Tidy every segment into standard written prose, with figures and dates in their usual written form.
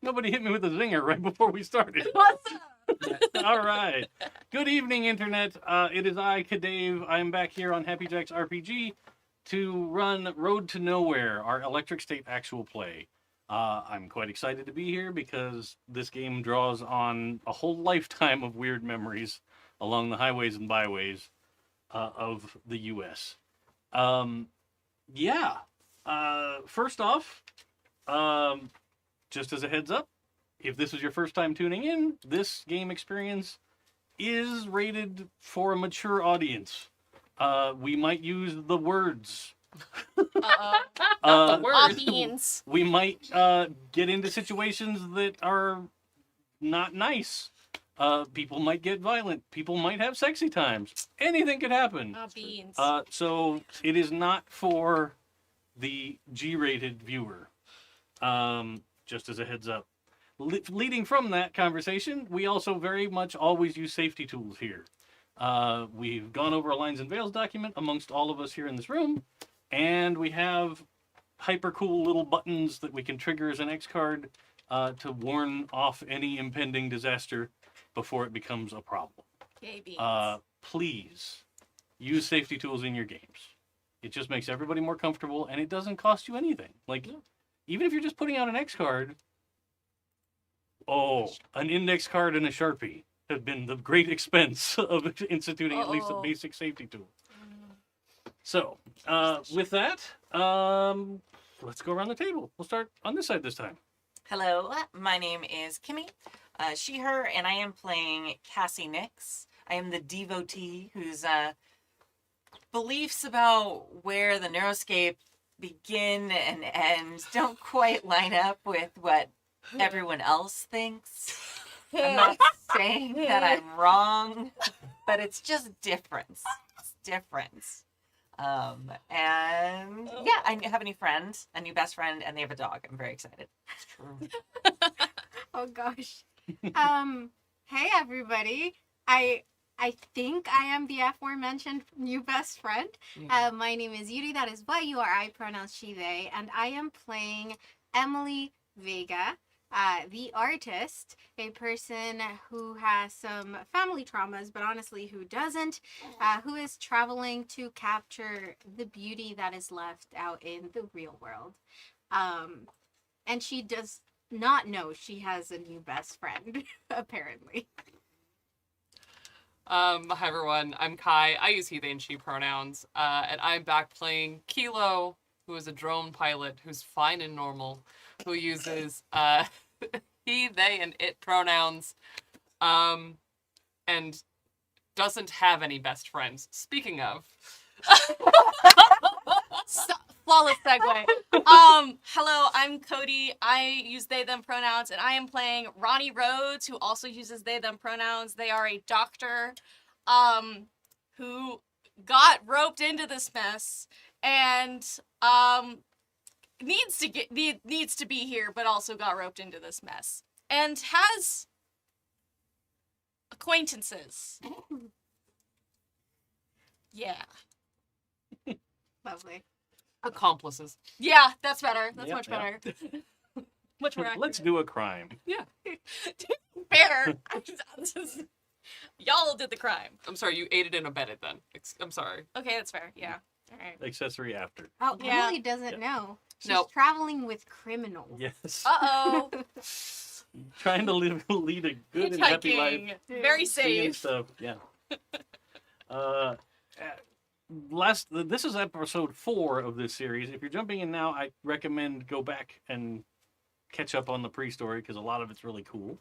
Nobody hit me with a zinger right before we started. What's up? All right. Good evening, Internet. It is I, Kadave. I'm back here on Happy Jack's RPG to run Road to Nowhere, our Electric State actual play. I'm quite excited to be here because this game draws on a whole lifetime of weird memories along the highways and byways of the U.S. First off, just as a heads up, if this is your first time tuning in, this game experience is rated for a mature audience. We might use the words. The words. Beans. We might get into situations that are not nice. People might get violent. People might have sexy times. Anything could happen. Beans. So it is not for the G-rated viewer. Just as a heads up. Leading from that conversation, we also very much always use safety tools here. We've gone over a Lines and Veils document amongst all of us here in this room, and we have hyper cool little buttons that we can trigger as an X card to warn off any impending disaster before it becomes a problem. Okay, beans. Please use safety tools in your games. It just makes everybody more comfortable, and it doesn't cost you anything. Like, even if you're just putting out an X card, an index card and a Sharpie have been the great expense of instituting at least a basic safety tool. So, with that, let's go around the table. We'll start on this side this time. Hello, my name is Kimmy, she, her, and I am playing Cassandra Nyx. I am the devotee whose beliefs about where the neuroscape begin and end don't quite line up with what everyone else thinks. I'm not saying that I'm wrong, but it's just difference. It's difference. And yeah, I have a new friend, a new best friend, and they have a dog. I'm very excited. It's true. Oh gosh. Hey everybody. I think I am the aforementioned new best friend. My name is Yuri, that is Y-U-R-I, pronouns she, they, and I am playing Emily Vega, the artist, a person who has some family traumas, but honestly who doesn't, who is traveling to capture the beauty that is left out in the real world. And she does not know she has a new best friend, apparently. Hi everyone, I'm Kai. I use he, they, and she pronouns, and I'm back playing Kilo, who is a drone pilot who's fine and normal, who uses he, they, and it pronouns, and doesn't have any best friends. Speaking of, Flawless segue. Hello, I'm Cody. I use they, them pronouns, and I am playing Ronnie Rhodes, who also uses they, them pronouns. They are a doctor, who got roped into this mess and, needs to be here, but also got roped into this mess. And has acquaintances. Yeah. Lovely. accomplices. Yeah, that's better. That's Yep, much yep. better. Much more accurate. Let's do a crime. Yeah. Fair. Y'all did the crime. I'm sorry, you aided and abetted then. I'm sorry. Okay, that's fair. Yeah. All right. Accessory after. Oh, Yeah. Emily doesn't know. She's Nope. traveling with criminals. Yes. Uh-oh. Trying to lead a good and happy life. Hitchhiking. Very Seeing safe. stuff. Yeah. This is episode 4 of this series. If you're jumping in now, I recommend go back and catch up on the pre-story because a lot of it's really cool.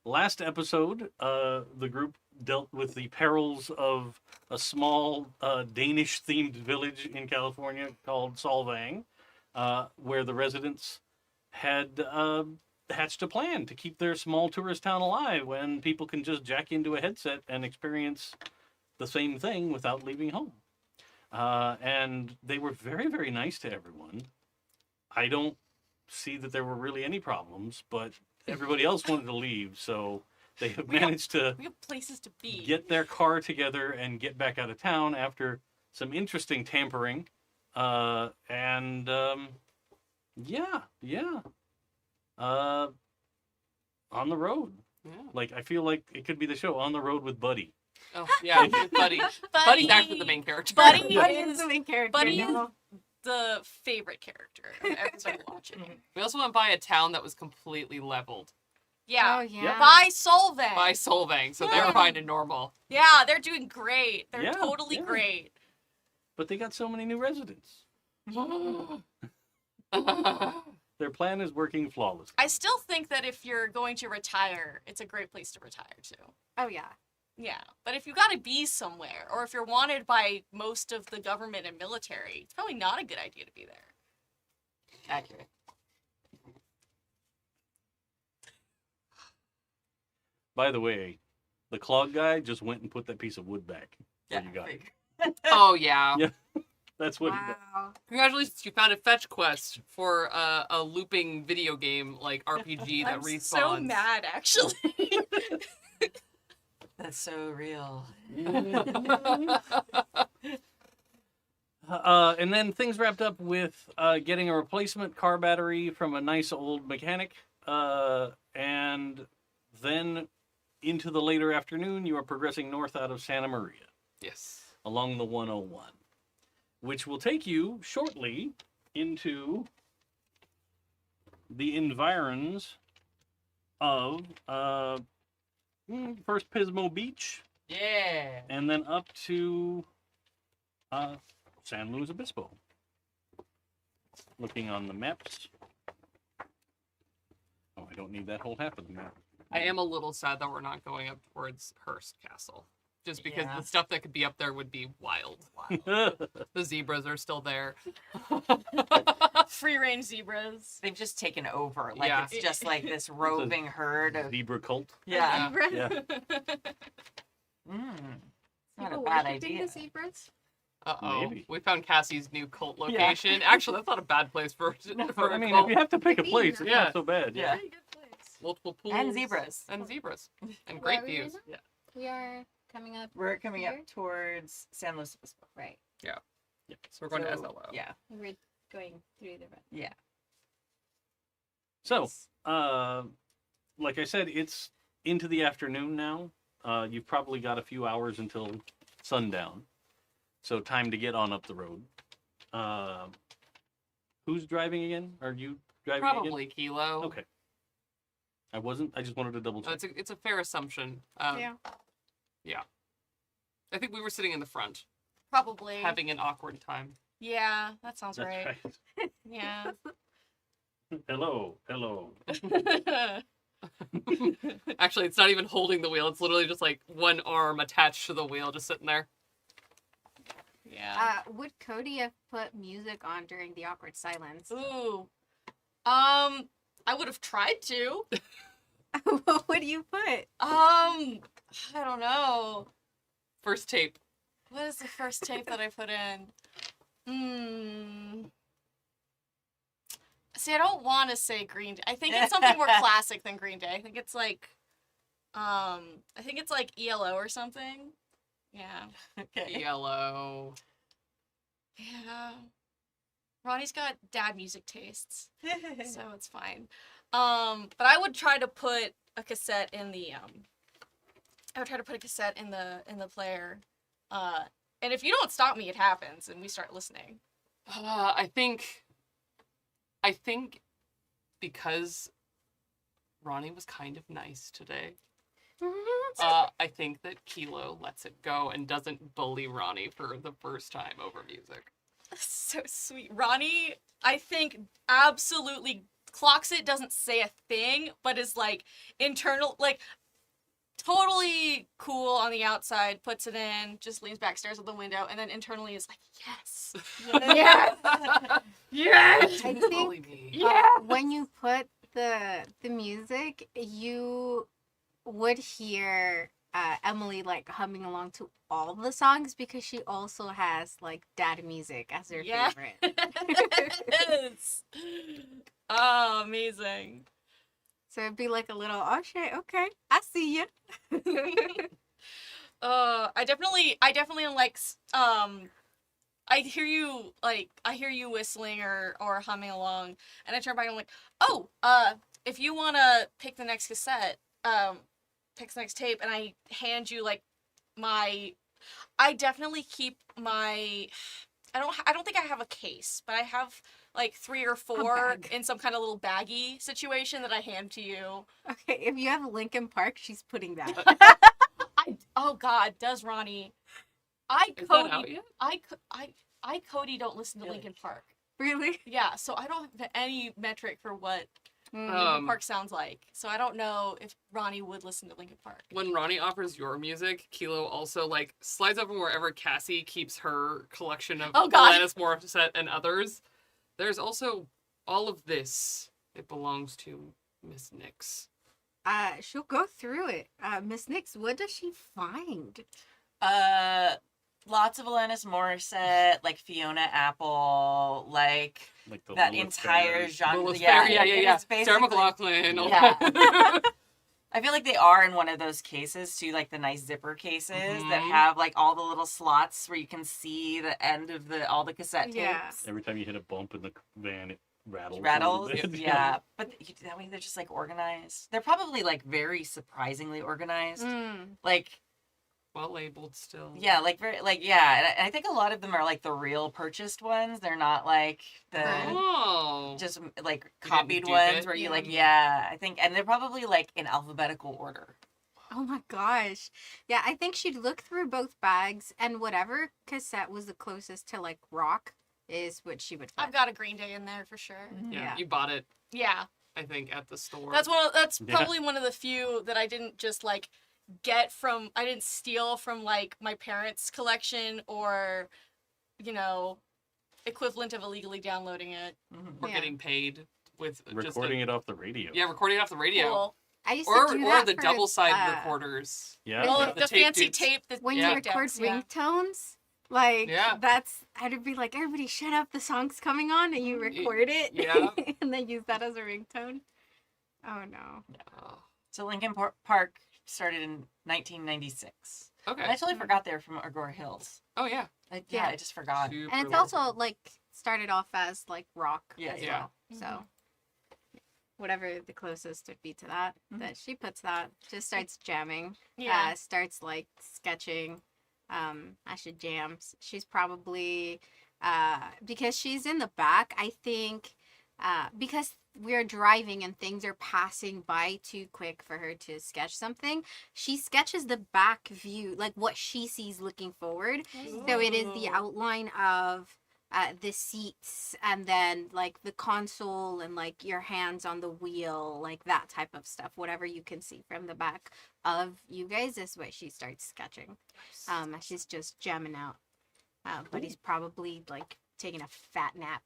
Last episode, the group dealt with the perils of a small Danish-themed village in California called Solvang, where the residents had hatched a plan to keep their small tourist town alive when people can just jack into a headset and experience the same thing without leaving home. And they were very, very nice to everyone. I don't see that there were really any problems, but everybody else wanted to leave, so they have managed to We have places to be. get their car together and get back out of town after some interesting tampering. On the road. Yeah. Like, I feel like it could be the show On the Road with Buddy. Oh, yeah, with Buddy. Buddy's actually the main character. Buddy Buddy is is the main character. Buddy is no? the favorite character of everybody watching. We also went by a town that was completely leveled Yeah. Oh yeah. By Solvang. by Solvang, so Yeah. they're fine and normal. Yeah, they're doing great. They're Yeah, totally yeah. great. But they got so many new residents. Their plan is working flawlessly. I still think that if you're going to retire, it's a great place to retire to. Oh yeah. Yeah, but if you got to be somewhere, or if you're wanted by most of the government and military, it's probably not a good idea to be there. Accurate. By the way, the clog guy just went and put that piece of wood back where you got it. Oh, yeah. Yeah. That's what he did. Wow. Congratulations, you found a fetch quest for a looping video game like RPG that I'm respawns. so mad, actually. That's so real. And then things wrapped up with getting a replacement car battery from a nice old mechanic. And then into the later afternoon, you are progressing north out of Santa Maria Yes. along the 101, which will take you shortly into the environs of first Pismo Beach, Yeah. and then up to San Luis Obispo. Looking on the maps. Oh, I don't need that whole half of the map. I am a little sad that we're not going up towards Hearst Castle. Just because Yeah. the stuff that could be up there would be wild. The zebras are still there. Free range zebras. They've just taken over. Like Yeah. it's just like this roving herd of Zebra cult. yeah. Yeah. It's not a People bad worshiping idea. the zebras. Uh-oh. Maybe. We found Cassie's new cult location. Actually, that's not a bad place for I a mean, cult. if you have to pick a place, it's Yeah. not so bad. Yeah. Very good place. Multiple pools. And zebras. And zebras. And Where great are we views. right Yeah. We are coming up. We're coming Here? up towards San Luis Obispo. Right. Yeah. So we're going to So, SLO. Yeah. We're going through the rest. Yeah. So, like I said, it's into the afternoon now. You've probably got a few hours until sundown. So time to get on up the road. Who's driving again? Are you driving Probably Kilo. again? Okay. I just wanted to double check. It's a fair assumption. Yeah. I think we were sitting in the front, Probably. having an awkward time. Yeah, that sounds That's right. right. Yeah. Hello, hello. Actually, it's not even holding the wheel. It's literally just like one arm attached to the wheel, just sitting there. Yeah. Would Cody have put music on during the awkward silence? Ooh. I would have tried to. What would you put? I don't know. First tape. What is the first tape that I put in? See, I don't want to say Green Day. I think it's something more classic than Green Day. I think it's like ELO or something. Yeah. Okay. Yellow. Yeah. Ronnie's got dad music tastes, so it's fine. But I would try to put a cassette in the in the player. And if you don't stop me, it happens, and we start listening. I think because Ronnie was kind of nice today, I think that Kilo lets it go and doesn't bully Ronnie for the first time over music. So sweet. Ronnie, I think, absolutely clocks it, doesn't say a thing, but is like internal, like totally cool on the outside, puts it in, just leans back, stares at the window, and then internally is like, yes. Yes. Yes. I Bully think me. Yeah. when you put the music, you would hear Emily like humming along to all the songs because she also has like dad music as her Yeah. favorite. Yes. Oh, amazing. So it'd be like a little, oh shit, okay, I see you. I definitely like I hear you whistling or humming along, and I turn back and I'm like, oh, if you want to pick the next cassette, pick the next tape, and I hand you like I definitely keep my. I don't think I have a case, but I have like 3 or 4 bag. in some kind of little baggy situation that I hand to you. Okay, if you have Lincoln Park, she's putting that. Oh God, does Ronnie? I Is that out Cody. yet? I Cody don't listen to Really? Linkin Park. Really? Yeah, so I don't have any metric for what Mm. Linkin Park sounds like. So I don't know if Ronnie would listen to Linkin Park. When Ronnie offers your music, Kilo also like slides over wherever Cassie keeps her collection of Oh, God. Alanis Morissette and others. There's also all of this. It belongs to Miss Nyx. She'll go through it. Miss Nyx, what does she find? Lots of Alanis Morissette, like Fiona Apple, like Like the that Lilith entire Fairs. genre. Lilith Fair, yeah. it's Sarah basically- McLachlan. all Yeah. that. I feel like they are in one of those cases too, like the nice zipper cases that Mhm. have like all the little slots where you can see the end of all the cassette Yeah. tapes. Every time you hit a bump in the van, it rattles. a Rattles, little bit. yeah. But that way they're just like organized. They're probably like very surprisingly organized. Mm. Like Well labeled still. yeah, like very like yeah. And I think a lot of them are like the real purchased ones. They're not like the Oh. just like didn't copied dupe ones it? where you Yeah. like yeah. I think and they're probably like in alphabetical order. Oh my gosh. Yeah, I think she'd look through both bags and whatever cassette was the closest to like rock is what she would I've find. got a Green Day in there for sure. yeah, yeah. you bought it, Yeah, I think, at the store. that's Yeah. probably one of the few that I didn't just like get from. I didn't steal from like my parents' collection or, you know, equivalent of illegally downloading it. Mhm. Or Yeah. getting paid with Recording it off the radio. Yeah, recording it off the radio. Cool. I used Or to do or that the for, double side uh, recorders. Yeah. Well, Yeah. the, The tape fancy dupes. tape. The when Yeah. you record decks, yeah. ringtones. Like Yeah. I'd be like, everybody shut up, the song's coming on, and you record it yeah. and then use that as a ringtone. Oh no. Oh, So Lincoln Park started in 1996. okay. And I totally forgot they were from Agora Hills. Oh yeah. Yeah. I just forgot. Super And it's local. also like started off as like rock Yeah, as yeah. well. So whatever the closest would be to that, Mhm. that she puts that, just starts jamming. Yeah. Starts like sketching. As she jams. She's probably because she's in the back, I think because we're driving and things are passing by too quick for her to sketch something, she sketches the back view, like what she sees looking forward. So it is the Ooh. outline of the seats and then like the console and like your hands on the wheel, like that type of stuff. Whatever you can see from the back of you guys is what she starts sketching. As she's just jamming out. But he's probably like taking a fat nap.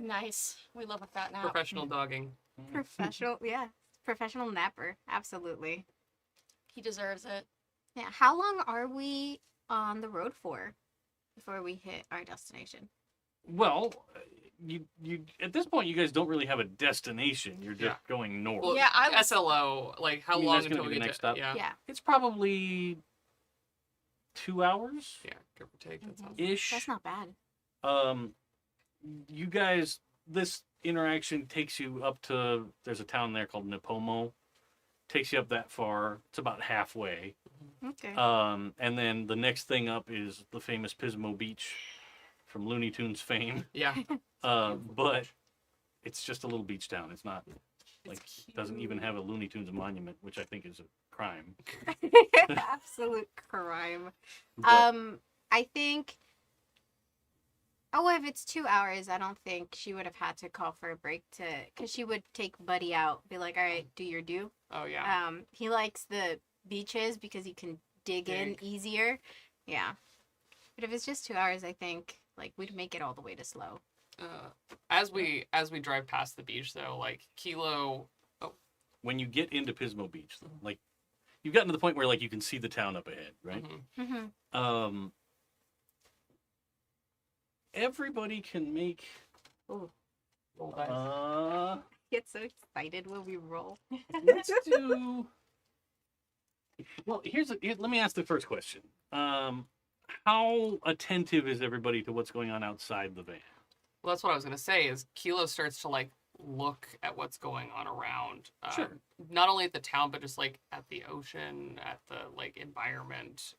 Nice. We love a fat nap. Professional dogging. Professional, yeah. Professional napper. Absolutely. He deserves it. Yeah. How long are we on the road for before we hit our destination? Well, you at this point you guys don't really have a destination. You're just Yeah. going north. Well, Yeah, I was- SLO. Like how You mean long that's gonna until be we the get next to, stop? Yeah. Yeah. It's probably 2 hours Yeah. Give or take. That sounds. ish. That's not bad. You guys, this interaction takes you up to. There's a town there called Nipomo. Takes you up that far. It's about halfway. Okay. And then the next thing up is the famous Pismo Beach from Looney Tunes fame. Yeah. But it's just a little beach town. It's not like It's doesn't even cute. have a Looney Tunes monument, which I think is a crime. Absolute crime. But I think. Oh, if it's 2 hours, I don't think she would have had to call for a break because she would take Buddy out, be like, "All right, do your due." Oh yeah. He likes the beaches because you can dig in Dig. easier. Yeah. But if it's just 2 hours, I think like we'd make it all the way to Slow. As we drive past the beach though, like Kilo. when you get into Pismo Beach, though, like you've gotten to the point where like you can see the town up ahead, right? Mhm. Mm-hmm. Everybody can make. Roll dice. Get so excited when we roll. Let's do. Well, let me ask the first question. How attentive is everybody to what's going on outside the van? Well, that's what I was gonna say. Is Kilo starts to like look at what's going on around. Sure. Not only at the town, but just like at the ocean, at the like environment,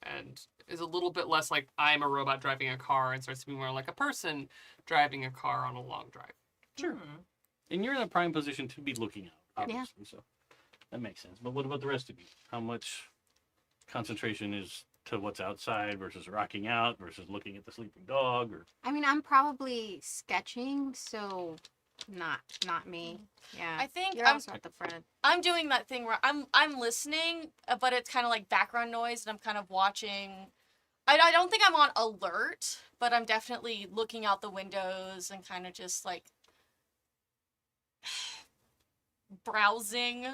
and is a little bit less like I'm a robot driving a car, and starts to be more like a person driving a car on a long drive. Sure. And you're in a prime position to be looking out, obviously. So that makes sense. But what about the rest of you? How much concentration is to what's outside versus rocking out versus looking at the sleeping dog? Or I mean, I'm probably sketching, so not me. Yeah. I think You're I'm also at the front. I'm doing that thing where I'm listening, but it's kind of like background noise, and I'm kind of watching. I don't think I'm on alert, but I'm definitely looking out the windows and kind of just like browsing.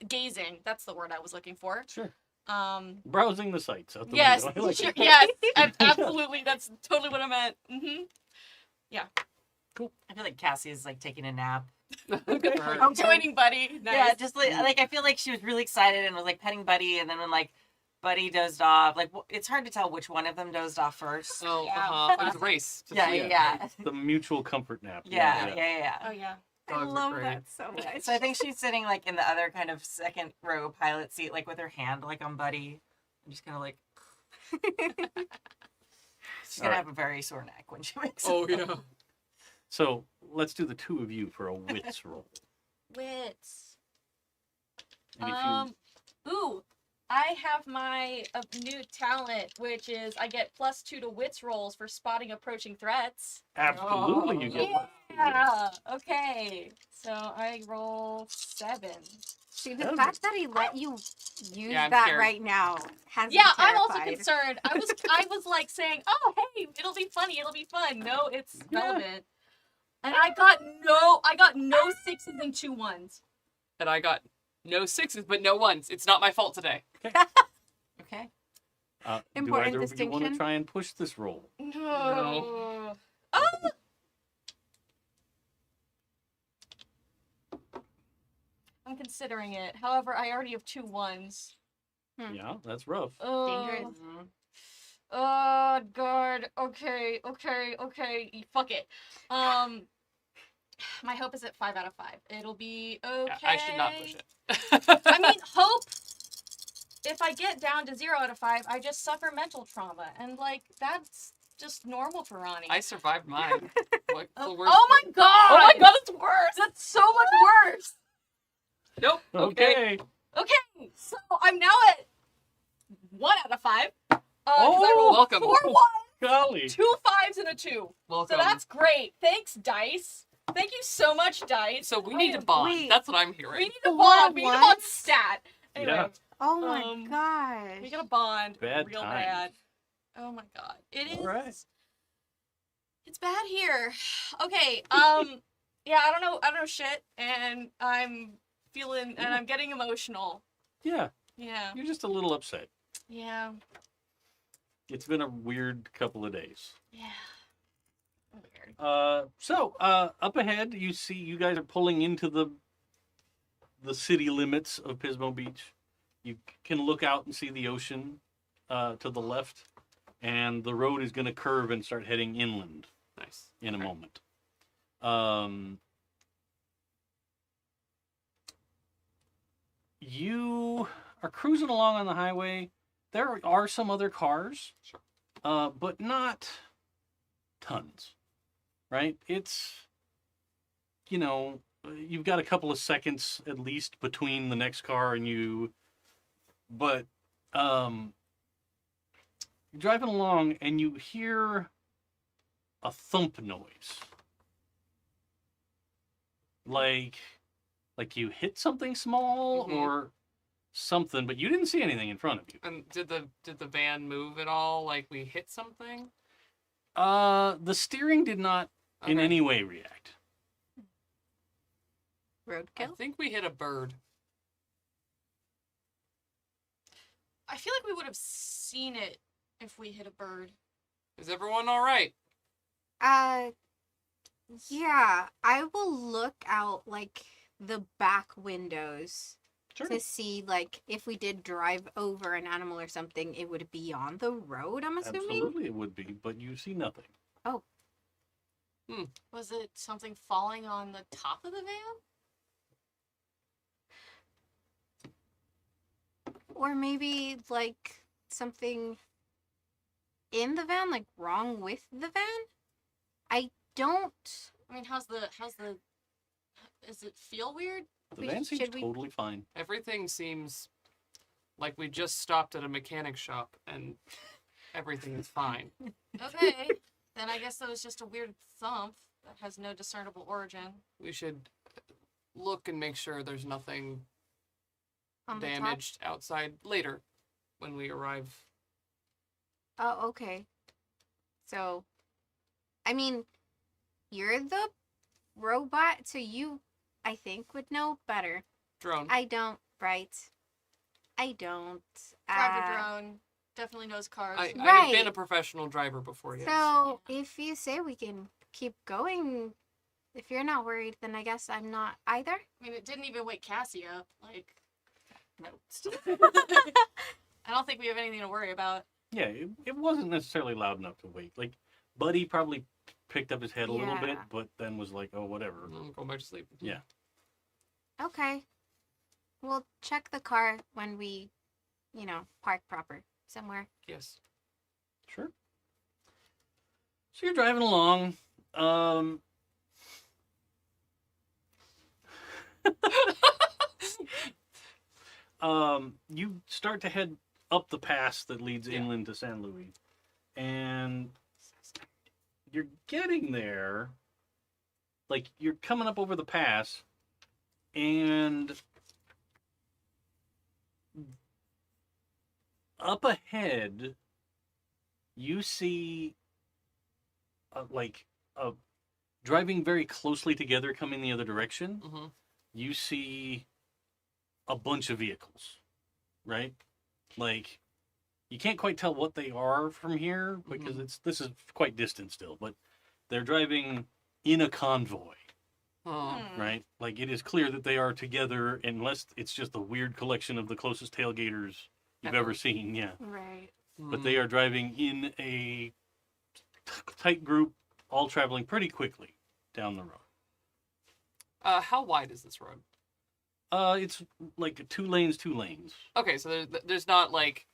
Gazing. That's the word I was looking for. sure. Um. Browsing the sites out the Yes. window. I like Sure, it. yes. Absolutely. That's totally what I meant. I feel like Cassie is like taking a nap. Okay. I'm joining Buddy. Nice. Yeah, just like I feel like she was really excited and was like petting Buddy, and then when like Buddy dozed off, like it's hard to tell which one of them dozed off first. Oh, Yeah. it was a race. to Yeah, sleep. yeah. The mutual comfort nap. Yeah. Oh yeah. I Dogs are love great. that so much. So I think she's sitting like in the other kind of second row pilot seat, like with her hand like on Buddy, and just kind of like she's gonna Alright. have a very sore neck when she wakes Oh up. yeah. So let's do the two of you for a wits roll. Wits. And if you, Ooh, I have my new talent, which is I get +2 to wits rolls for spotting approaching threats. absolutely, you get one. Yeah. Okay. So I roll 7. See, the Seven. fact that he let you use Yeah, I'm that scared. right now has me Yeah, I'm also terrified. concerned. I was like saying, "Oh, hey, it'll be funny. It'll be fun." No, it's Yeah. relevant. And I got no 6s and 2 1s. And I got no 6s, but no 1s. It's not my fault today. Okay. Do Important either of you want to distinction. try and push this roll? No. Oh. I'm considering it. However, I already have 2 1s. Yeah, that's rough. Oh. Dangerous. Oh god. Okay. Fuck it. My hope is at 5 out of 5. It'll be okay. Yeah, I should not push it. I mean, hope. If I get down to 0 out of 5, I just suffer mental trauma, and like that's just normal for Ronnie. I survived mine. What's the Oh, worst? oh my god! Oh my god, it's worse! That's so much worse. Nope. Okay. Okay, so I'm now at 1 out of 5. 'Cause I Oh, rolled welcome. 4 1s, Golly. 2 5s, and a 2. Welcome. So that's great. Thanks, Dice. Thank you so much, Dice. So we need to bond. wait. That's what I'm We hearing. need to Four bond. We need to bond ones? stat. Anyway, Yeah. Oh my we gosh. gotta bond Bad real times. bad. Oh my god. It is. All right. It's bad here. Okay. Yeah, I don't know shit, and I'm feeling, and I'm getting emotional. Yeah, Yeah. you're just a little upset. Yeah. It's been a weird couple of days. Yeah. Weird. Up ahead, you guys are pulling into the city limits of Pismo Beach. You can look out and see the ocean to the left, and the road is going to curve and start heading inland Nice. in a Okay. moment. You are cruising along on the highway. There are some other cars, Sure. but not tons, right? It's, you've got a couple of seconds at least between the next car and you, but you're driving along and you hear a thump noise. Like you hit something small Mhm. or something, but you didn't see anything in front of you. And did the van move at all? Like we hit something? The steering did not in Okay. any way react. I Roadkill? think we hit a bird. I feel like we would have seen it if we hit a bird. Is everyone all right? Yeah, I will look out like the back windows Sure. to see like if we did drive over an animal or something, it would be on the road, I'm assuming. Absolutely, it would be, but you see nothing. Was it something falling on the top of the van? Or maybe like something in the van, like wrong with the van? I don't. I mean, how's the does it feel weird? The van seems totally fine. Everything seems like we just stopped at a mechanic shop and everything is fine. Okay. Then I guess that was just a weird thump that has no discernible origin. We should look and make sure there's nothing On the top? damaged outside later when we arrive. Oh, okay. So, I mean, you're the robot, so you, I think, would know better. Drone. I don't, right? I don't. Drive a drone. Definitely knows cars. I've Right. been a professional driver before, yes. So, if you say we can keep going, if you're not worried, then I guess I'm not either. I mean, it didn't even wake Cassie up. Like, No. I don't think we have anything to worry about. Yeah, it wasn't necessarily loud enough to wake. Like, Buddy probably picked up his head a little bit, Yeah. but then was like, oh, whatever. I'm going back to sleep. Yeah. Okay. We'll check the car when we, park proper somewhere. Yes. Sure. So you're driving along. You start to head up the pass that leads Yeah. inland to San Luis, and you're getting there. Like, you're coming up over the pass, and up ahead, you see, driving very closely together, coming the other direction. Mm-hmm. You see a bunch of vehicles, right? Like, you can't quite tell what they are from here because this is quite distant still, but they're driving in a convoy, Oh. right? Like, it is clear that they are together, unless it's just a weird collection of the closest tailgaters you've ever seen. Yeah. Right. But they are driving in a tight group, all traveling pretty quickly down the road. How wide is this road? It's like 2 lanes. Okay, so there's not like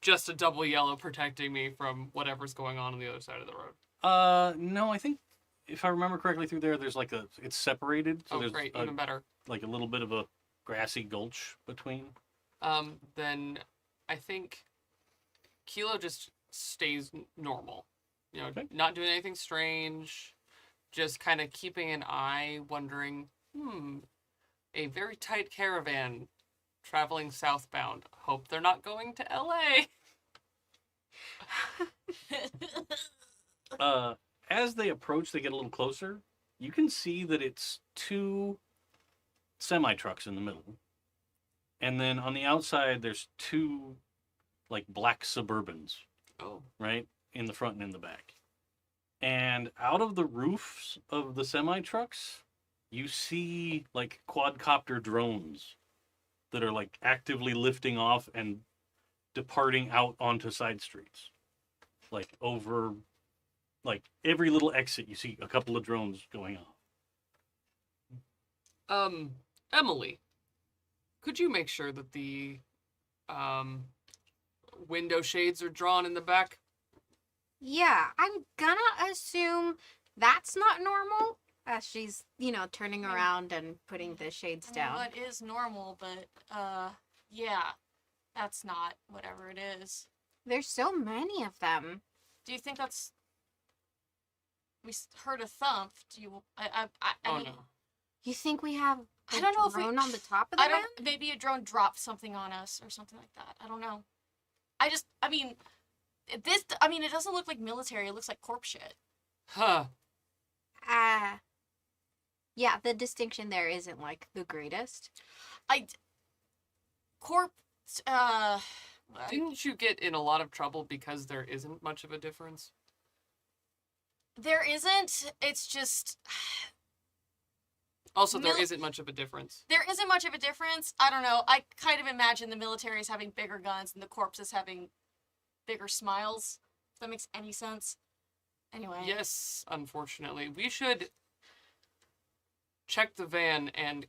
just a double yellow protecting me from whatever's going on the other side of the road. No, I think if I remember correctly through there, there's like it's separated. So Oh, there's great, even better. like a little bit of a grassy gulch between. Then I think Kilo just stays normal. You know, Okay. not doing anything strange, just kind of keeping an eye, wondering, a very tight caravan traveling southbound. Hope they're not going to LA. As they approach, they get a little closer. You can see that it's 2 semi-trucks in the middle. And then on the outside, there's 2 like black Suburbans, Oh. right? In the front and in the back. And out of the roofs of the semi-trucks, you see like quadcopter drones that are like actively lifting off and departing out onto side streets. Like over like every little exit, you see a couple of drones going off. Emily, could you make sure that the window shades are drawn in the back? Yeah, I'm gonna assume that's not normal. As she's, turning around and putting the shades I mean, down. what is normal, but yeah, that's not whatever it is. There's so many of them. Do you think that's? We heard a thump. Do you? I Oh mean, no. You think we have a I don't know if we- drone on the top of the I van? don't. Maybe a drone dropped something on us or something like that. I don't know. I mean, this. I mean, it doesn't look like military. It looks like corpse shit. Huh. Yeah, the distinction there isn't like the greatest. Corpse. Didn't you get in a lot of trouble because there isn't much of a difference? There isn't. It's just. Also, there Mil- isn't much of a difference. There isn't much of a difference. I don't know. I kind of imagine the military is having bigger guns and the corpse is having bigger smiles. If that makes any sense. Anyway. Yes, unfortunately. We should check the van, and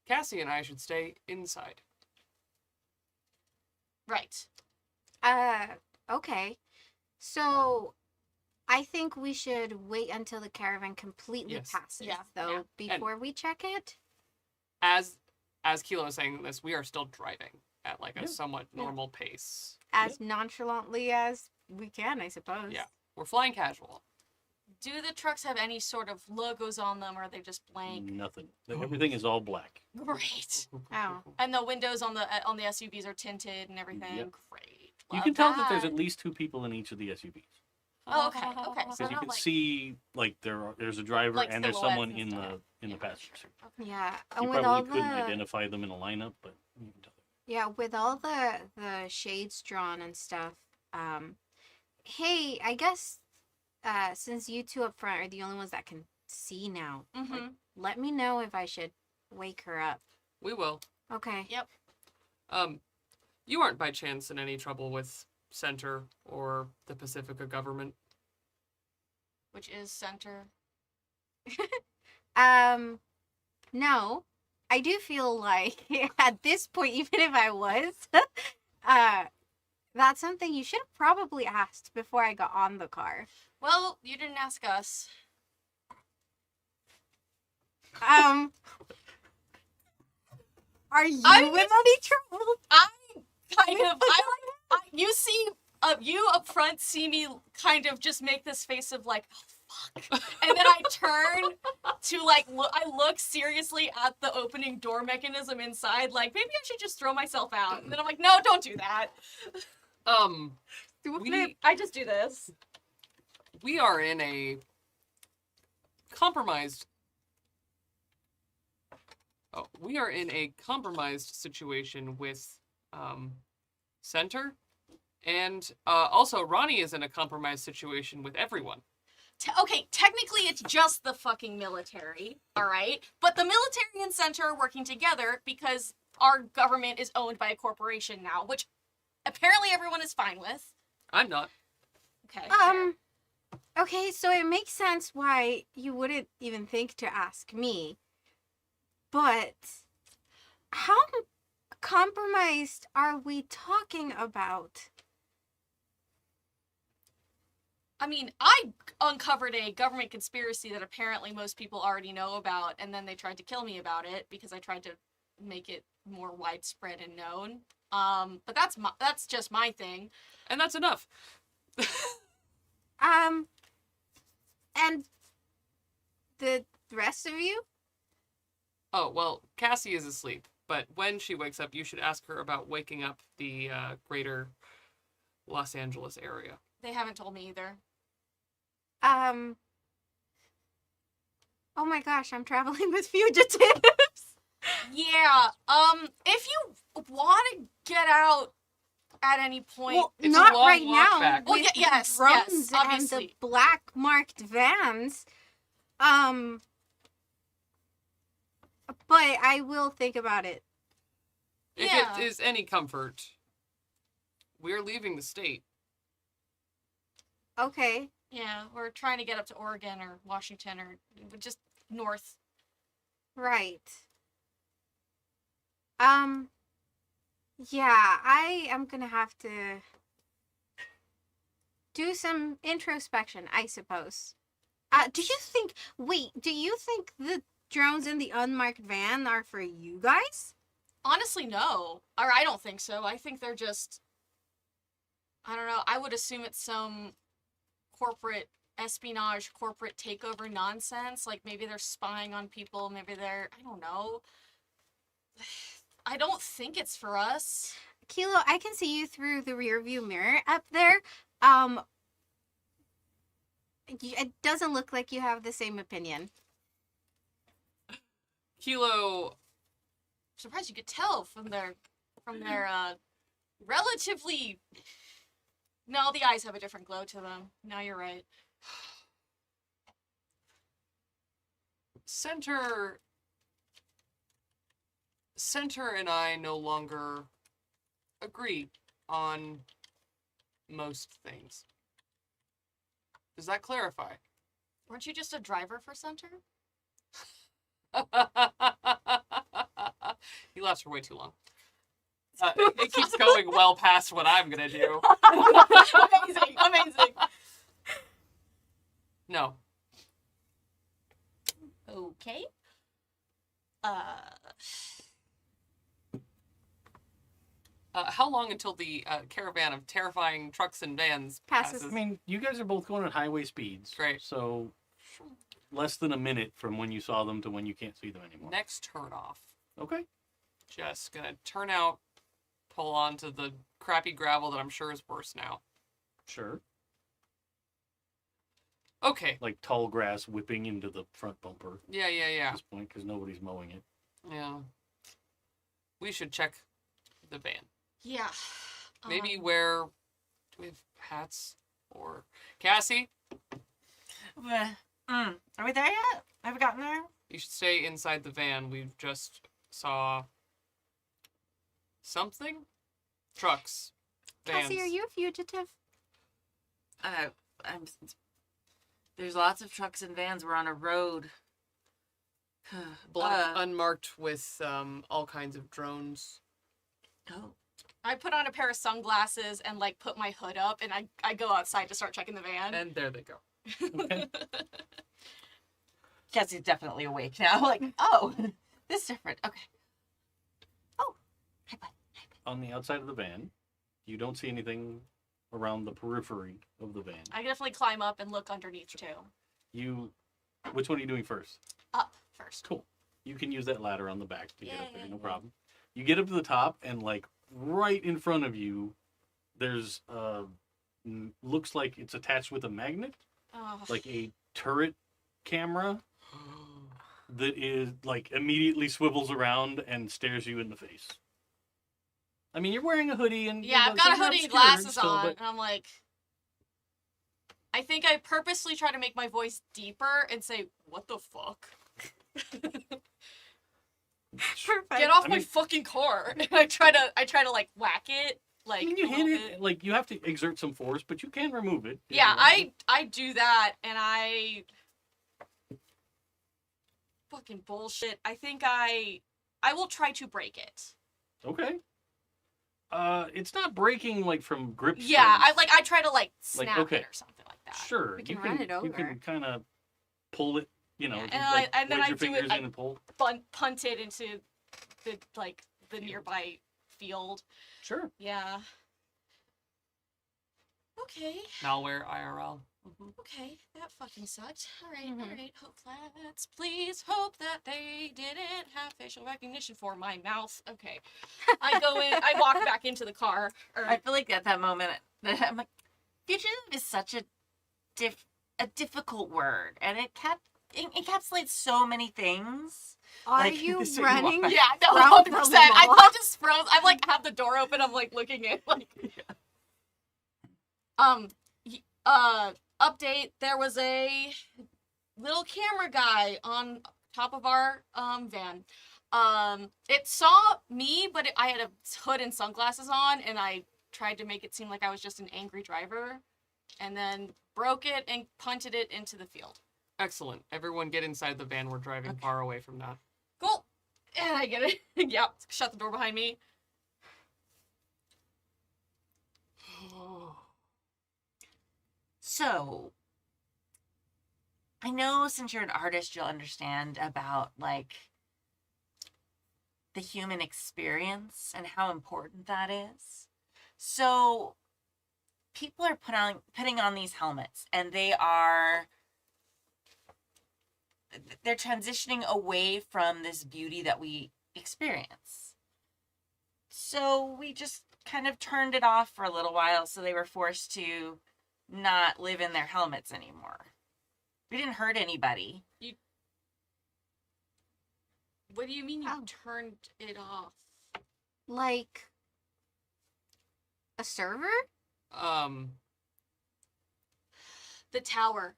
Cassie and I should stay inside. Right. Okay. So, I think we should wait until the caravan completely Yes. passes, Yeah, though, yeah. before we check it. As Kilo is saying this, we are still driving at like a Yeah. somewhat normal pace. As nonchalantly as we can, I suppose. Yeah. We're flying casual. Do the trucks have any sort of logos on them, or are they just blank? Nothing. Everything is all black. Great. Oh. And the windows on the SUVs are tinted and everything. Yep. Great. You Love can tell that there's that. at least 2 people in each of the SUVs. Oh, okay. Okay. So Because they're you not can like see, like, there's a driver Like and there's silhouettes someone and in stuff. the Yeah. passenger seat. Yeah. You And with all probably couldn't the identify them in a lineup, but you can tell. yeah, with all the shades drawn and stuff. Hey, I guess since you two up front are the only ones that can see now, Mm-hmm. let me know if I should wake her up. We will. Okay. Yep. You aren't by chance in any trouble with Sentre or the Pacifica government? Which is Sentre. No. I do feel like at this point, even if I was, that's something you should have probably asked before I got on the car. Well, you didn't ask us. Are you I in any trouble? Kind of. You see, you up front see me kind of just make this face of like, oh fuck, and then I turn to like I look seriously at the opening door mechanism inside, like maybe I should just throw myself out. And then I'm like, no, don't do that. Do a We- flip. I just do this. We are in a compromised. Oh, we are in a compromised situation with Sentre, and also Ronnie is in a compromised situation with everyone. Okay, technically it's just the fucking military, all right? But the military and Sentre are working together because our government is owned by a corporation now, which apparently everyone is fine with. I'm not. Okay. fair. Okay, so it makes sense why you wouldn't even think to ask me. But how compromised are we talking about? I mean, I uncovered a government conspiracy that apparently most people already know about, and then they tried to kill me about it because I tried to make it more widespread and known. But that's just my thing. And that's enough. And the rest of you? Oh, well, Cassie is asleep, but when she wakes up, you should ask her about waking up the greater Los Angeles area. They haven't told me either. Oh my gosh, I'm traveling with fugitives. Yeah. If you want to get out at any point, Well, It's a not long right walk now. back. Well, With the yes, drones yes, and obviously. the black marked vans. But I will think about it. If Yeah. it is any comfort, we're leaving the state. Okay. yeah, we're trying to get up to Oregon or Washington or just north. Right. Yeah, I am gonna have to do some introspection, I suppose. Do you think the drones in the unmarked van are for you guys? Honestly, no. Or I don't think so. I think they're just, I don't know. I would assume it's some corporate espionage, corporate takeover nonsense. Like maybe they're spying on people. Maybe they're, I don't know. I don't think it's for us. Kilo, I can see you through the rear view mirror up there. It doesn't look like you have the same opinion. Kilo, Surprised you could tell from their relatively. No, the eyes have a different glow to them. No, you're right. Sentre and I no longer agree on most things. Does that clarify? Weren't you just a driver for Sentre? He lasts for way too long. It keeps going well past what I'm gonna do. Amazing, amazing. No. Okay. How long until the caravan of terrifying trucks and vans Passes. I mean, you guys are both going at highway speeds. Great. So less than a minute from when you saw them to when you can't see them anymore. Next turn off. Okay. Just gonna turn out, pull onto the crappy gravel that I'm sure is worse now. Sure. Okay. Like tall grass whipping into the front bumper Yeah. at this point because nobody's mowing it. Yeah. We should check the van. Yeah. Maybe wear. Do we have hats? Or Cassie? Are we there yet? Have we gotten there? You should stay inside the van. We just saw something. Trucks. Vans. Cassie, are you a fugitive? I'm. There's lots of trucks and vans. We're on a road. Black, unmarked with all kinds of drones. Oh. I put on a pair of sunglasses and like put my hood up, and I go outside to start checking the van. And there they go. Okay. Cassie's definitely awake now. Like, oh, this is different. Okay. Oh, hi, bud. On the outside of the van, you don't see anything around the periphery of the van. I definitely climb up and look underneath too. Which one are you doing first? Up first. Cool. You can use that ladder on the back to get up there, no Yay. problem. You get up to the top, and like right in front of you, there's looks like it's attached with a magnet, Oh. like a turret camera that is like immediately swivels around and stares you in the face. I mean, you're wearing a hoodie and Yeah, I've so got a you're hoodie and obscured glasses still, on, but- and I'm like, I think I purposely try to make my voice deeper and say, "What the fuck? Perfect. Get off I my mean- fucking car!" And I try to like whack it, like I mean, you a hit little it, bit. like you have to exert some force, but you can remove it. if Yeah, you want. I do that, and I fucking bullshit. I think I will try to break it. Okay. It's not breaking like from grip. Yeah, strength. I try to like snap okay. it or something like that. Sure, We can you run it You over. can kind of pull it, you know, Yeah, just, and like, and then wedge I your do fingers it. in and pull. Punt it into the nearby field. Sure. Yeah. Okay. Malware IRL. Okay, that fucking sucked. All right, Mhm. all right. Let's please hope that they didn't have facial recognition for my mouth. Okay. I go in. I walk back into the car. Or, I feel like at that moment, I'm like, fugitive is such a difficult word, and it encapsulates so many things. Are Like, you so you walk running? back- yeah, no, From 100%. the I mall? thought just froze. I like have the door open. I'm like looking at like. Update. There was a little camera guy on top of our van. It saw me, but I had a hood and sunglasses on, and I tried to make it seem like I was just an angry driver, and then broke it and punted it into the field. Excellent. Everyone get inside the van. We're driving far away from that. Cool. And I get it. Yep. Shut the door behind me. So, I know since you're an artist, you'll understand about like the human experience and how important that is. So, people are putting on these helmets, and they're transitioning away from this beauty that we experience. So we just kind of turned it off for a little while, so they were forced to not live in their helmets anymore. We didn't hurt anybody. What do you mean you Oh. turned it off? Like a server? The tower.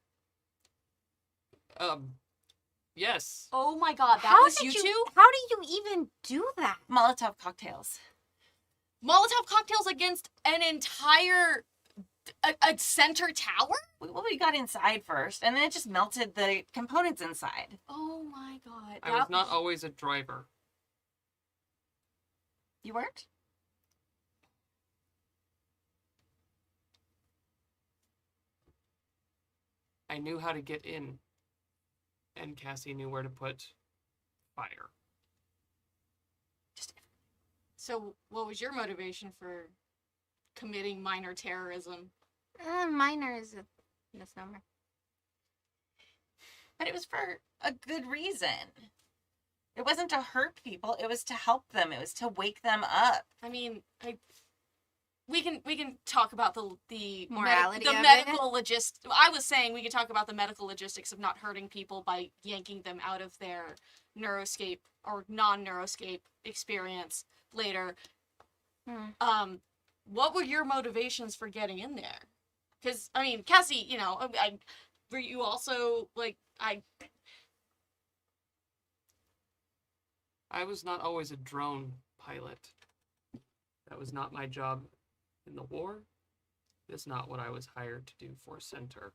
Yes. Oh my god, that How was did you two? How do you even do that? Molotov cocktails. Molotov cocktails against an entire a center tower? Well, we got inside first, and then it just melted the components inside. Oh my god. I was not always a driver. You weren't? I knew how to get in, and Cassie knew where to put fire. So, what was your motivation for committing minor terrorism? Minor is a misnomer. But it was for a good reason. It wasn't to hurt people. It was to help them. It was to wake them up. I mean, we can talk about the Morality of it? medical logistics. I was saying we could talk about the medical logistics of not hurting people by yanking them out of their neuroscape or non-neuroscape experience later. What were your motivations for getting in there? Because I mean, Cassie, you know, were you also like I was not always a drone pilot. That was not my job in the war. It's not what I was hired to do for Sentre.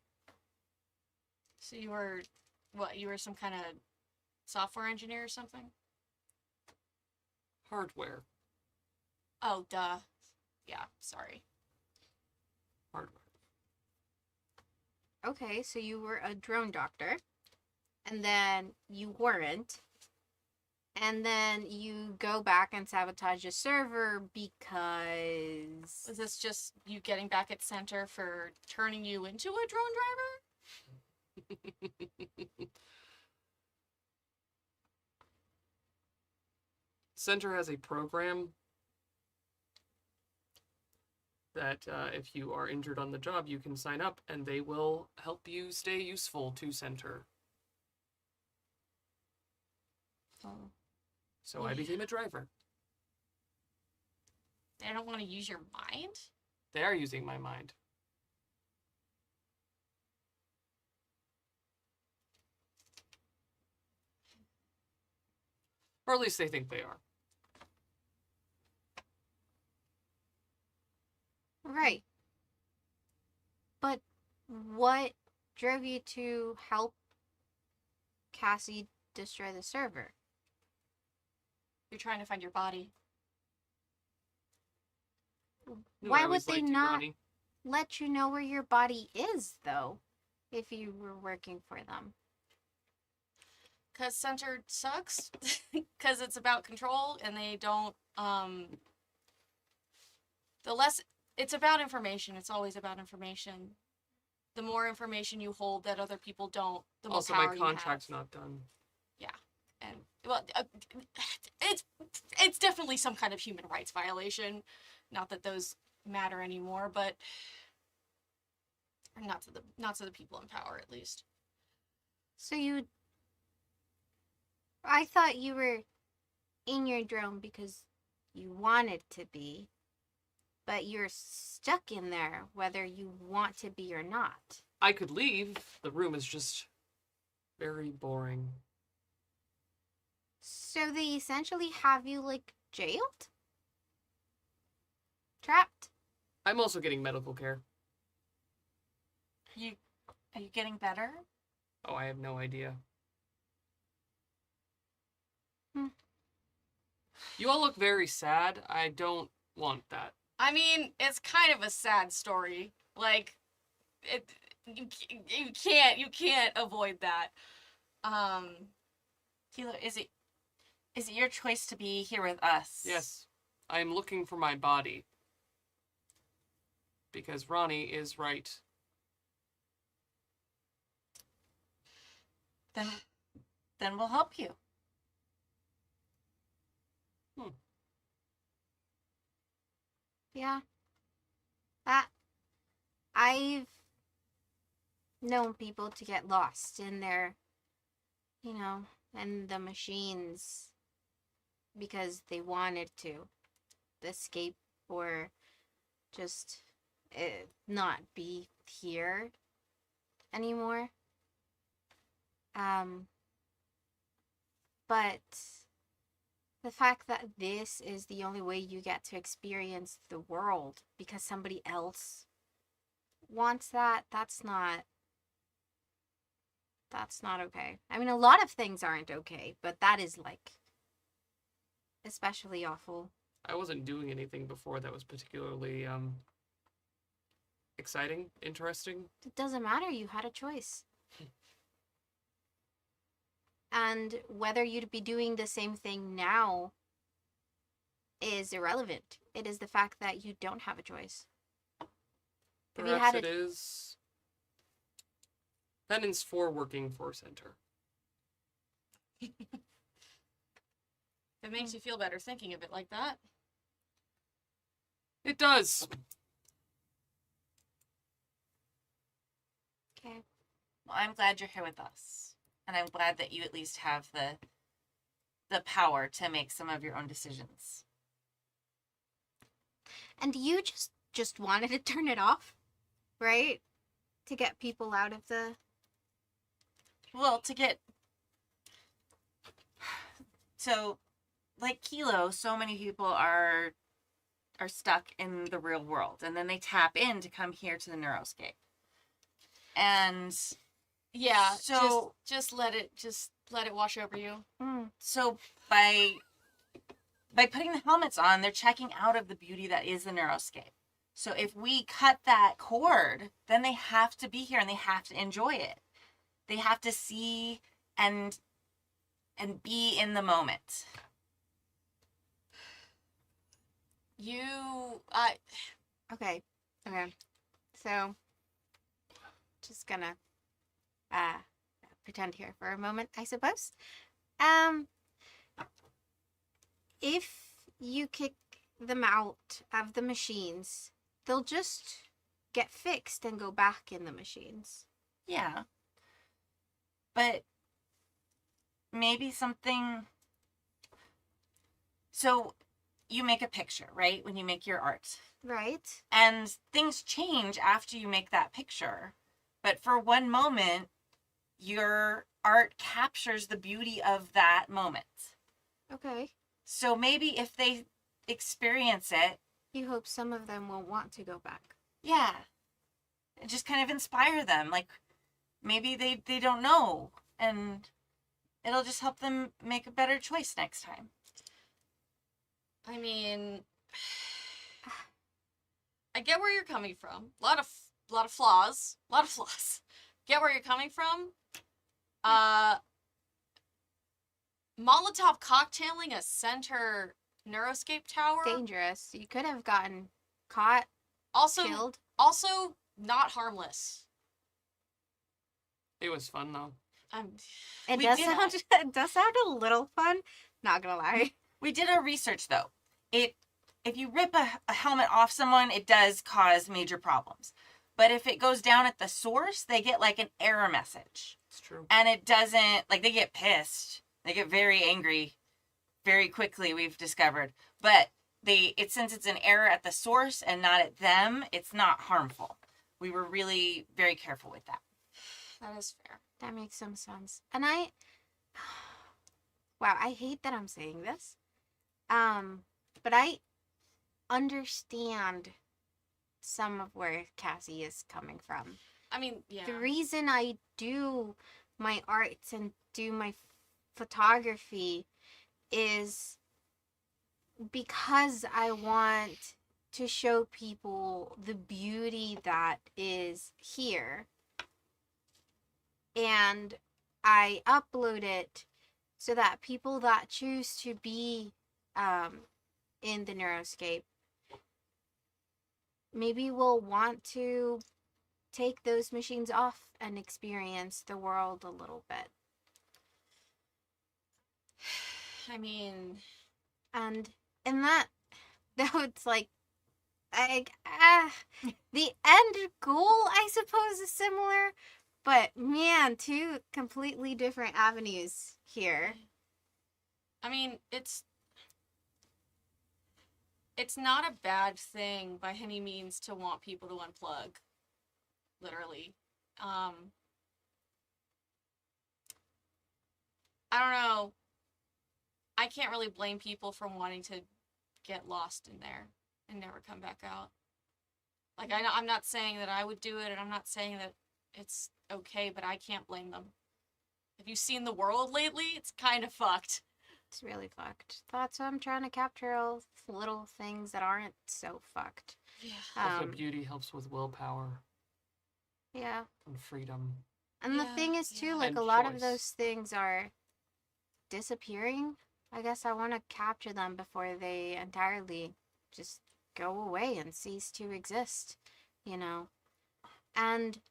So you were what? You were some kind of software engineer or something? Hardware. Oh, duh. Yeah, sorry. Hardware. Okay, so you were a drone doctor, and then you weren't, and then you go back and sabotage a server because... Was this just you getting back at Sentre for turning you into a drone driver? Sentre has a program that if you are injured on the job, you can sign up and they will help you stay useful to Sentre. Oh. So I became a driver. They don't want to use your mind? They are using my mind. Or at least they think they are. Right. But what drove you to help Cassie destroy the server? You're trying to find your body. Knew Why I would always they liked you, not Ronnie. let you know where your body is, though, if you were working for them? Because Sentre sucks. Because it's about control and they don't, it's about information. It's always about information. The more information you hold that other people don't, the more Also, power my you have. contract's not done. And well, it's definitely some kind of human rights violation. Not that those matter anymore, but not to the people in power, at least. So I thought you were in your drone because you wanted to be, but you're stuck in there whether you want to be or not. I could leave. The room is just very boring. So they essentially have you, like, jailed? Trapped? I'm also getting medical care. Are you getting better? Oh, I have no idea. You all look very sad. I don't want that. I mean, it's kind of a sad story. Like, you can't avoid that. Kilo, is it your choice to be here with us? Yes, I am looking for my body. Because Ronnie is right. Then we'll help you. Yeah. I've known people to get lost in their, in the machines because they wanted to escape or just not be here anymore. But the fact that this is the only way you get to experience the world because somebody else wants that, that's not okay. I mean, a lot of things aren't okay, but that is like especially awful. I wasn't doing anything before that was particularly exciting, interesting. It doesn't matter, you had a choice. And whether you'd be doing the same thing now is irrelevant. It is the fact that you don't have a choice. If you Perhaps had it is penance for working for Sentre. If it makes you feel better thinking of it like that. It does. Okay. Well, I'm glad you're here with us. And I'm glad that you at least have the power to make some of your own decisions. And you just wanted to turn it off, right? To get people out of the... Well, to get... So, like Kilo, so many people are stuck in the real world. And then they tap in to come here to the Neuroscape. And... Yeah, So- just let it wash over you. So by putting the helmets on, they're checking out of the beauty that is the Neuroscape. So if we cut that cord, then they have to be here and they have to enjoy it. They have to see and be in the moment. Okay. So, just gonna pretend here for a moment, I suppose. If you kick them out of the machines, they'll just get fixed and go back in the machines. Yeah. But maybe something... So you make a picture, right? When you make your art. Right? And things change after you make that picture. But for one moment, your art captures the beauty of that moment. Okay. So maybe if they experience it, You hope some of them will want to go back. yeah, and just kind of inspire them. Like maybe they don't know, and it'll just help them make a better choice next time. I mean, I get where you're coming from. A lot of flaws. Get where you're coming from. Molotov cocktailing a Sentre Neuroscape tower. Dangerous. You could have gotten caught, Also, killed. also not harmless. It was fun though. It We does did- sound it does sound a little fun. Not gonna lie. We did our research though. If you rip a helmet off someone, it does cause major problems. But if it goes down at the source, they get like an error message. It's true. And it doesn't, like, they get pissed. They get very angry very quickly, we've discovered. But since it's an error at the source and not at them, it's not harmful. We were really very careful with that. That is fair. That makes some sense. And wow, I hate that I'm saying this. But I understand some of where Cassie is coming from. I mean, yeah. The reason I do my arts and do my photography is because I want to show people the beauty that is here. And I upload it so that people that choose to be in the Neuroscape maybe will want to take those machines off and experience the world a little bit. I mean, And in that it's like the end goal, I suppose, is similar, but man, two completely different avenues here. I mean, it's not a bad thing by any means to want people to unplug. Literally. I don't know. I can't really blame people for wanting to get lost in there and never come back out. Like I'm not saying that I would do it, and I'm not saying that it's okay, but I can't blame them. Have you seen the world lately? It's kind of fucked. It's really fucked. That's why I'm trying to capture all little things that aren't so fucked. Yeah. Also, beauty helps with willpower Yeah. and freedom. And the Yeah, thing is, too, yeah. like, And a lot choice. of those things are disappearing. I guess I want to capture them before they entirely just go away and cease to exist, you know? And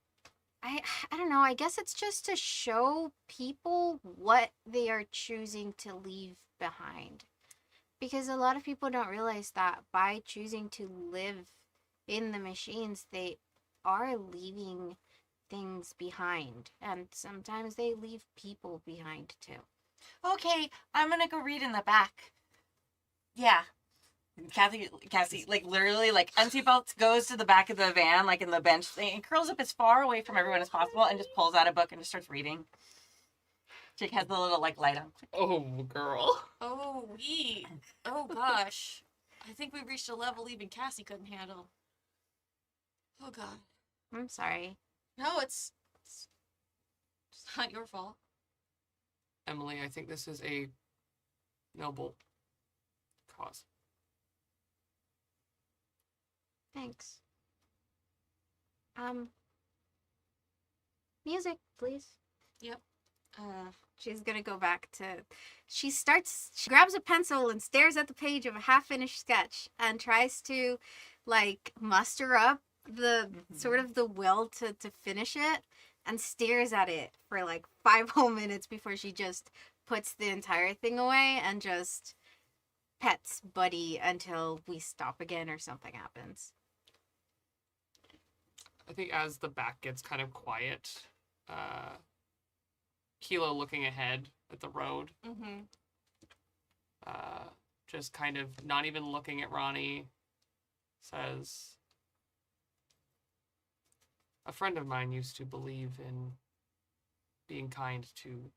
I don't know, I guess it's just to show people what they are choosing to leave behind. Because a lot of people don't realize that by choosing to live in the machines, they are leaving things behind. And sometimes they leave people behind too. Okay, I'm gonna go read in the back. Yeah. Cassie, like literally, like unseatbelts, goes to the back of the van, like in the bench thing, and curls up as far away from everyone as possible, and just pulls out a book and just starts reading. She has the little like light on. Oh, girl. Oh, oh gosh. I think we reached a level even Cassie couldn't handle. Oh god. I'm sorry. No, it's not your fault. Emily, I think this is a noble cause. Thanks. Music, please. She's gonna go back to. She grabs a pencil and stares at the page of a half-finished sketch and tries to, like, muster up the sort of the will to finish it, and stares at it for like 5 whole minutes before she just puts the entire thing away and just pets Buddy until we stop again or something happens. I think as the back gets kind of quiet, Kilo looking ahead at the road, Mm-hmm. just kind of not even looking at Ronnie, says, "A friend of mine used to believe in being kind to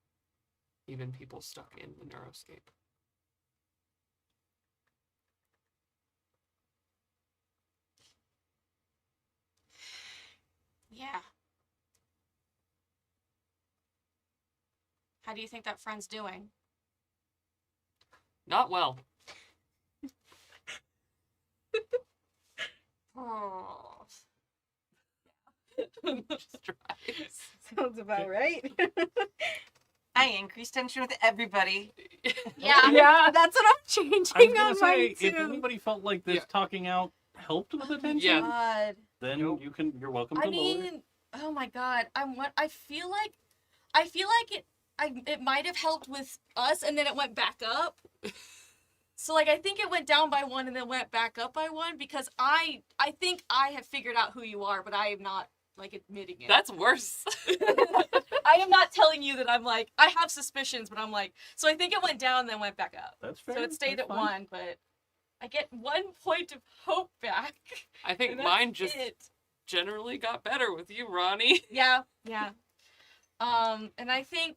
even people stuck in the neuroscape." Yeah. How do you think that friend's doing? Not well. Oh. Just tries. Sounds about right. I increase tension with everybody. Yeah. Yeah, that's what I'm I changing was gonna on say, mine if too. anybody felt like this Yeah. talking out helped with the tension, Yeah. God. then Nope. you're welcome to I lower it. mean, oh my god. I feel like it might have helped with us and then it went back up. So like I think it went down by 1 and then went back up by 1 because I think I have figured out who you are, but I am not like admitting it. That's worse. I am not telling you that I'm like I have suspicions, but I'm like so I think it went down and then went back up. That's fair. So it stayed that's at fine. 1, but I get 1 point of hope back. I think and that's mine just it. generally got better with you, Ronnie. Yeah. And I feel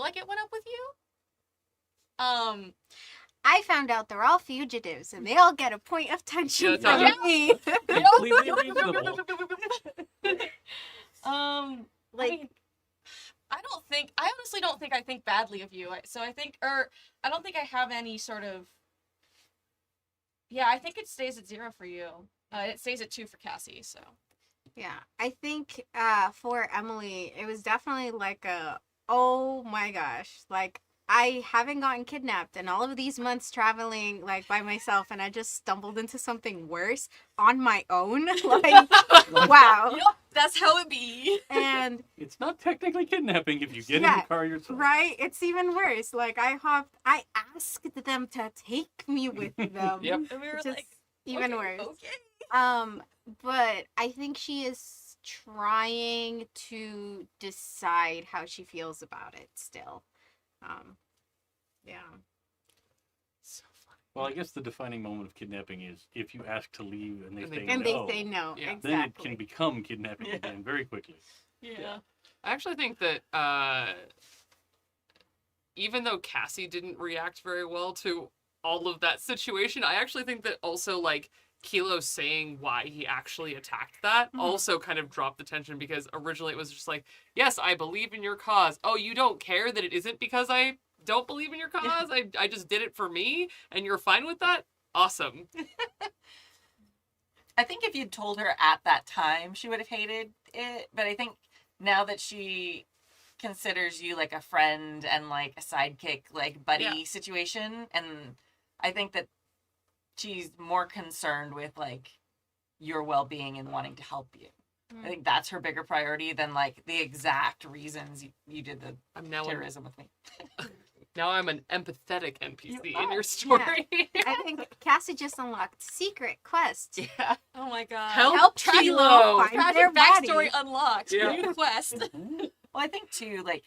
like it went up with you. I found out they're all fugitives and they all get a point of tension Yeah, from that's me. Completely reasonable. I Like, I honestly don't think I think badly of you. I don't think I have any sort of. Yeah, I think it stays at 0 for you. It stays at 2 for Cassie. So. yeah, I think for Emily, it was definitely like oh my gosh, like I haven't gotten kidnapped in all of these months traveling like by myself, and I just stumbled into something worse on my own. Like, wow. Yep, that's how it be. And It's not technically kidnapping if you get in Yeah, the car yourself. right, it's even worse. Like I asked them to take me with them. Yep. And we were Which is like, even okay, worse. Okay. But I think she is trying to decide how she feels about it still. Yeah. So funny. Well, I guess the defining moment of kidnapping is if you ask to leave and they say And no. they say no. Yeah. Then it Exactly. can become kidnapping Yeah. again very quickly. Yeah. I actually think that even though Cassie didn't react very well to all of that situation, I actually think that also, like, Kilo saying why he actually attacked that also kind of dropped the tension, because originally it was just like, yes, I believe in your cause. Oh, you don't care that it isn't because I don't believe in your cause? I just did it for me, and you're fine with that? Awesome. I think if you'd told her at that time, she would have hated it. But I think now that she considers you like a friend and like a sidekick, like buddy situation, and I think that she's more concerned with like your well-being and wanting to help you. I think that's her bigger priority than like the exact reasons you did the I'm now terrorism with me. Now I'm an empathetic NPC You in are. your story. I think Cassie just unlocked secret quest. Yeah. Oh my god. Help Kilo. find their Tragic backstory body. unlocked. Yeah. New quest. Well, I think too, like,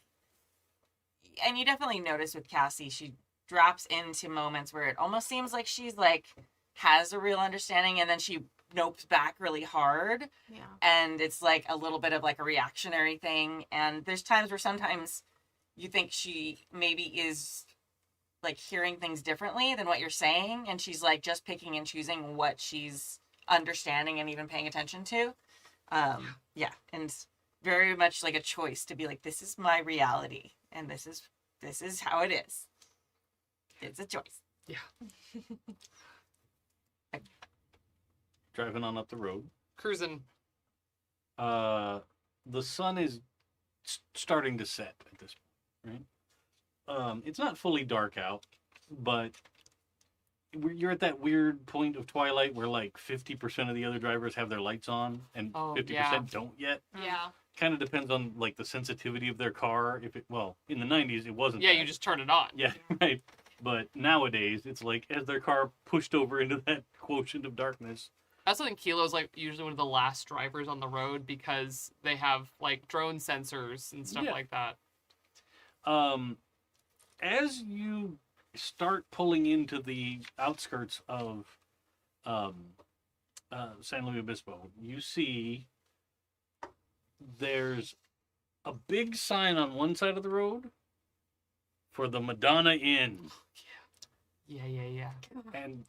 and you definitely notice with Cassie, she drops into moments where it almost seems like she's like has a real understanding, and then she nopes back really hard, Yeah. and it's like a little bit of like a reactionary thing. And there's times where sometimes you think she maybe is like hearing things differently than what you're saying, and she's like just picking and choosing what she's understanding and even paying attention to. Yeah, and very much like a choice to be like, this is my reality, and this is how it is. It's a choice. Yeah. Driving on up the road. Cruising. The sun is starting to set at this point, right? It's not fully dark out, but you're at that weird point of twilight where like 50% of the other drivers have their lights on and 50% don't yet. Yeah. Kind of depends on like the sensitivity of their car. If it, well, in the 90s it wasn't. Yeah, that. you just turn it on. Yeah, right. But nowadays it's like as their car pushed over into that quotient of darkness. I also think Kilo's like usually one of the last drivers on the road because they have like drone sensors and stuff Yeah. like that. As you start pulling into the outskirts of San Luis Obispo, you see there's a big sign on one side of the road for the Madonna Inn. Yeah. And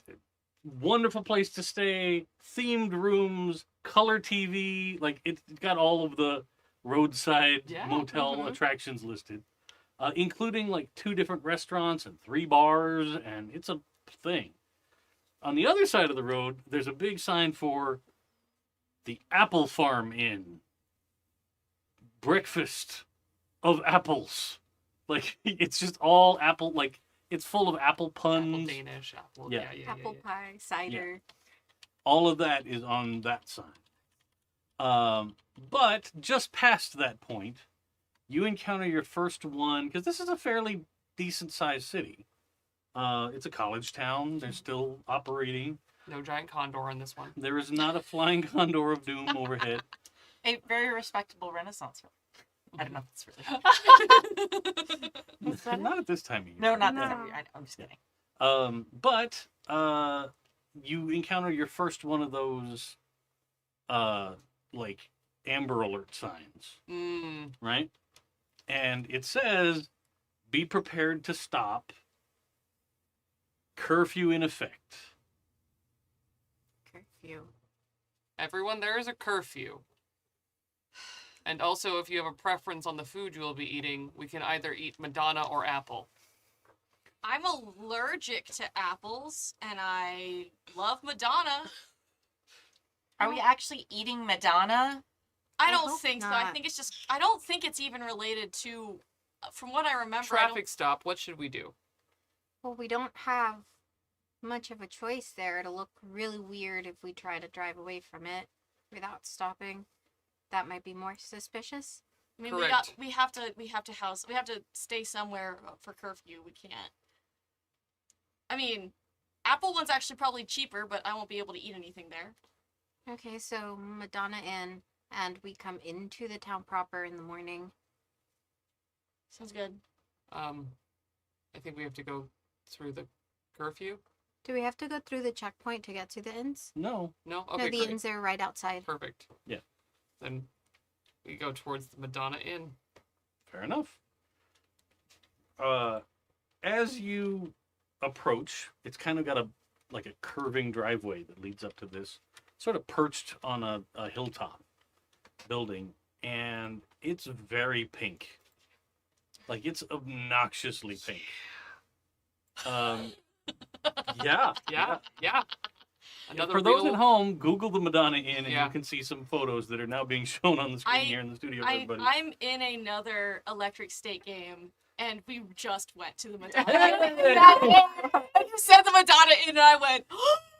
wonderful place to stay, themed rooms, color TV, like it's got all of the roadside Yeah, motel attractions listed, including like 2 different restaurants and 3 bars, and it's a thing. On the other side of the road, there's a big sign for the Apple Farm Inn. Breakfast of apples. Like, it's just all apple, like, it's full of apple puns. Apple Danish, apple. Yeah. Yeah. Apple pie, cider. All of that is on that sign. But just past that point, you encounter your first one, because this is a fairly decent-sized city. It's a college town. They're still operating. No giant condor in this one. There is not a flying condor of doom overhead. A very respectable Renaissance film. I don't know if it's really. Not at this time of year. No, not No. this every. I'm just kidding. But you encounter your first one of those, like, Amber Alert signs, right? And it says, be prepared to stop. Curfew in effect. Curfew. Everyone, there is a curfew. And also, if you have a preference on the food you will be eating, we can either eat Madonna or apple. I'm allergic to apples, and I love Madonna. Are we actually eating Madonna? I I don't hope think so. I not. think it's just. I don't think it's even related to. From what I remember, Traffic stop. What should we do? Well, we don't have much of a choice there. It'll look really weird if we try to drive away from it without stopping. That might be more suspicious. I mean, Correct. we have to stay somewhere for curfew. We can't. I mean, Apple one's actually probably cheaper, but I won't be able to eat anything there. Okay, so Madonna Inn, and we come into the town proper in the morning. Sounds good. I think we have to go through the curfew. Do we have to go through the checkpoint to get to the inns? No. No? No, Okay, the great. inns are right outside. Perfect. Yeah. Then we go towards the Madonna Inn. Fair enough. As you approach, it's kind of got a curving driveway that leads up to this, sort of perched on a hilltop building, and it's very pink. Like, it's obnoxiously pink. Yeah. Yeah. Another For those real- at home, Google the Madonna Inn, and Yeah. you can see some photos that are now being shown on the screen here in the studio for everybody. I'm in another Electric State game, and we just went to the Madonna. And you said the Madonna Inn, and I went.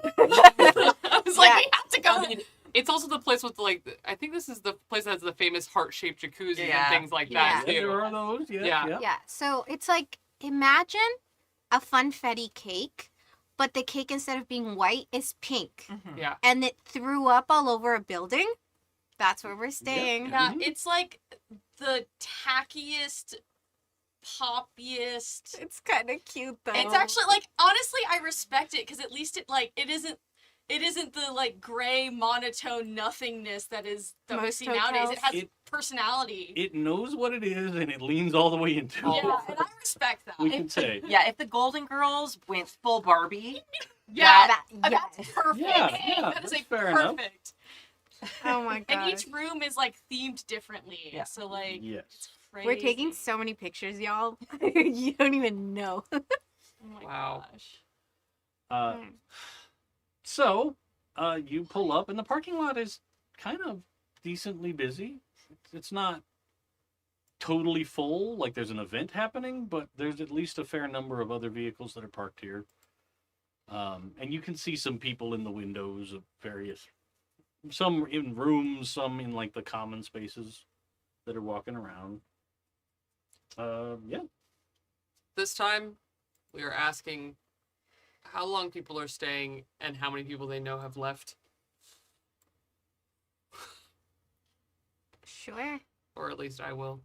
I was like, Yeah. we have to go. I mean, it's also the place with I think this is the place that has the famous heart-shaped jacuzzis and Yeah. things like Yeah. that Yeah, too. there are those. Yeah. Yeah. Yeah, so it's like, imagine a funfetti cake, but the cake, instead of being white, is pink. Mhm. Yeah. And it threw up all over a building. That's where we're staying. Yeah, Mhm. it's like the tackiest, poppiest. It's kind of cute, though. It's actually like, honestly, I respect it because at least it isn't the like gray monotone nothingness that we Most see nowadays. It has hotels. personality. It knows what it is, and it leans all the way into it. Yeah, and I respect that. We can say. Yeah, if the Golden Girls went full Barbie, Yeah, Yes. that's perfect. Yeah, That is that's a fair enough. perfect. Oh my And god. each room is like themed differently. Yeah. So like Yes. We're taking crazy. so many pictures, y'all. You don't even know. Oh my Wow. gosh. Uh, so, you pull up, and the parking lot is kind of decently busy. It's not totally full, like there's an event happening, but there's at least a fair number of other vehicles that are parked here. And you can see some people in the windows of various, some in rooms, some in like the common spaces that are walking around. Yeah. This time, we are asking how long people are staying and how many people they know have left, Sure. or at least I will.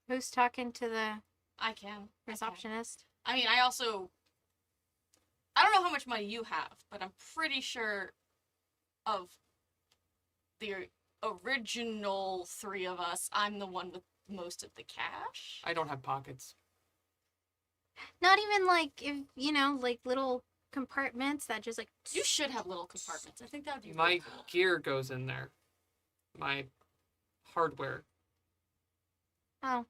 Who's talking to the I can. receptionist? I mean, I don't know how much money you have, but I'm pretty sure of the original three of us, I'm the one with most of the cash. I don't have pockets. Not even like, if like little compartments that just like. You should have little compartments. I think that would be My really cool. gear goes in there. My hardware. Oh,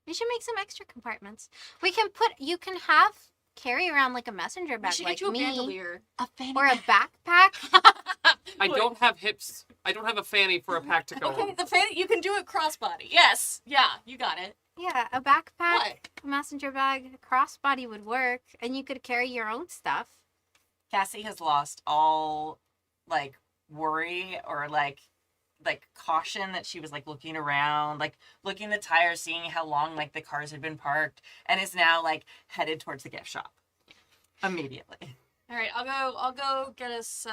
we should make some extra compartments. You can carry around like a messenger We bag should like get you a me, bandolier. a fanny or a pack. backpack. I don't have hips. I don't have a fanny for a pack to go Okay, on. the fan, you can do it crossbody. Yes. Yeah, you got it. Yeah, a backpack, What? a messenger bag, a crossbody would work, and you could carry your own stuff. Cassie has lost all like worry or like caution that she was like looking around, like looking the tires, seeing how long like the cars had been parked, and is now like headed towards the gift shop immediately. All right, I'll go get us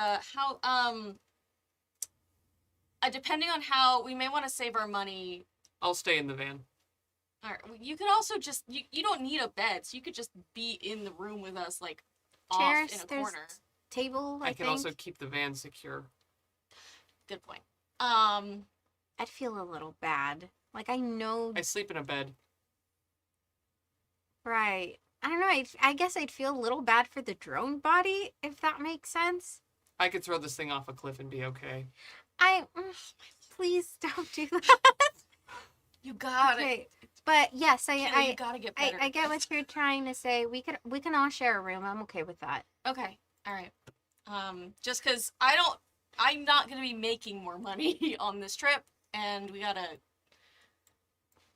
depending on how we may want to save our money. I'll stay in the van. All right, you could also just you don't need a bed, so you could just be in the room with us, like Chairs, off in a there's corner. table. I I can think. also keep the van secure. Good point. I'd feel a little bad. Like I know, I sleep in a bed. right? I don't know. I guess I'd feel a little bad for the drone body, if that makes sense. I could throw this thing off a cliff and be okay. Please don't do that. You got it. Okay, but yes, Kenna, you gotta get better. I get what you're trying to say. We can all share a room. I'm okay with that. Okay. All right. Just because I'm not gonna be making more money on this trip, and we gotta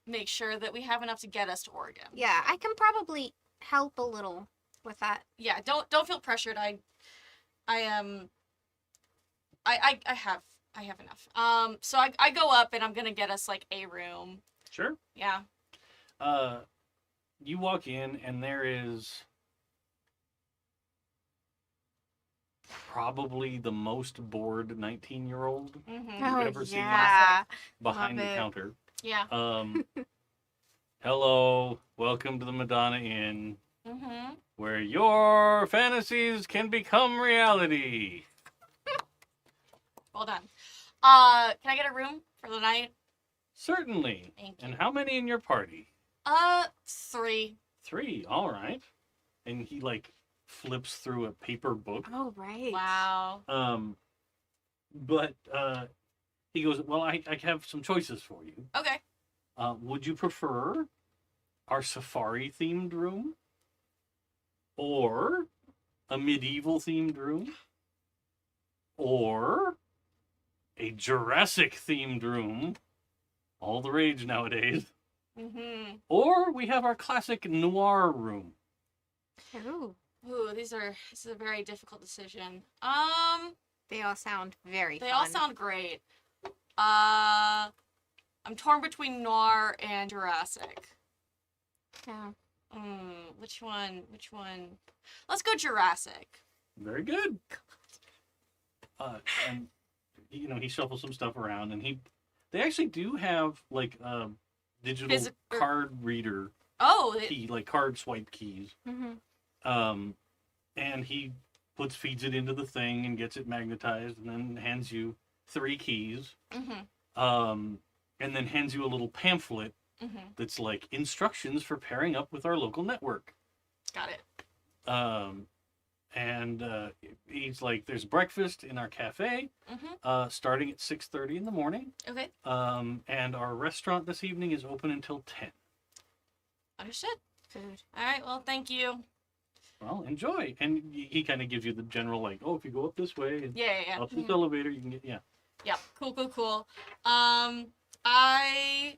make sure that we have enough to get us to Oregon. Yeah, I can probably help a little with that. Yeah. Don't feel pressured. I have enough. So I go up and I'm gonna get us like a room. Sure. Yeah. You walk in, and there is probably the most bored 19-year-old Mm-hmm. Oh ever seen yeah. behind Love the it. counter. Yeah. Hello, welcome to the Madonna Inn, Mm-hmm. where your fantasies can become reality. Well done. Can I get a room for the night? Certainly. Thank you. And how many in your party? 3. 3. All right. And he like flips through a paper book. Oh, right. Wow. But he goes, well, I have some choices for you. Okay. Would you prefer our safari themed room or a medieval themed room or a Jurassic themed room, all the rage nowadays, Mm-hmm. or we have our classic noir room? Ooh, Ooh, this is a very difficult decision. they all sound very They fun. all sound great. I'm torn between noir and Jurassic. Yeah. Which one? Let's go Jurassic. Very good. And he shuffles some stuff around, and they actually do have like a digital card reader Oh, key, like card swipe keys. Mm-hmm. And he feeds it into the thing and gets it magnetized, and then hands you 3 keys. mm-hmm. And then hands you a little pamphlet Mm-hmm. that's like instructions for pairing up with our local network. Got it. And he's like, there's breakfast in our cafe, Mm-hmm. starting at 6:30 in the morning. Okay. And our restaurant this evening is open until 10. Understood. Food. All right. Well, thank you. Well, enjoy. And he kind of gives you the general, like, oh, if you go up this way and Yeah. up this elevator, you can get, yeah. Yeah. Cool. I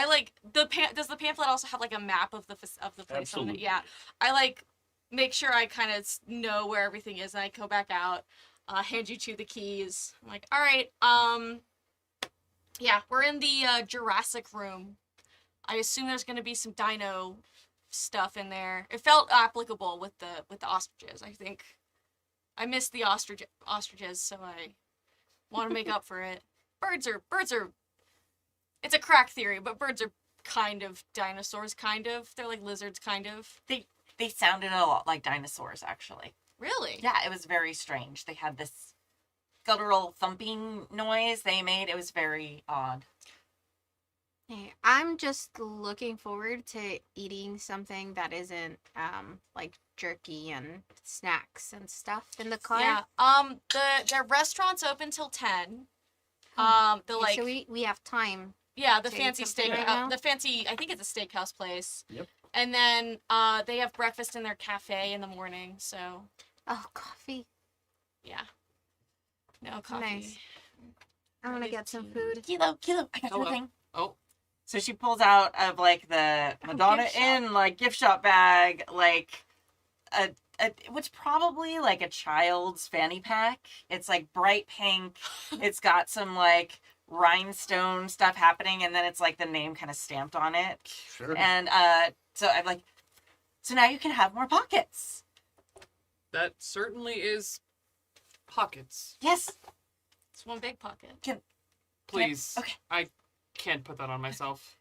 like does the pamphlet also have like a map of the place on it? Absolutely. Yeah. I like make sure I kind of know where everything is, and I go back out, hand you 2 the keys. I'm like, all right. Yeah, we're in the Jurassic room. I assume there's gonna be some dino stuff in there. It felt applicable with the ostriches. I think I missed the ostriches, so I want to make up for it. Birds are. It's a crack theory, but birds are kind of dinosaurs. Kind of. They're like lizards. Kind of. They sounded a lot like dinosaurs, actually. Really? Yeah, it was very strange. They had this guttural thumping noise they made. It was very odd. Hey, I'm just looking forward to eating something that isn't like jerky and snacks and stuff in the car. Yeah. The restaurant's open till 10. The Okay, like. so we have time. Yeah, the to eat fancy something steak. right now? The fancy. I think it's a steakhouse place. Yep. And then they have breakfast in their cafe in the morning. So Oh, coffee. yeah. No coffee. Nice. I want to get some food. Kilo, I got you a Hello. thing. Oh, So she pulls out of like the Madonna gift shop. Inn like gift shop bag, like a what's probably like a child's fanny pack. It's like bright pink. It's got some like rhinestone stuff happening, and then it's like the name kind of stamped on it. Sure. And so I'm like, so now you can have more pockets. that certainly is pockets. Yes. It's one big pocket. Please. Okay. I can't put that on myself.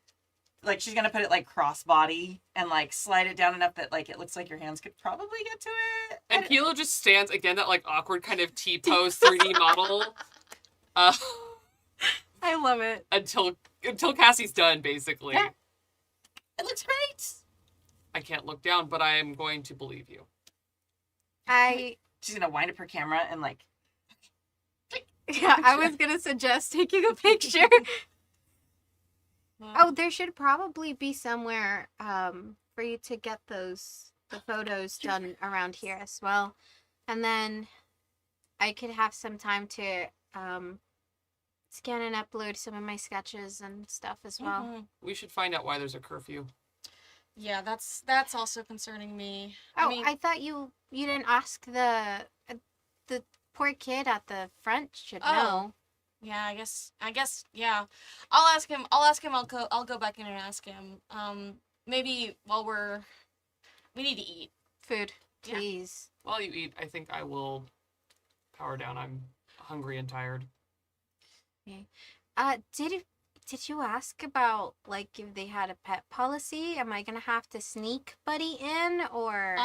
Like she's gonna put it like crossbody and like slide it down enough that like it looks like your hands could probably get to it. And Kilo just stands again, that like awkward kind of T-pose 3D model. I love it. Until Cassie's done, basically. Yeah. It looks great. I can't look down, but I am going to believe you. She's gonna wind up her camera and like. Yeah, I was gonna suggest taking a picture. Oh, there should probably be somewhere for you to get the photos done around here as well. And then I could have some time to scan and upload some of my sketches and stuff as well. Mhm. We should find out why there's a curfew. Yeah, that's also concerning me. Oh, mean, I thought you didn't ask the poor kid at the front should Oh. know. yeah, I guess, yeah. I'll ask him. I'll go back in and ask him. Maybe while we need to eat. Food, Yeah. please. While you eat, I think I will power down. I'm hungry and tired. Did you ask about like if they had a pet policy? Am I gonna have to sneak Buddy in or?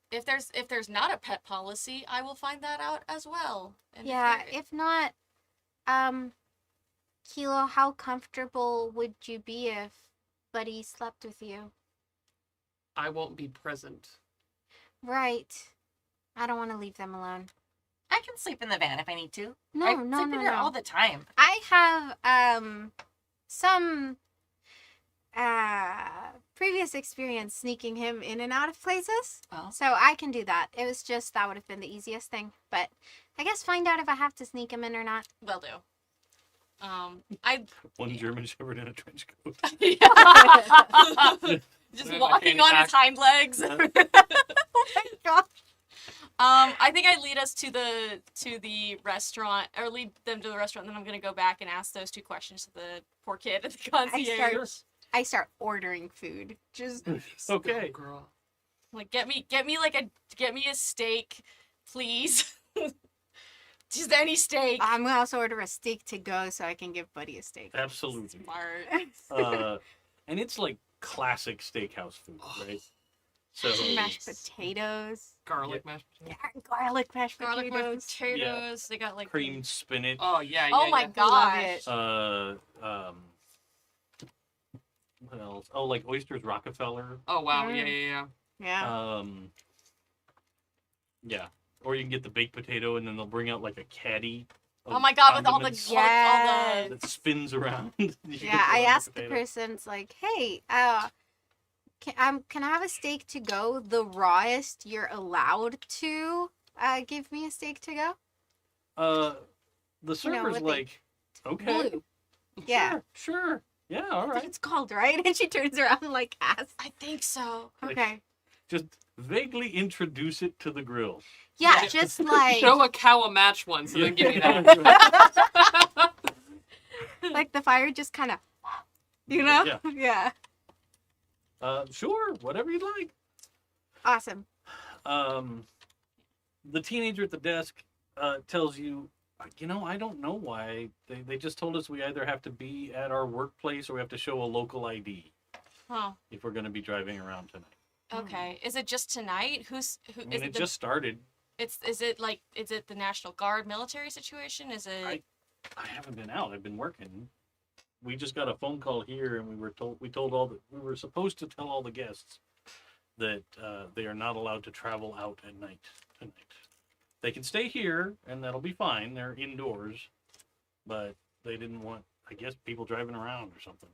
If there's not a pet policy, I will find that out as well. And Yeah, there- if not, Kilo, how comfortable would you be if Buddy slept with you. I won't be present. Right. I don't want to leave them alone. I can sleep in the van if I need to. No, I no, sleep no, in there no. all the time. I have some previous experience sneaking him in and out of places. Oh. So I can do that. It was just that would have been the easiest thing. But I guess find out if I have to sneak him in or not. Will do. I One German Shepherd in a trench coat. just With my walking fanny on pack. his hind legs. Yeah. Oh my god. I think I lead us to the restaurant, or lead them to the restaurant, and then I'm gonna go back and ask those 2 questions to the poor kid at the concierge. I start ordering food. Just Okay. Girl. Like, get me a steak, please. Just any steak. I'm gonna also order a steak to go so I can give Buddy a steak. Absolutely. Smart. And it's like classic steakhouse food, right? So Mashed potatoes. Garlic mashed potatoes. Yeah, garlic mashed Garlic potatoes. mashed potatoes. They got like creamed spinach. Oh yeah, yeah. Oh my yeah. gosh. Love it. What else? Oh, like oysters Rockefeller. Oh wow, Mm. yeah. Yeah. Yeah. Or you can get the baked potato, and then they'll bring out like a caddy. of Oh my god, with all the condiments Yes. that spins around. You Yeah, can I put on asked the potato. person, it's like, hey, can I have a steak to go? The rawest you're allowed to give me a steak to go? The server's with the like, okay, Blue. Yeah. sure, yeah, all That's what right. it's called, right? And she turns around and like asks. I think so. Okay. Just vaguely introduce it to the grill. Yeah, Yeah. just like Show a cow a match once, and then give me Yeah. that. like the fire just kind of, you know? Yeah. Yeah. Sure, whatever you'd like. Awesome. The teenager at the desk tells you, I don't know why. They just told us we either have to be at our workplace or we have to show a local ID Huh. if we're going to be driving around tonight. Okay. Is it just tonight? Who I is mean, it it the, just started. is it the National Guard military situation? Is it I haven't been out. I've been working. We just got a phone call here, and we were supposed to tell all the guests that they are not allowed to travel out at night tonight. They can stay here, and that'll be fine. They're indoors, but they didn't want, I guess, people driving around or something.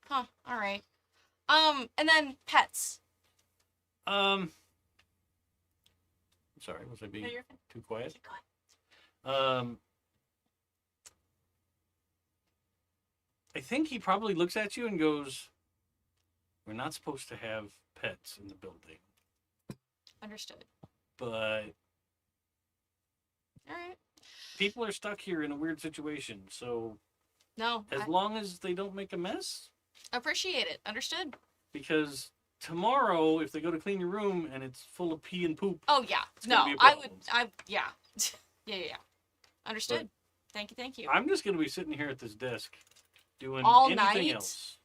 Huh, all right. And then pets. I'm sorry, was I being No, you're fine. too quiet? Keep going. I think he probably looks at you and goes, "We're not supposed to have pets in the building, Understood. but All right. people are stuck here in a weird situation. So No, as I long as they don't make a mess, appreciate it. Understood. because tomorrow if they go to clean your room and it's full of pee and poop, Oh yeah. gonna No, be a I would. problem. Yeah. Yeah. Understood. Thank you. I'm just going to be sitting here at this desk doing All anything night? else.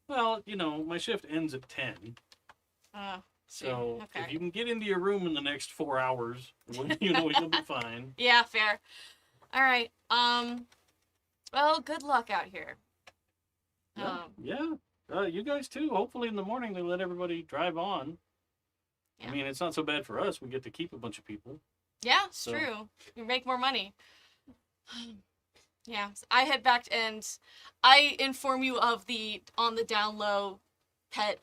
Well, my shift ends at 10. So okay. if you can get into your room in the next 4 hours, you'll be fine. Yeah, fair. All right. Well, good luck out here. Yeah. You guys too. Hopefully in the morning they let everybody drive on. Yeah. I mean, it's not so bad for us. We get to keep a bunch of people. Yeah, it's So- true. You make more money. Yeah, so I head back and I inform you of the on the down low pet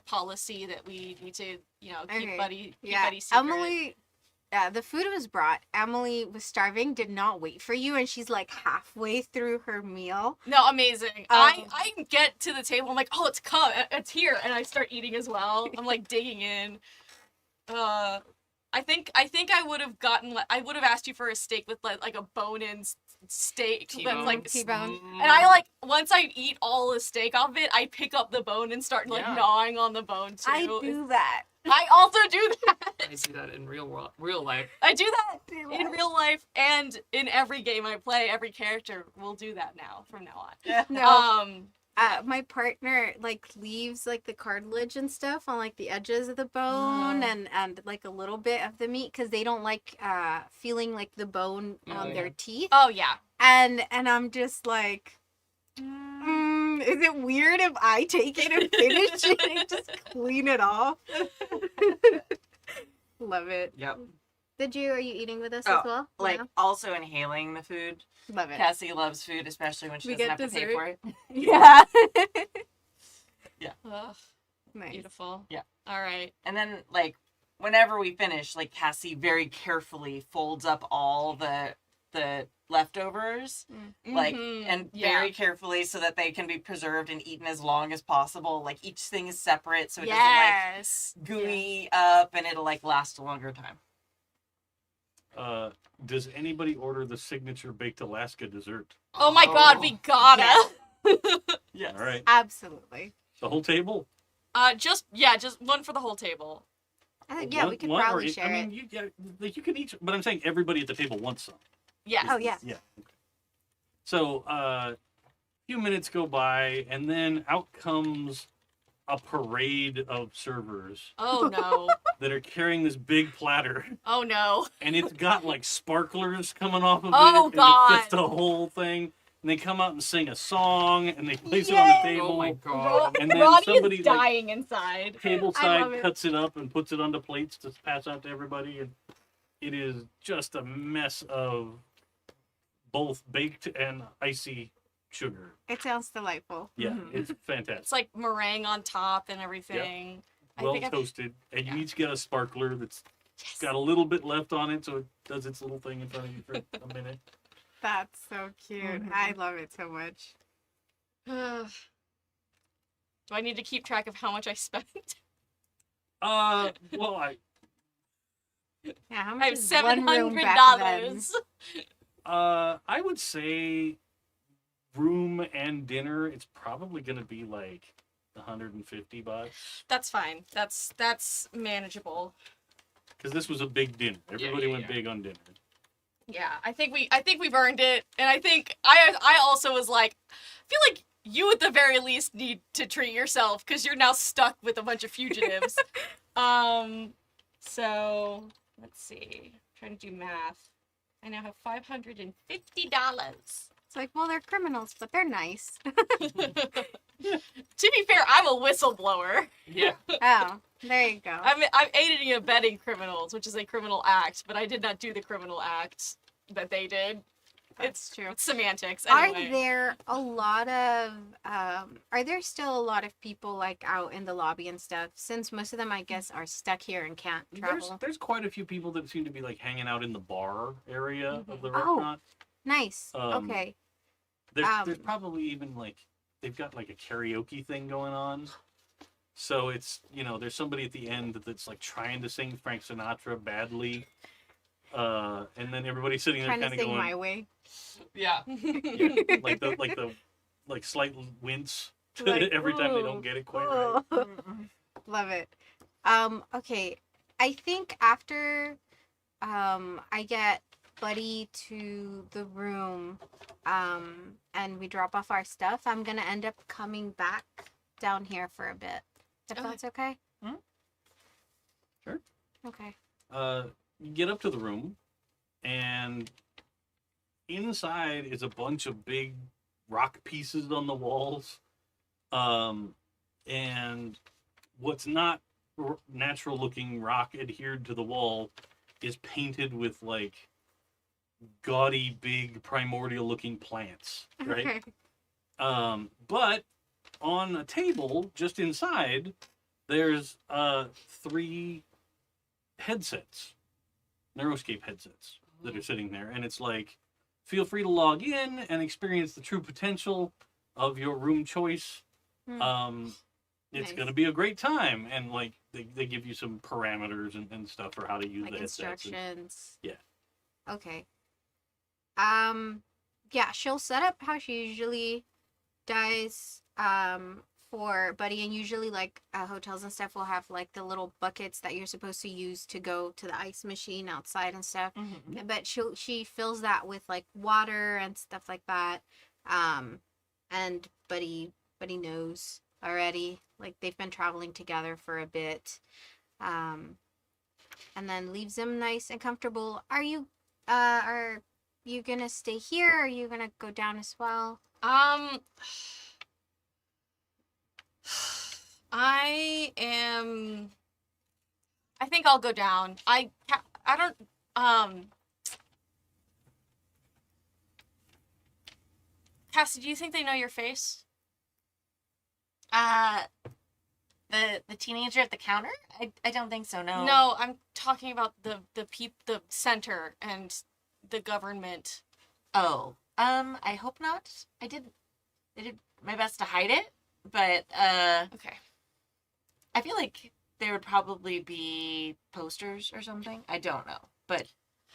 policy that we need to, keep Okay. Buddy Yeah. secret. Emily, the food was brought. Emily was starving, did not wait for you, and she's like halfway through her meal. No, amazing. I get to the table. I'm like, oh, it's here, and I start eating as well. I'm like digging in. I think I would have asked you for a steak with like a bone-in steak T-bone. that's like T-bone. and I once I eat all the steak off it, I pick up the bone and start Yeah. gnawing on the bone too. I do that. I also do that. I do that in real life. I do that in real life and in every game I play. Every character will do that now from now on. No. My partner leaves the cartilage and stuff on the edges of the bone and like a little bit of the meat because they don't like feeling the bone on their teeth. Oh yeah. And I'm just Is it weird if I take it and finish it and just clean it off? Love it. Yep. Are you eating with us Oh, as well? Like Yeah. also inhaling the food. Love it. Cassie loves food, especially when she We doesn't get have to pay dessert. for it. Yeah. Ugh, Nice. beautiful. Yeah. All right. And then like whenever we finish, like Cassie very carefully folds up all the leftovers, like Mhm. and Yeah. very carefully so that they can be preserved and eaten as long as possible. Like each thing is separate so it Yes. doesn't like gooey up and it'll like last a longer time. Does anybody order the signature baked Alaska dessert? Oh my God, we gotta. Yes. All right, Absolutely. the whole table. Just one for the whole table. I think, yeah, we could One or probably I share mean, it. you can each, but I'm saying everybody at the table wants some. Yes. Oh, yeah. Yeah. Okay. So, a few minutes go by, and then out comes a parade of servers Oh no. that are carrying this big platter, Oh no. and it's got like sparklers coming off of Oh, it. And God. it's just a whole thing. And they come out and sing a song, and they place it on the Yay! table. Oh my god. And then Ronnie somebody is like dying inside. table I side love it. cuts it up and puts it onto plates to pass out to everybody, and it is just a mess of both baked and icy sugar. It sounds delightful. Yeah, Mhm. it's fantastic. It's like meringue on top and everything. I Well think I've- toasted, and you Yeah. each get a sparkler that's Yes. got a little bit left on it, so it does its little thing in front of you for a minute. That's so cute. I love it so much. Do I need to keep track of how much I spent? Well, Yeah, how I much have is one room back then? $700. I would say room and dinner. It's probably gonna be like $150 That's fine. That's manageable. because this was a big dinner. Everybody went yeah. big on dinner. Yeah, I think we've earned it, and I think I also was like, I feel like you at the very least need to treat yourself because you're now stuck with a bunch of fugitives. So let's see. I'm trying to do math. I now have $550. It's like, well, they're criminals, but they're nice. To be fair, I'm a whistleblower. Yeah. Oh, there you go. I'm aiding and abetting criminals, which is a criminal act, but I did not do the criminal act that they did. That's true. It's semantics. Are Anyway. there a lot of are there still a lot of people like out in the lobby and stuff, since most of them I guess are stuck here and can't travel? There's quite a few people that seem to be like hanging out in the bar area of the Oh. restaurant. Nice. Um, Okay. There's probably even like they've got like a karaoke thing going on. So it's there's somebody at the end that's like trying to sing Frank Sinatra badly. And then everybody's sitting there Trying to kind of sing going my way. Yeah. yeah, like the slight wince Like, every time they ooh, don't get it quite right. Oh. Love it. Okay. I think after I get Buddy to the room and we drop off our stuff, I'm gonna end up coming back down here for a bit. If Okay. that's okay? Sure. Okay. You get up to the room, and inside is a bunch of big rock pieces on the walls. And what's not natural looking rock adhered to the wall is painted with like gaudy, big, primordial looking plants, right? Okay. But on a table just inside, there's 3 headsets, Neuroscape headsets that are sitting there, and it's like, feel free to log in and experience the true potential of your room choice. It's Nice. gonna be a great time, and like they give you some parameters and stuff for how to use Like the headsets. instructions. Yeah. Okay. Yeah, she'll set up how she usually does for Buddy, and usually like hotels and stuff will have like the little buckets that you're supposed to use to go to the ice machine outside and stuff. Mhm. But she fills that with like water and stuff like that. And Buddy knows already. Like they've been traveling together for a bit. And then leaves him nice and comfortable. Are you gonna stay here? Or are you gonna go down as well? I think I'll go down. I don't. Cassie, do you think they know your face? The teenager at the counter? I don't think so. No. No, I'm talking about the center and the government. Oh. I hope not. I did my best to hide it, but Okay. I feel like there would probably be posters or something. I don't know, but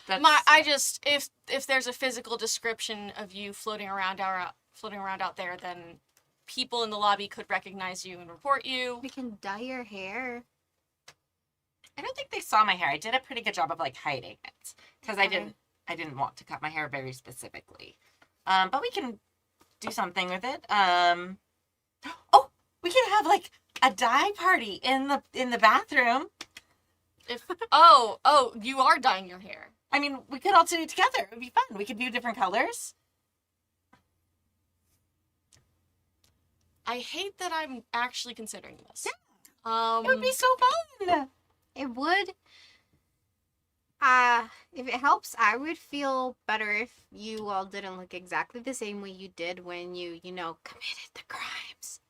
that's I just if there's a physical description of you floating around out there, then people in the lobby could recognize you and report you. We can dye your hair. I don't think they saw my hair. I did a pretty good job of like hiding it because Okay. I didn't want to cut my hair very specifically. But we can do something with it. Oh, we can have like a dye party in the bathroom. If you are dyeing your hair. I mean, we could all do it together. It would be fun. We could do different colors. I hate that I'm actually considering this. It would be so fun. It would. If it helps, I would feel better if you all didn't look exactly the same way you did when you committed the crimes.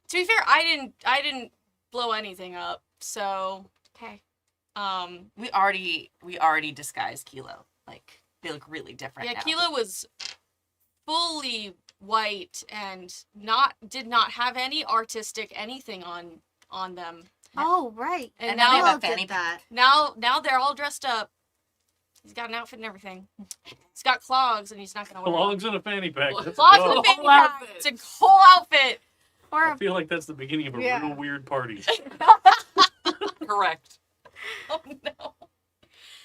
To be fair, I didn't blow anything up. So, Okay. We already disguised Kilo. Like they look really different. yeah, now. Kilo was fully white and did not have any artistic anything on them. Oh, right. And now now they have all a fanny did that. Now they're all dressed up. He's got an outfit and everything. He's got clogs and he's not gonna wear them. Clogs in a fanny pack. Let's Clogs go. and a fanny Whole pack. outfit. It's a whole outfit. I Or feel like that's the beginning of a Yeah. real weird party. Correct. Oh no.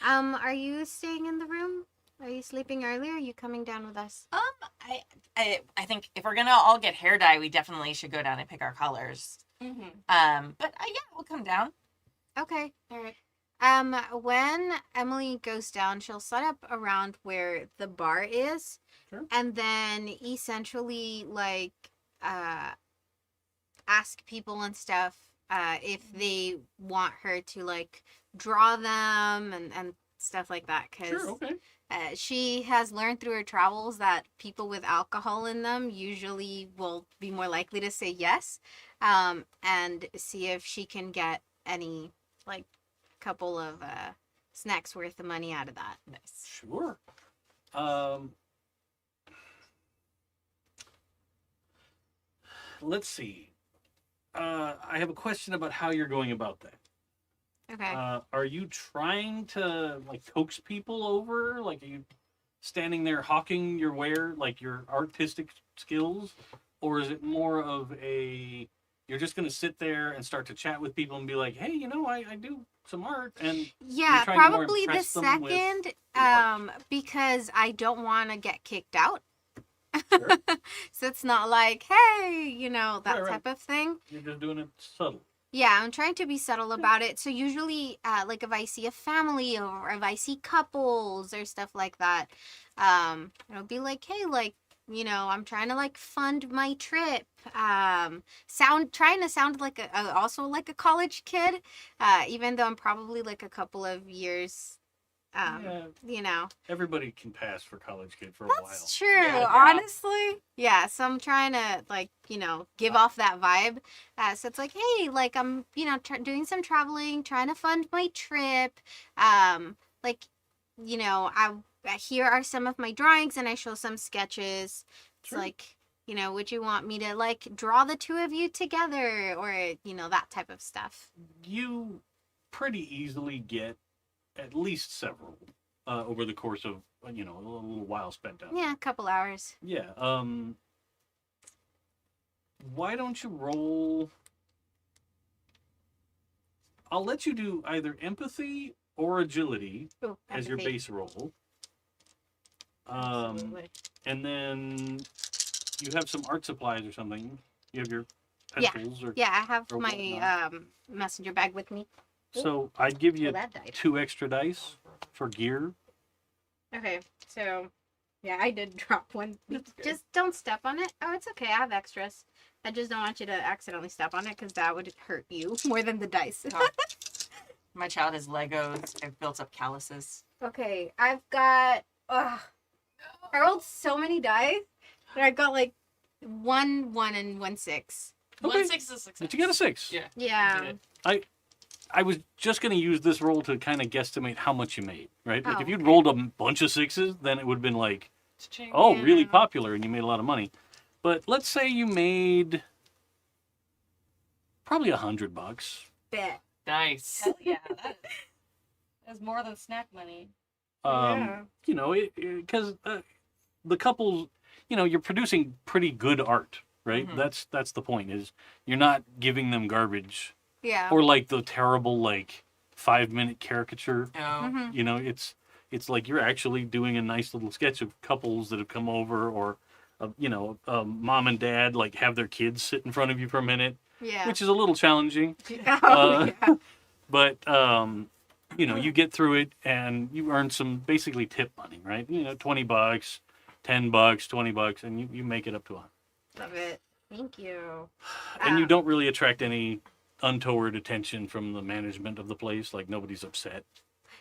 are you staying in the room? Are you sleeping early or are you coming down with us? I think if we're gonna all get hair dye, we definitely should go down and pick our colors. Mm-hmm. But yeah, we'll come down. Okay. All right. When Emily goes down, she'll set up around where the bar is. Sure. And then essentially like ask people and stuff if they want her to like draw them and stuff like that, because Sure, okay. she has learned through her travels that people with alcohol in them usually will be more likely to say yes, and see if she can get any like couple of snacks worth of money out of that. Nice. Sure. Let's see. I have a question about how you're going about that. Okay. Are you trying to like coax people over? Like, are you standing there hawking your wares, like your artistic skills, or is it more of a you're just going to sit there and start to chat with people and be like, hey, I do some art, and Yeah, trying to more probably the impress them with second, the art. because I don't want to get kicked out. Sure. So it's not like, hey, that Right, right. type of thing. You're just doing it subtle. Yeah, I'm trying to be subtle about it. So usually, like if I see a family or if I see couples or stuff like that, it'll be like, hey, like, I'm trying to like fund my trip. Trying to sound like also like a college kid, even though I'm probably like a couple of years, Yeah. Everybody can pass for college kid for a That's while. true, Yeah. honestly. Yeah, so I'm trying to like, give off that vibe. So it's like, hey, like I'm, doing some traveling, trying to fund my trip. Like, here are some of my drawings, and I show some sketches. It's Sure. like, would you want me to like draw the two of you together, or that type of stuff? You pretty easily get at least several over the course of a little while spent down there. Yeah, a couple hours. Yeah. Why don't you roll? I'll let you do either empathy or agility Ooh, as your empathy. base roll. Absolutely. And then you have some art supplies or something. You have your Yeah. pencils or Yeah, I have or my whatnot. messenger bag with me. So I'd give Oh, you that died. 2 extra dice for gear. Okay, so Yeah, I did drop one. That's good. Just don't step on it. Oh, it's okay. I have extras. I just don't want you to accidentally step on it because that would hurt you more than the dice. Oh. My child has Legos. I've built up calluses. Okay, I've got. Ugh, I rolled so many dice that I got like 1 1 and 1 6. Okay. 1 6 is a success. But you got a 6. Yeah. Yeah. You did. I was just going to use this roll to kind of guesstimate how much you made, right? Like Oh, if you'd okay. rolled a bunch of 6s, then it would have been like, Cha-ching. oh, really Yeah. popular and you made a lot of money. But let's say you made probably $100. Bet. Nice. Hell yeah, that's more than snack money. Yeah. You know, because the couples, you know, you're producing pretty good art, right? Mhm. That's the point, is you're not giving them garbage Yeah. or like the terrible like 5-minute caricature. No. Mhm. You know, it's like you're actually doing a nice little sketch of couples that have come over, or you know, mom and dad like have their kids sit in front of you for a minute, Yeah. which is a little challenging. Oh, yeah. But you know, you get through it and you earn some basically tip money, right? You know, $20, $10, $20, and you make it up to $100. Love it. Thank you. And you Um, don't really attract any untoward attention from the management of the place. Like nobody's upset.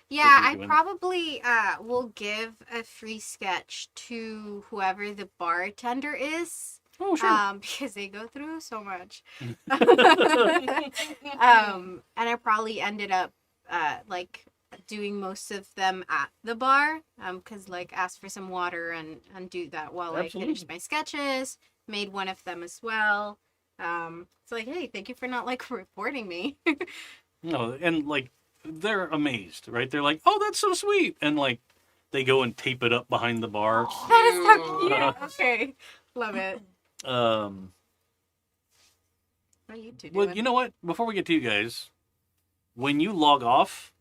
Yeah, you're I doing. probably will give a free sketch to whoever the bartender is. Oh, sure. Because they go through so much. And I probably ended up like doing most of them at the bar. Because like ask for some water and do that while I Absolutely. finished my sketches. Made one of them as well. It's like, hey, thank you for not like reporting me. No, and like they're amazed, right? They're like, "Oh, that's so sweet," and like they go and tape it up behind the bar. That is so cute. Uh, Okay, love it. What are you two doing? Well, you know what? Before we get to you guys, when you log off,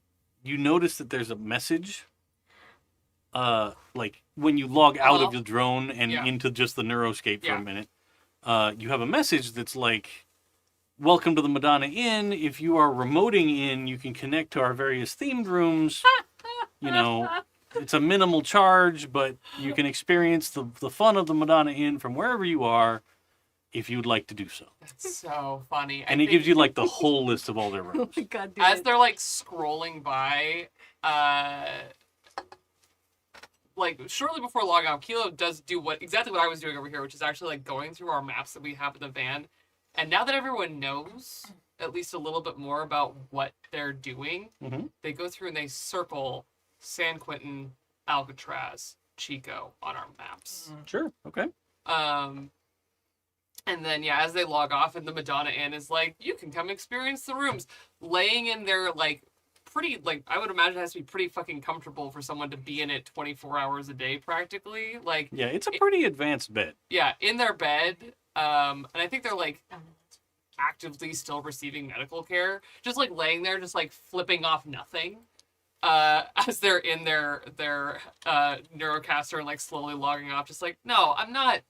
you notice that there's a message. Like when you log out of Oh. the drone and Yeah. into just the neuroscape for Yeah. a minute, you have a message that's like, "Welcome to the Madonna Inn. If you are remoting in, you can connect to our various themed rooms. You know, it's a minimal charge, but you can experience the fun of the Madonna Inn from wherever you are, if you'd like to do so." That's so funny. And it gives you like the whole list of all their Oh rooms. my god, dude. As they're like scrolling by, like shortly before log out, Kilo does do exactly what I was doing over here, which is actually like going through our maps that we have in the van. And now that everyone knows at least a little bit more about what they're doing, Mhm. they go through and they circle San Quentin, Alcatraz, Chico on our maps. Sure. Okay. And then yeah, as they log off, and the Madonna Inn is like, you can come experience the rooms, laying in their like pretty, like I would imagine it has to be pretty fucking comfortable for someone to be in it 24 hours a day practically. Like Yeah, it's a pretty advanced bed. yeah, in their bed. And I think they're like actively still receiving medical care, just like laying there, just like flipping off nothing. As they're in their neurocaster and like slowly logging off, just like, no, I'm not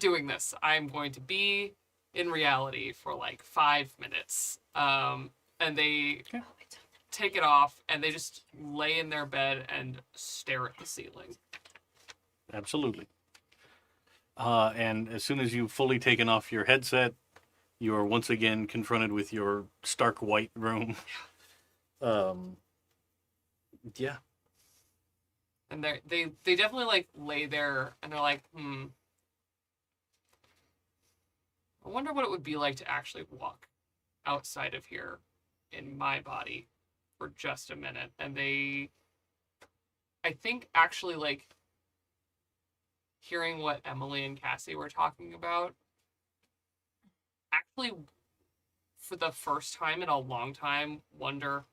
doing this. I'm going to be in reality for like 5 minutes. And they Okay. take it off and they just lay in their bed and stare at the ceiling. Absolutely. And as soon as you've fully taken off your headset, you are once again confronted with your stark white room. Yeah. And they definitely like lay there and they're like, I wonder what it would be like to actually walk outside of here in my body for just a minute. And I think actually like hearing what Emily and Cassie were talking about, actually for the first time in a long time, wonder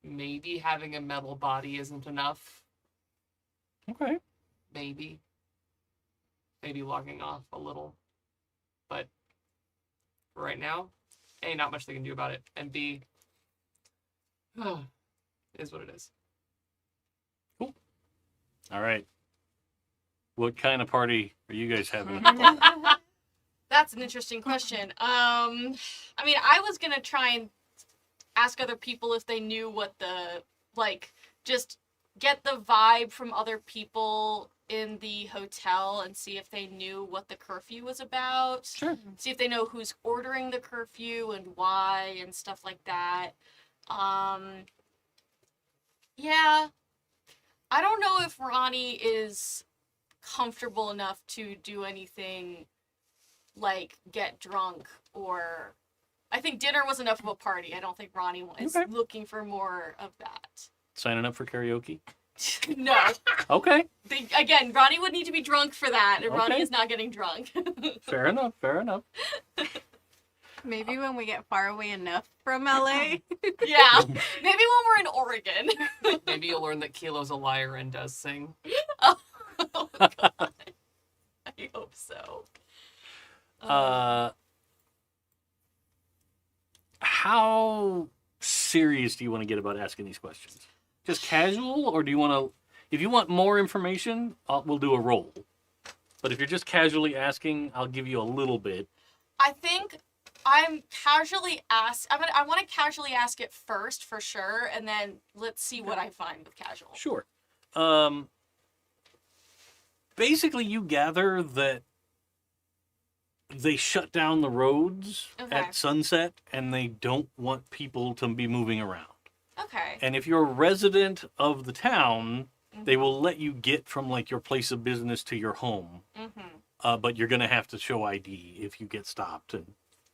maybe having a metal body isn't enough. Okay. Maybe logging off a little. But for right now, A, not much they can do about it, and B, it is what it is. All right. What kind of party are you guys having? That's an interesting question. I mean, I was gonna try and ask other people if they knew what the, like, just get the vibe from other people in the hotel and see if they knew what the curfew was about. Sure. See if they know who's ordering the curfew and why and stuff like that. Yeah. I don't know if Ronnie is comfortable enough to do anything like get drunk or... I think dinner was enough of a party. I don't think Ronnie is Okay. looking for more of that. Signing up for karaoke? No. Okay. Again, Ronnie would need to be drunk for that, and Ronnie Okay. is not getting drunk. Fair enough. Fair enough. Maybe when we get far away enough from LA. Yeah. Maybe when we're in Oregon. Maybe you'll learn that Kilo's a liar and does sing. Oh, God. I hope so. How serious do you want to get about asking these questions? Just casual, or do you want to... If you want more information, we'll do a roll. But if you're just casually asking, I'll give you a little bit. I think I want to casually ask it first, for sure, and then let's see what I find with casual. Sure. Basically, you gather that they shut down the roads Okay. at sunset, and they don't want people to be moving around. Okay. And if you're a resident of the town, they will let you get from like your place of business to your home. Mm-hmm. But you're going to have to show ID if you get stopped. And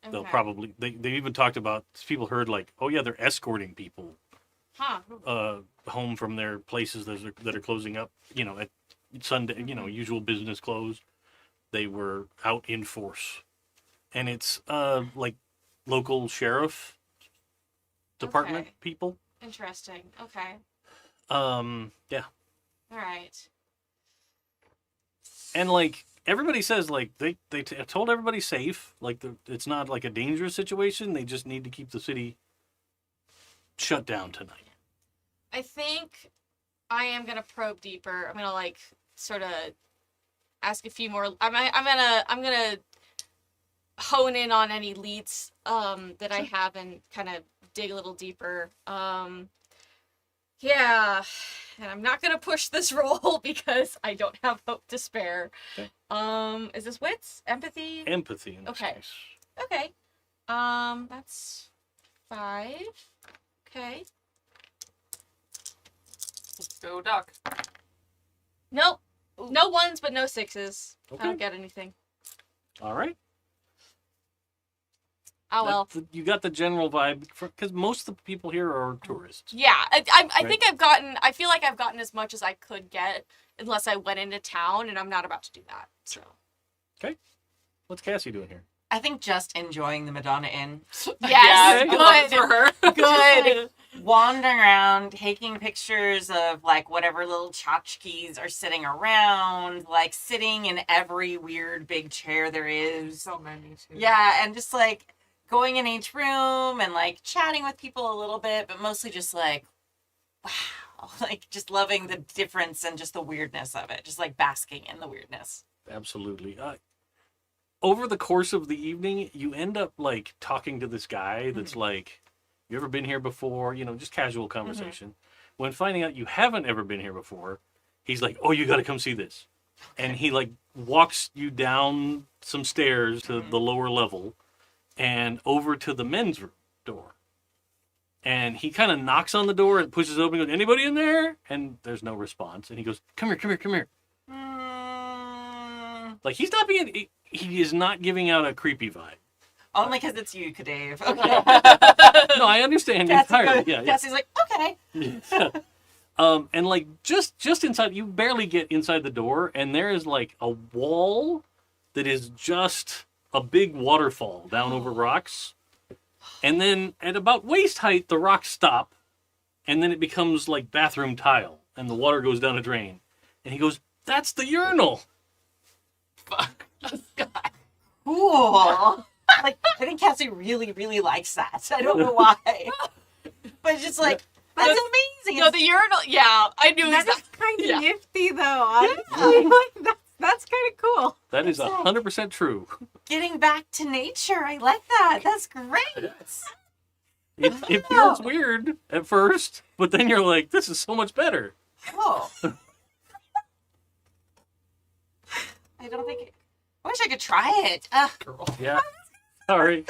they'll Okay. probably, they even talked about, people heard like, oh yeah, they're escorting people Huh. home from their places that are closing up, at Sunday, usual business closed. They were out in force. And it's like local sheriff department Okay. people. Interesting. Okay. Yeah. All right. And like everybody says, like they told everybody safe. Like it's not like a dangerous situation. They just need to keep the city shut down tonight. I think I am gonna probe deeper. I'm gonna like sort of ask a few more. I'm gonna hone in on any leads that I have and kind of dig a little deeper. Yeah, and I'm not gonna push this roll because I don't have hope to spare. Okay. Is this wits? Empathy? Empathy in this Okay. case. Okay. That's 5. Okay. Let's go, Duck. Nope. No 1s, but no 6s. I Okay. don't get anything. All right. Oh well. You got the general vibe because most of the people here are tourists. Yeah, I Right. think I feel like I've gotten as much as I could get, unless I went into town, and I'm not about to do that. So. What's Cassie doing here? I think just enjoying the Madonna Inn. Yes, Okay. Good luck for her. good. Wandering around, taking pictures of like whatever little tchotchkes are sitting around, like sitting in every weird big chair there is. So many, too. Yeah, and just like going in each room and like chatting with people a little bit, but mostly just like, wow, like just loving the difference and just the weirdness of it, just like basking in the weirdness. Absolutely. Over the course of the evening, you end up like talking to this guy that's like, you ever been here before? Just casual conversation. When finding out you haven't ever been here before, he's like, oh, you got to come see this. And he like walks you down some stairs to the lower level and over to the men's room door. And he kind of knocks on the door and pushes it open and goes, anybody in there? And there's no response. And he goes, come here, come here, come here. Like he's not being, he is not giving out a creepy vibe. Only because it's you, Dave. Okay. No, I understand Cassie entirely. goes- Yeah, Cassie's like, okay. yeah. And like just inside, you barely get inside the door, and there is like a wall that is just a big waterfall down over rocks. And then at about waist height, the rocks stop, and then it becomes like bathroom tile, and the water goes down a drain. And he goes, "That's the urinal." Fuck. Cool. Like, I think Cassie really, really likes that. I don't know why. But it's just like, that's amazing. No, the urinal. Yeah, I knew That exactly. is kind of Yeah. nifty, though. Honestly, like, that's kind of cool. That is 100% true. Getting back to nature. I like that. That's great. It feels weird at first, but then you're like, "This is so much better." Oh. I don't think I wish I could try it. Girl. Yeah. Sorry.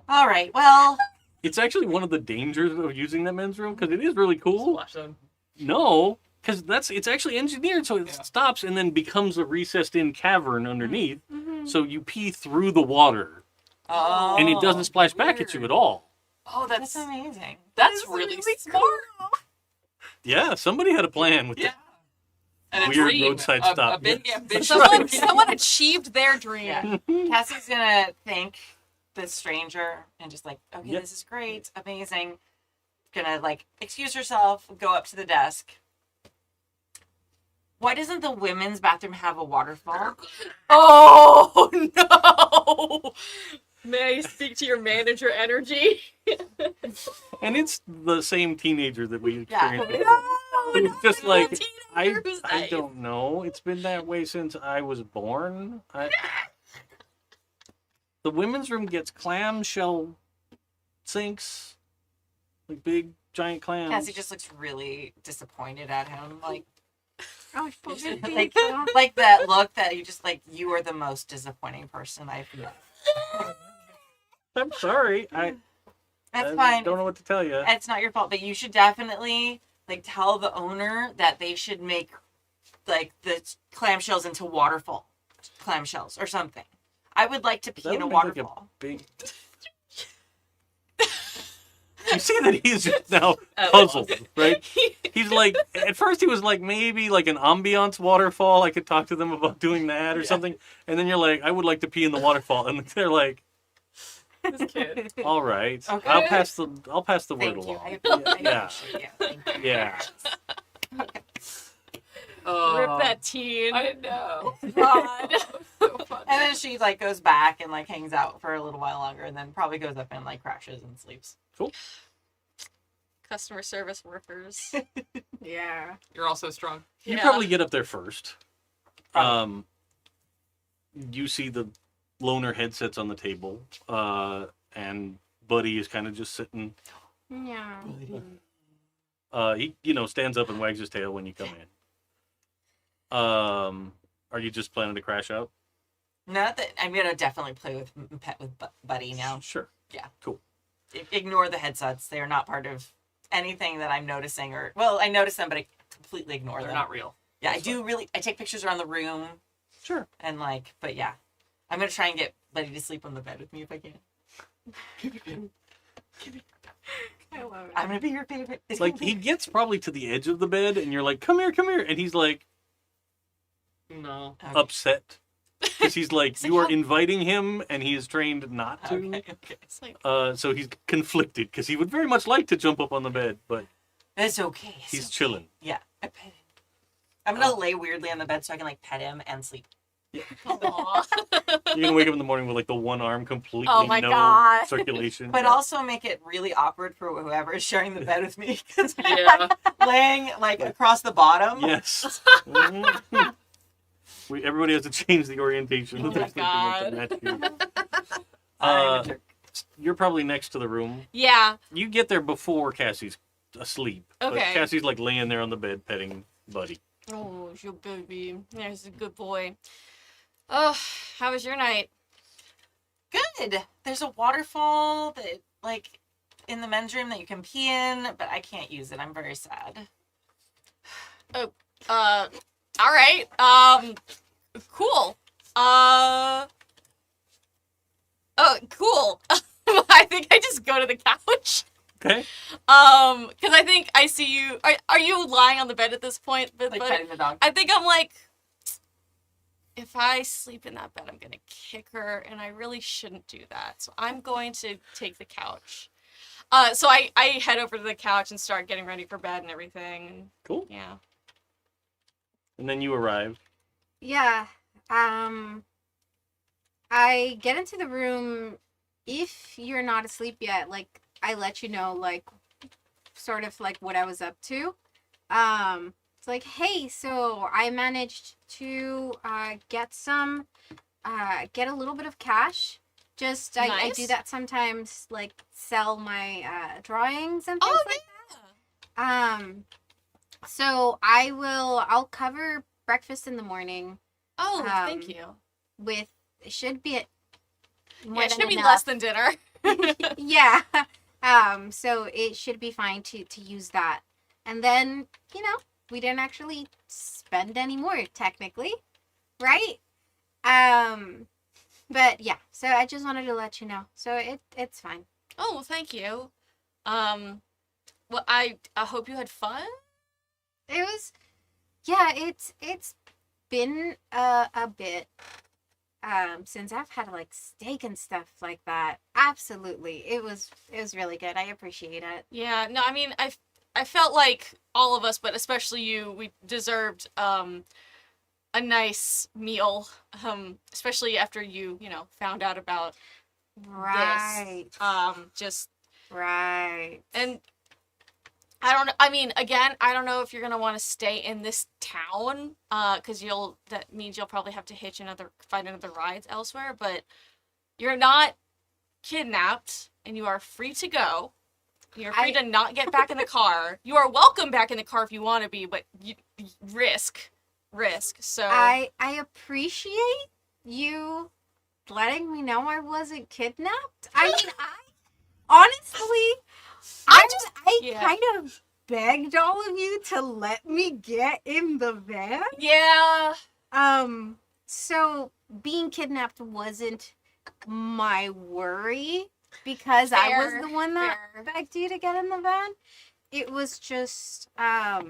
All right, well. It's actually one of the dangers of using that men's room because it is really cool. Splash zone. No, because it's actually engineered so it Yeah. stops and then becomes a recessed-in cavern underneath. Mhm. So you pee through the water, Oh. and it doesn't splash back at you weird. at all. Oh, That's that's amazing. that's really smart. Yeah, somebody had a plan with Yeah. that. And a Weird dream. roadside a stop, big yes. ambition. Someone achieved their dream. Yeah. Cassie's gonna thank the stranger and just like, okay, Yep. this is great, amazing. Gonna like excuse herself, go up to the desk. Why doesn't the women's bathroom have a waterfall? Oh no! May I speak to your manager energy? And it's the same teenager that we Yeah. experienced before. It was just like, teenager who's I nice. don't know. It's been that way since I was born. The women's room gets clamshell sinks, like big giant clams. Cassie just looks really disappointed at him. Like Oh, fucking like, thank you. like that look that you just like, you are the most disappointing person I've met. I'm sorry. I That's fine. don't know what to tell you. It's not your fault, but you should definitely like tell the owner that they should make like the clamshells into waterfall clamshells or something. I would like to pee That in a would make, like, waterfall. Big. You see that he's just now Oh, puzzled, right? He's like, at first he was like, maybe like an ambiance waterfall. I could talk to them about doing that or Yeah. something. And then you're like, I would like to pee in the waterfall. And they're like, This kid. all right, Okay. I'll pass the word Thank you. along. I Yeah. appreciate you. Thank you. Yeah. Oh, Rip that teen. I know. God. So funny. And then she like goes back and like hangs out for a little while longer, and then probably goes up and like crashes and sleeps. Customer service workers. Yeah. You're also strong. You Yeah. probably get up there first. Probably. You see the loaner headsets on the table, and Buddy is kind of just sitting. Yeah. He stands up and wags his tail when you come in. Are you just planning to crash out? Not that I'm gonna definitely play with pet with Buddy now. Sure. Ignore the headsets; they are not part of anything that I'm noticing. Or well, I notice them, but I completely ignore They're them. not real. Yeah, I do really. I take pictures around the room Sure. and like, but yeah, I'm gonna try and get Buddy to sleep on the bed with me if I can. I love it. I'm gonna be your favorite. It's like he gets probably to the edge of the bed, and you're like, "Come here, come here," and he's like No. Okay. upset because he's like, "You are inviting him, and he is trained not to." Okay. It's like, So he's conflicted because he would very much like to jump up on the bed, but It's okay. It's he's okay. chilling. Yeah, I pet him. I'm gonna lay weirdly on the bed so I can like pet him and sleep. aw. You're gonna wake up in the morning with like the one arm completely Oh my no God. circulation. But Yeah. also make it really awkward for whoever is sharing the bed with me because Yeah. laying like across the bottom. Yes. Mhm. Everybody has to change the orientation Oh of their my sleeping with God. to match you. I'm a jerk. You're probably next to the room. Yeah. You get there before Cassie's asleep. But Okay. Cassie's like laying there on the bed petting Buddy. Oh, your baby. There's a good boy. Oh, how was your night? Good. There's a waterfall that like in the men's room that you can pee in, but I can't use it. I'm very sad. All right. Cool. Oh, cool. I think I just go to the couch. Okay. Because I think I see you. Are you lying on the bed at this point? But, Like petting the dog. I think I'm like, if I sleep in that bed, I'm gonna kick her, and I really shouldn't do that. So I'm going to take the couch. So I head over to the couch and start getting ready for bed and everything. Cool. Yeah. And then you arrive. Yeah. I get into the room. If you're not asleep yet, like, I let you know, like, sort of like what I was up to. It's like, hey, so I managed to get a little bit of cash. Just, I Nice. do that sometimes, like, sell my drawings and things Oh, like So I'll cover breakfast in the morning Oh, thank Um, you. with, it should be more Yeah, it than should be enough. less than dinner. Yeah. So it should be fine to use that. And then, we didn't actually spend any more technically, right? But yeah, so I just wanted to let you know. So it's fine. Oh, well, thank you. Well, I hope you had fun. It was, yeah, it's been a bit since I've had like steak and stuff like that. Absolutely. It was really good. I appreciate it. Yeah, no, I mean, I felt like all of us, but especially you, we deserved a nice meal, especially after you found out about Right. this. Just Right. and I don't know. I mean, again, I don't know if you're gonna want to stay in this town, because that means you'll probably have to find another rides elsewhere. But you're not kidnapped, and you are free to go. You're free to not get back in the car. You are welcome back in the car if you want to be, but risk. So I appreciate you letting me know I wasn't kidnapped. I mean, honestly, I Yeah. kind of begged all of you to let me get in the van. yeah. So being kidnapped wasn't my worry because I was Fair, the one that fair. begged you to get in the van. It was just a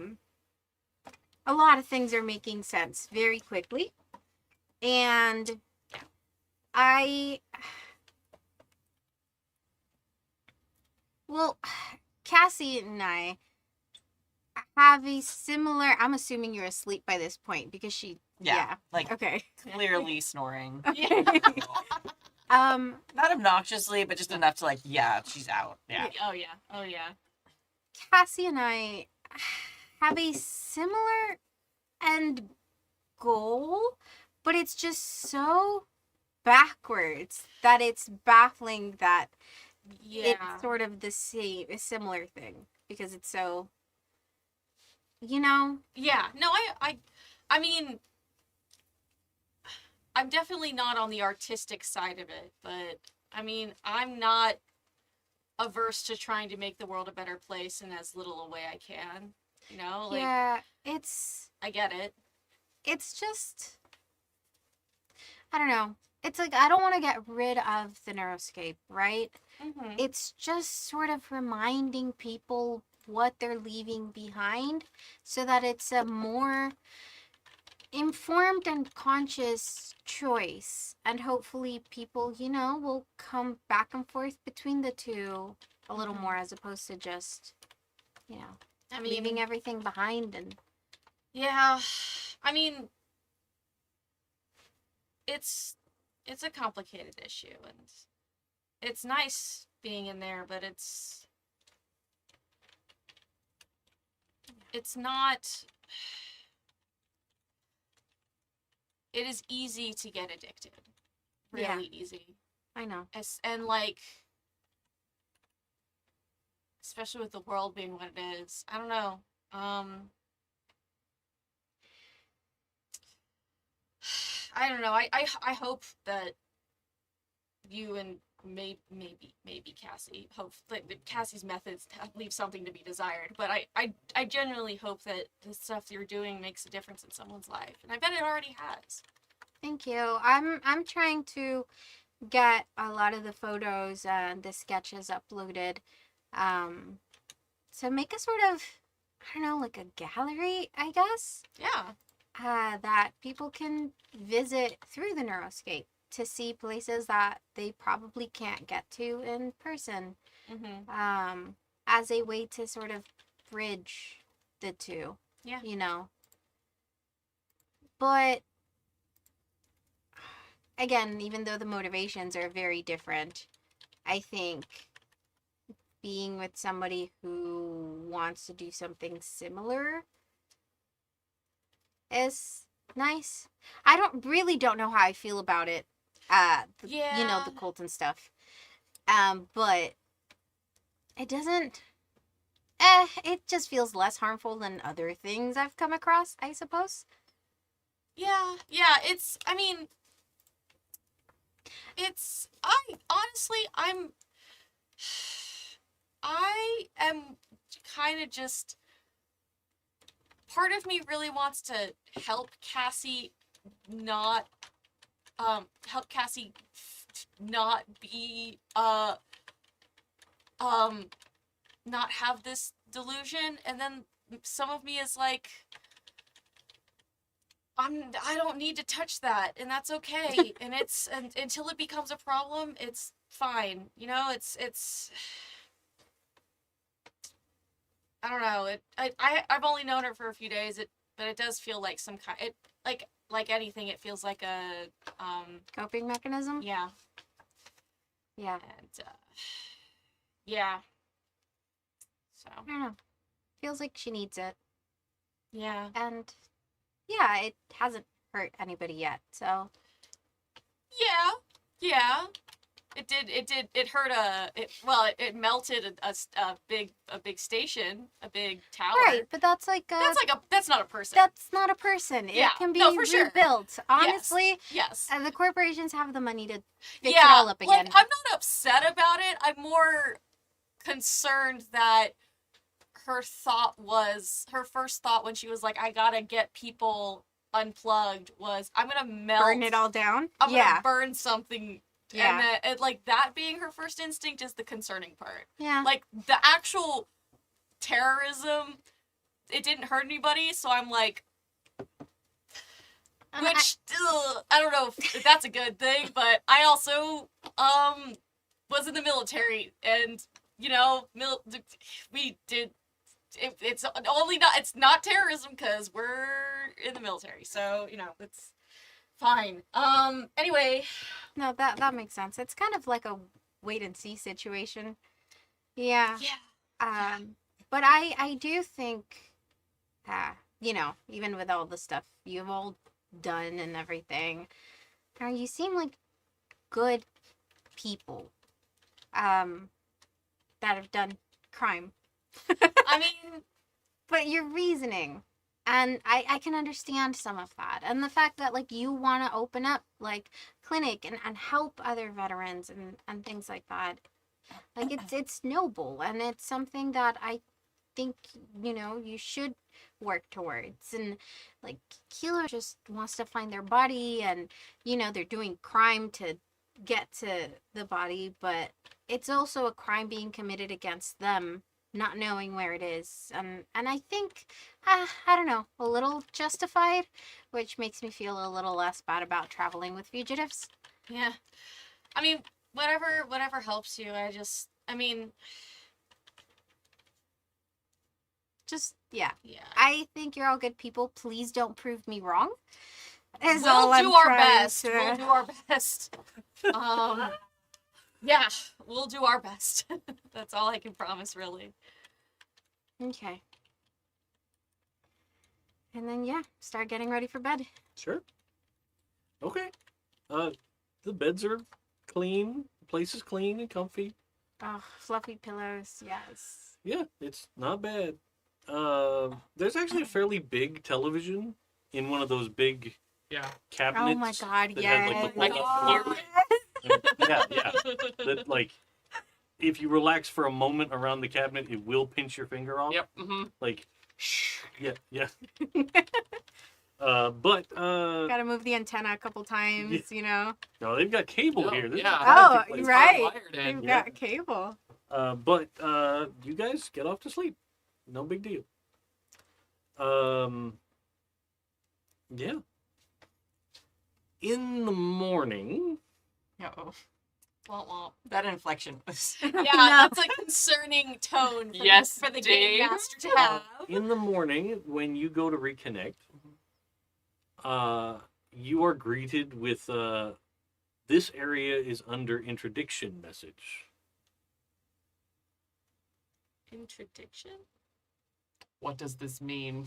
lot of things are making sense very quickly. And Cassie and I have a similar, I'm assuming you're asleep by this point because Yeah. Like okay. clearly snoring. Not obnoxiously, but just enough to she's out. Yeah. Oh yeah. Cassie and I have a similar end goal, but it's just so backwards that it's baffling that Yeah. it's sort of a similar thing because it's so, Yeah. No, I mean, I'm definitely not on the artistic side of it, but I mean, I'm not averse to trying to make the world a better place in as little a way I can. yeah, I get it. it's just, I don't know. It's like, I don't want to get rid of the neuroscape, right? Mm-hmm. It's just sort of reminding people what they're leaving behind so that it's a more informed and conscious choice. And hopefully people, will come back and forth between the two a little more as opposed to just, I mean, leaving everything behind. And yeah. I mean, it's a complicated issue, and it's nice being in there, but it's not. It is easy to get addicted. Really easy. I know. And especially with the world being what it is. I don't know. I don't know. I hope that you and maybe Cassie hope that Cassie's methods leave something to be desired. But I genuinely hope that the stuff you're doing makes a difference in someone's life, and I bet it already has. Thank you. I'm trying to get a lot of the photos and the sketches uploaded. So make a sort of, I don't know, like a gallery, I guess. Yeah. That people can visit through the Neuroscape to see places that they probably can't get to in person. Mm-hmm. As a way to sort of bridge the two. Yeah. But again, even though the motivations are very different, I think being with somebody who wants to do something similar is nice. I don't know how I feel about it. Yeah. The cult and stuff. But it doesn't. it just feels less harmful than other things I've come across, I suppose. Yeah, it's, I mean, it's, I am kind of just, part of me really wants to help Cassie not, not be, not have this delusion, and then some of me is like, I don't need to touch that, and that's okay. And it's until it becomes a problem, it's fine. You know, it's I don't know. I've only known her for a few days. But it does feel like some kind. It like anything. It feels like a Coping mechanism? yeah. Yeah. And yeah. So I don't know. Feels like she needs it. yeah. And yeah, it hasn't hurt anybody yet, so. Yeah. It hurt it melted a big station, a big tower. Right, but that's like a. That's not a person. That's not a person. Yeah, It can be no, for sure. rebuilt. Honestly, Yes. the corporations have the money to fix Yeah, it all up like, again. I'm not upset about it. I'm more concerned that her first thought when she was like, I gotta get people unplugged, was, I'm gonna melt. Burn it all down? I'm Yeah. gonna burn something. Yeah. And like, that being her first instinct is the concerning part. Yeah. Like, the actual terrorism, it didn't hurt anybody, so I'm like, And which, I don't know if that's a good thing, but I also, was in the military, and, you know, we did, it's not terrorism, because we're in the military, so, you know, it's fine. Anyway. No, that makes sense. It's kind of like a wait and see situation. Yeah. Yeah. But I do think, you know, even with all the stuff you've all done and everything, you seem like good people, that have done crime. I mean, But your reasoning, and I can understand some of that. And the fact that, like, you want to open up, like, clinic and help other veterans and things like that. Like, it's noble, and it's something that I think, you know, you should work towards. And, like, Kilo just wants to find their body, and, you know, they're doing crime to get to the body, but it's also a crime being committed against them, not knowing where it is. And I think, I don't know, a little justified, which makes me feel a little less bad about traveling with fugitives. yeah. I mean, whatever helps you. Just, yeah. Yeah. I think you're all good people. Please don't prove me wrong. Is We'll all I'm do our trying best. to- We'll do our best. Yeah, we'll do our best. That's all I can promise, really. Okay. And then, yeah, start getting ready for bed. Sure. Okay. The beds are clean. The place is clean and comfy. Oh, fluffy pillows, yes. Yeah, it's not bad. There's actually a fairly big television in one of those big Yeah. cabinets. Oh my god, that yes. has, like, the Like pull-up a floor. Yeah. That, like, if you relax for a moment around the cabinet, it will pinch your finger off. Yep. Mm-hmm. Like, yeah. But Gotta move the antenna a couple times, you know. no, they've got cable here. This is a yeah. classic Oh, place. right. Hardwired in. We've Yeah. got cable. But you guys get off to sleep. No big deal. Yeah. In the morning, Uh-oh. Womp womp. That inflection was. Yeah, No. that's a concerning tone for, Yes, for the game Dave. master to have. in the morning when you go to reconnect, you are greeted with this area is under interdiction message. Interdiction? What does this mean?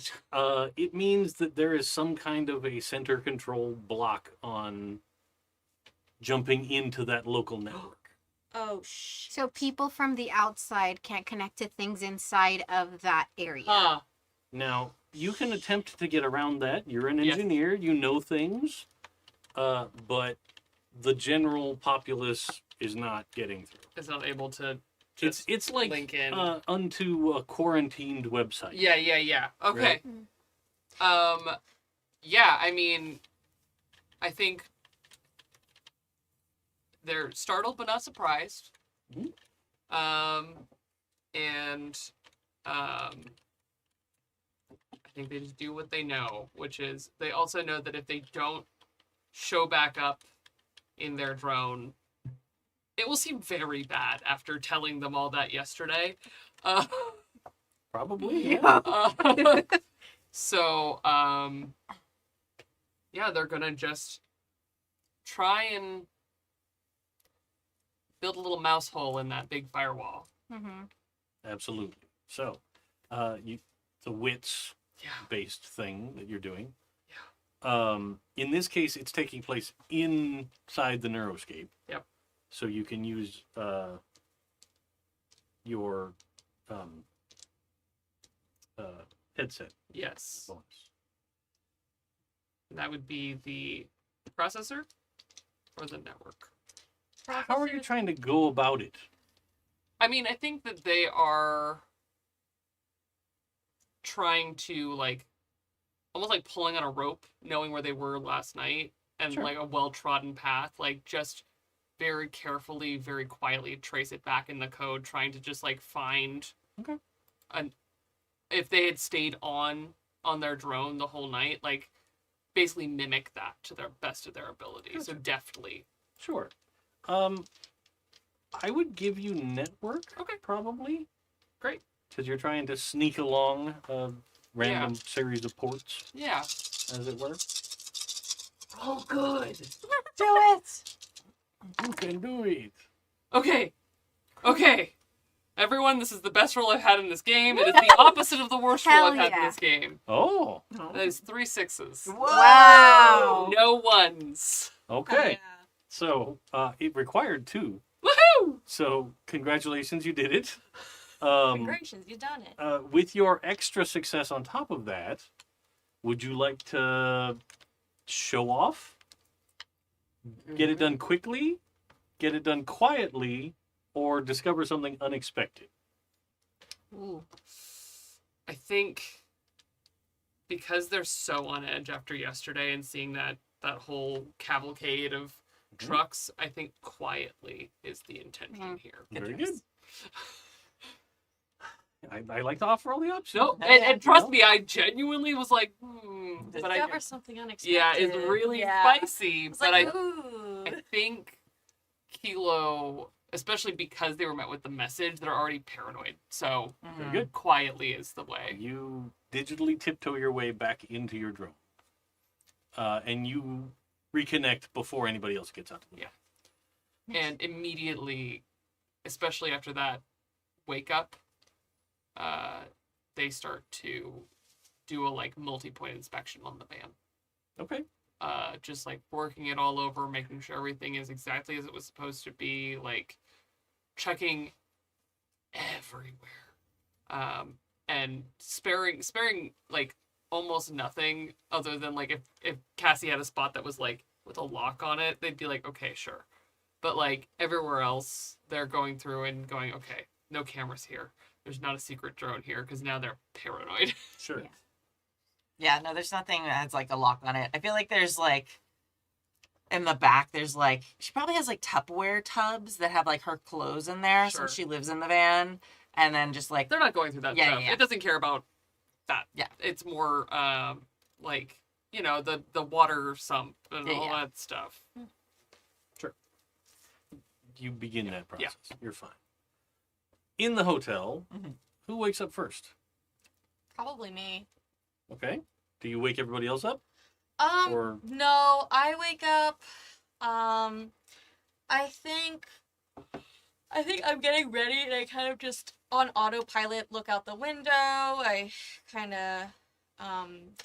It means that there is some kind of a center control block on jumping into that local network. Oh, shit. So people from the outside can't connect to things inside of that area. Huh. Now, you can attempt to get around that. You're an Yes. engineer. You know things. But the general populace is not getting through. Is not able to It's just like link in. unto a quarantined website. Yeah. Okay. Right. Yeah, I mean, I think they're startled but not surprised. Mhm. And I think they just do what they know, which is they also know that if they don't show back up in their drone, it will seem very bad after telling them all that yesterday. Probably, yeah. So, yeah, they're gonna just try and build a little mouse hole in that big firewall. Mm-hmm. Absolutely. So, it's a wits-based Yeah. thing that you're doing. In this case, it's taking place inside the neuroscape. Yep. So you can use your headset Yes. bonus. That would be the processor or the network. How are you trying to go about it? I mean, I think that they are trying to, like, almost like pulling on a rope, knowing where they were last night, and Sure. like a well-trodden path, like just very carefully, very quietly trace it back in the code, trying to just like find Okay. if they had stayed on their drone the whole night, like basically mimic that to their best of their ability. So deftly. Sure. I would give you network. Okay. Probably. Great. Because you're trying to sneak along a random series of ports, Yeah. as it were. Oh, good. Do it! You can do it. Okay. Everyone, this is the best roll I've had in this game. It is the opposite of the worst roll Hell I've had in yeah. this game. Oh. That is 3 6s. Wow. No ones. Okay. So it required 2. Woohoo! So congratulations, you did it. Congratulations, you've done it. With your extra success on top of that, would you like to show off? Get it done quickly? Get it done quietly? Or discover something unexpected? Ooh. I think because they're so on edge after yesterday and seeing that whole cavalcade of trucks, I think quietly is the intention here. Very good. I like to offer all the options. No, and trust me, I genuinely was like, but I Discover something unexpected. yeah, it's really spicy. It's But like, I ooh. think Kilo, especially because they were met with the message, they're already paranoid. So Very good. quietly is the way. You digitally tiptoe your way back into your drone. And you reconnect before anybody else gets out to the Yeah. And immediately, especially after that wake up, they start to do a like multi-point inspection on the van. Okay. Just like working it all over, making sure everything is exactly as it was supposed to be, like checking everywhere. And sparing like almost nothing other than like if Cassie had a spot that was like with a lock on it, they'd be like, okay, sure. But like everywhere else, they're going through and going, okay, no cameras here. There's not a secret drone here, because now they're paranoid. Sure. Yeah. Yeah, no, there's nothing that has like a lock on it. I feel like there's like in the back, there's like she probably has like Tupperware tubs that have like her clothes in there Sure. since she lives in the van, and then just like They're not going through that Yeah, stuff. yeah. It doesn't care about that. Yeah. It's more like, you know, the water sump and Yeah, all yeah. that stuff. You begin that Yeah. process. You're fine. In the hotel, Mhm. who wakes up first? Probably me. Okay. Do you wake everybody else up? Or No, I wake up. I think I'm getting ready, and I kind of just on autopilot look out the window. I kind of I'm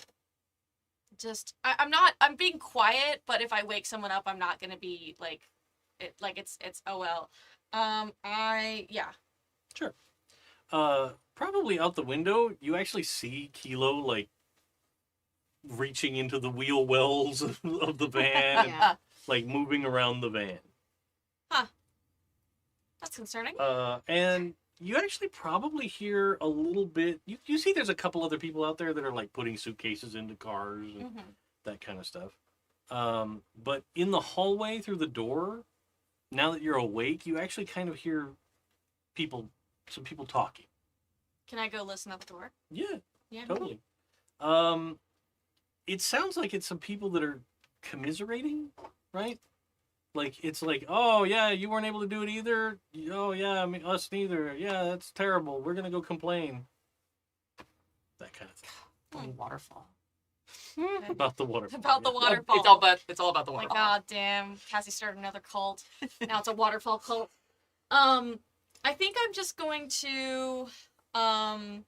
being quiet, but if I wake someone up, I'm not gonna be like it's oh well. Yeah. Sure. Probably out the window, you actually see Kilo like reaching into the wheel wells of the van, and, Yeah. like moving around the van. That's concerning. And you actually probably hear a little bit. You see, there's a couple other people out there that are like putting suitcases into cars and Mm-hmm. that kind of stuff. But in the hallway through the door, now that you're awake, you actually kind of hear some people talking. Can I go listen at the door? Yeah, Yeah. totally. It sounds like it's some people that are commiserating, right? Like, it's like, oh, yeah, you weren't able to do it either. Oh, yeah, I mean, us neither. Yeah, that's terrible. We're going to go complain. That kind of thing. Oh, waterfall. About the waterfall. About the yeah. waterfall. It's all about the Oh my waterfall. god damn. Cassie started another cult. Now it's a waterfall cult. I think I'm just going to I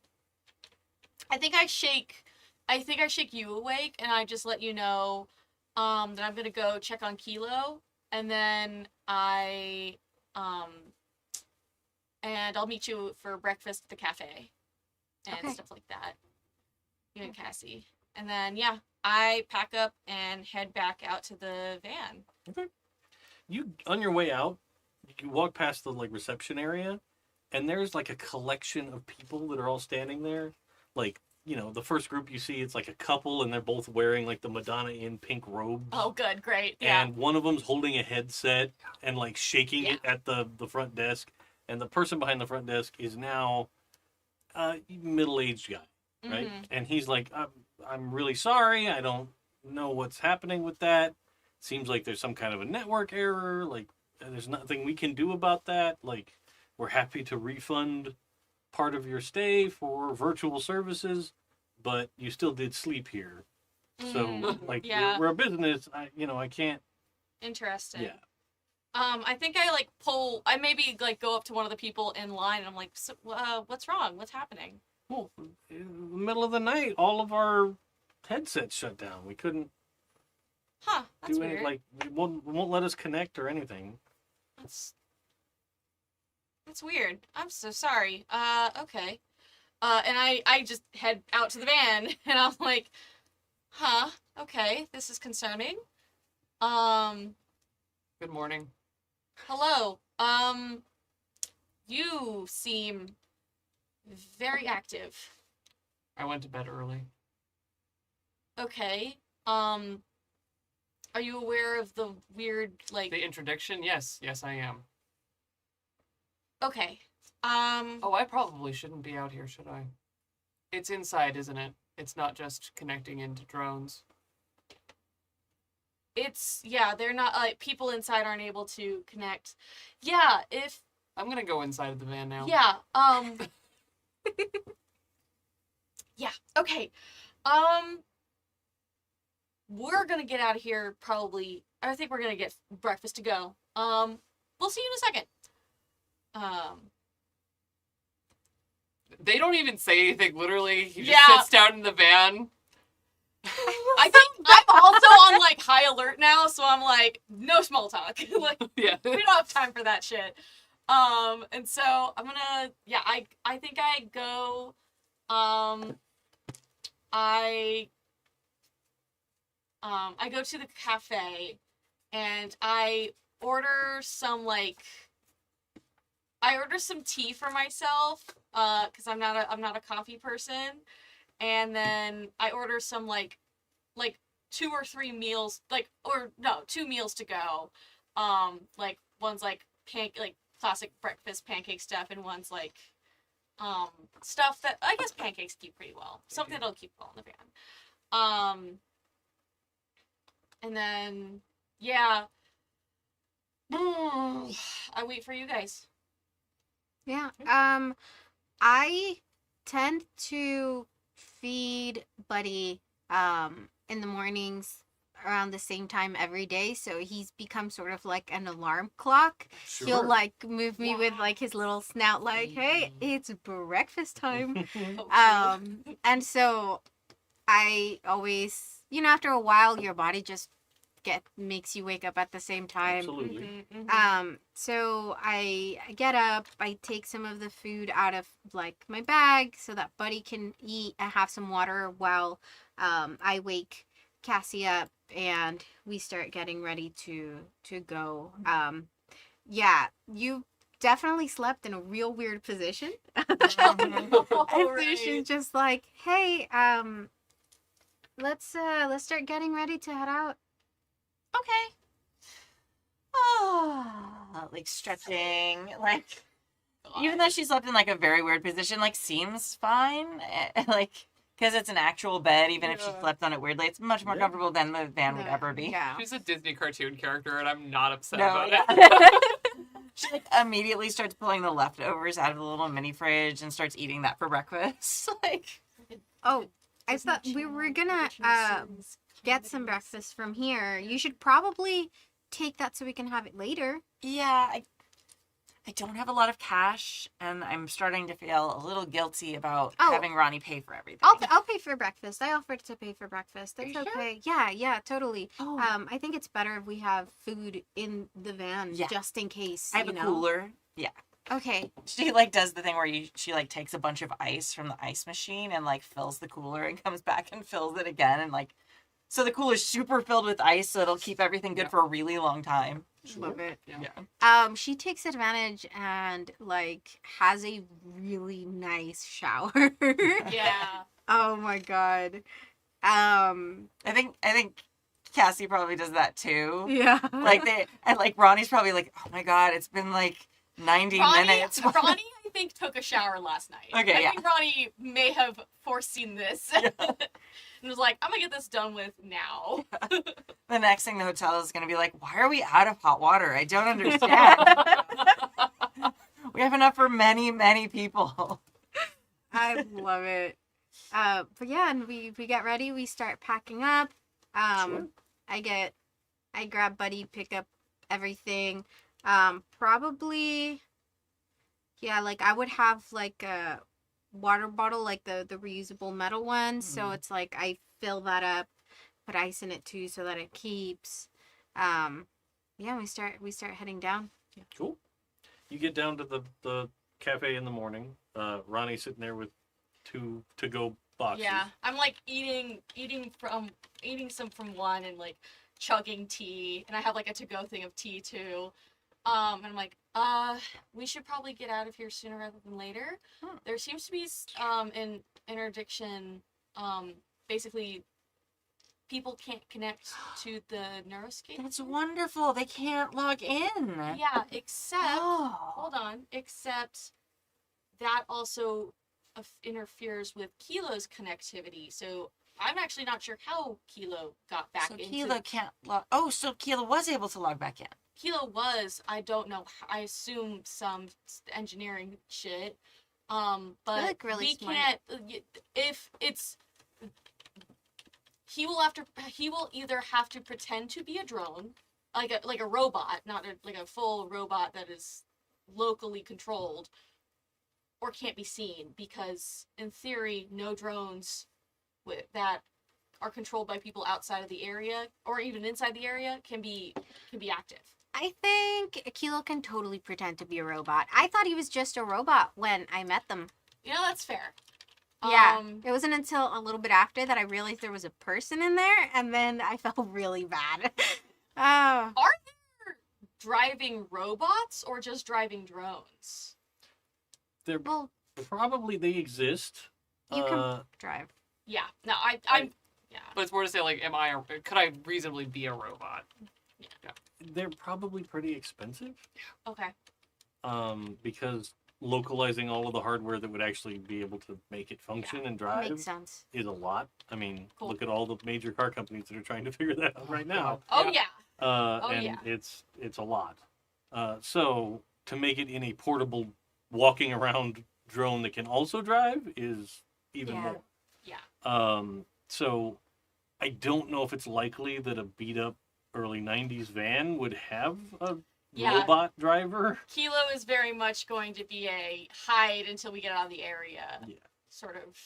think I shake you awake and I just let you know that I'm gonna go check on Kilo and then and I'll meet you for breakfast at the cafe and Okay. stuff like that. You and Cassie. And then yeah, I pack up and head back out to the van. You, on your way out, you walk past the, like, reception area, and there's, like, a collection of people that are all standing there. Like, you know, the first group you see, it's like a couple, and they're both wearing, like, the Madonna in pink robes. Oh good, great. Yeah. And one of them's holding a headset and, like, shaking it at the front desk. And the person behind the front desk is now a middle-aged guy, right? Mhm. And he's like, I'm really sorry. I don't know what's happening with that. Seems like there's some kind of a network error. Like, there's nothing we can do about that. Like, we're happy to refund part of your stay for virtual services, but you still did sleep here. So, Mhm. like, Yeah. we're a business. I can't. Interesting. Yeah. I think I maybe like go up to one of the people in line and I'm like, so, what's wrong? What's happening? Well, in the middle of the night, all of our headsets shut down. We couldn't Huh, that's do any, weird. like, it won't let us connect or anything. That's weird. I'm so sorry. Okay. And I just head out to the van and I'm like, huh, okay, this is concerning. Good morning. Hello. You seem very active. I went to bed early. Okay. Are you aware of the weird, like... The introduction? Yes, I am. Okay. Oh, I probably shouldn't be out here, should I? It's inside, isn't it? It's not just connecting into drones. Yeah, they're not, like, people inside aren't able to connect. Yeah, I'm gonna go inside of the van now. yeah, yeah, okay. We're gonna get out of here probably, I think we're gonna get breakfast to go. We'll see you in a second. They don't even say anything, literally. He just Yeah. sits down in the van. I think I'm also on, like, high alert now, so I'm like, no small talk. Like, Yeah. we don't have time for that shit. And so I'm gonna, yeah, I think I go, I go to the cafe and I order some tea for myself, cause I'm not a coffee person. And then I order some like 2 or 3 meals, two meals to go. Like one's like classic breakfast pancake stuff, and one's like stuff that I guess pancakes keep pretty well. Something that'll keep well in the van. And then yeah. I wait for you guys. Yeah. I tend to feed Buddy in the mornings around the same time every day, so he's become sort of like an alarm clock. Sure. He'll like move me with like his little snout, like, "Hey, it's breakfast time." Oh, And so I always, after a while, your body just makes you wake up at the same time. Absolutely. So I get up, I take some of the food out of like my bag so that Buddy can eat and have some water while I wake Cassie up and we start getting ready to go. Yeah, you definitely slept in a real weird position. And so she's just like, hey, let's start getting ready to head out. Okay. Oh, like stretching, like even though she slept in like a very weird position, like seems fine, like because it's an actual bed. Even if she slept on it weirdly, it's much more comfortable than the van would ever be. Yeah. She's a Disney cartoon character, and I'm not upset No, about yeah. it. She like immediately starts pulling the leftovers out of the little mini fridge and starts eating that for breakfast. Like, Oh, I thought we were gonna get some breakfast from here. You should probably take that so we can have it later. yeah, I don't have a lot of cash, and I'm starting to feel a little guilty about Oh. having Ronnie pay for everything. I'll pay for breakfast. I offered to pay for breakfast. Are That's you sure? okay. Yeah, totally. Oh. I think it's better if we have food in the van Yeah. just in case. I have you a know? cooler. Yeah. Okay. She like does the thing where she like takes a bunch of ice from the ice machine and like fills the cooler and comes back and fills it again and like so the cooler's super filled with ice so it'll keep everything good for a really long time. Love it. Yeah. She takes advantage and like has a really nice shower. Yeah. Oh my god. I think Cassie probably does that too. Yeah. Like like Ronnie's probably like, "Oh my god, it's been like 90 minutes." Ronnie, I think, took a shower last night. Okay, I yeah. think Ronnie may have foreseen this. And was like, I'm gonna get this done with now. The next thing the hotel is going to be like, "Why are we out of hot water? I don't understand." We have enough for many, many people. I love it. But yeah, and we get ready, we start packing up. Sure. I grab Buddy, pick up everything. Probably yeah, like I would have like a water bottle, like the reusable metal one. So it's like I fill that up, put ice in it too so that it keeps. Yeah, we start heading down. Cool. You get down to the cafe in the morning. Ronnie's sitting there with 2 to-go boxes. Yeah, I'm like eating some from one and like chugging tea, and I have like a to-go thing of tea too. And I'm like, we should probably get out of here sooner rather than later. There seems to be an interdiction. Basically, people can't connect to the neuroscape. That's wonderful. They can't log in. Yeah, except Oh. hold on, except that also interferes with Kilo's connectivity. So I'm actually not sure how Kilo got back So into. Kilo can't log. Oh, so Kilo was able to log back in. Kilo was, I don't know, I assume some engineering shit. But like really we smart. can't. If it's, he will either have to pretend to be a drone, like a robot, not like a full robot that is locally controlled, or can't be seen, because in theory, no drones that are controlled by people outside of the area or even inside the area can be active. I think Kilo can totally pretend to be a robot. I thought he was just a robot when I met them. You know, that's fair. Yeah. It wasn't until a little bit after that I realized there was a person in there, and then I felt really bad. Oh. Are there driving robots or just driving drones? They're Well, probably they exist. you can drive. Yeah. No, I'm. Yeah. But it's more to say, like, could I reasonably be a robot? They're probably pretty expensive. Okay. Because localizing all of the hardware that would actually be able to make it function and drive Makes sense. is a lot. I mean, Cool. look at all the major car companies that are trying to figure that out right now. Oh yeah. And yeah. it's a lot. So to make it in a portable, walking around drone that can also drive is even Yeah. more. Yeah. So I don't know if it's likely that a beat up early 90s van would have a Yeah. robot driver. Kilo is very much going to be a hide until we get out of the area Yeah. sort of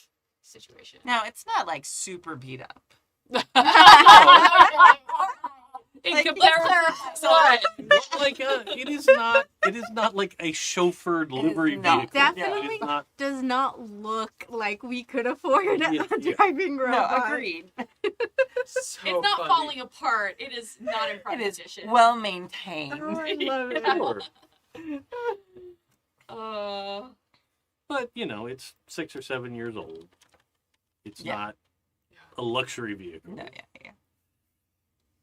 situation. Now, it's not like super beat up. like it is not like a chauffeured livery not. vehicle. Definitely It's not. does not look like we could afford Yeah, a yeah. driving No, robot. agreed. So It's not funny. falling apart. It is not in It prime is condition. well maintained. Oh, I love it. Sure. But it's 6 or 7 years old. It's Yeah. not a luxury vehicle. No, yeah.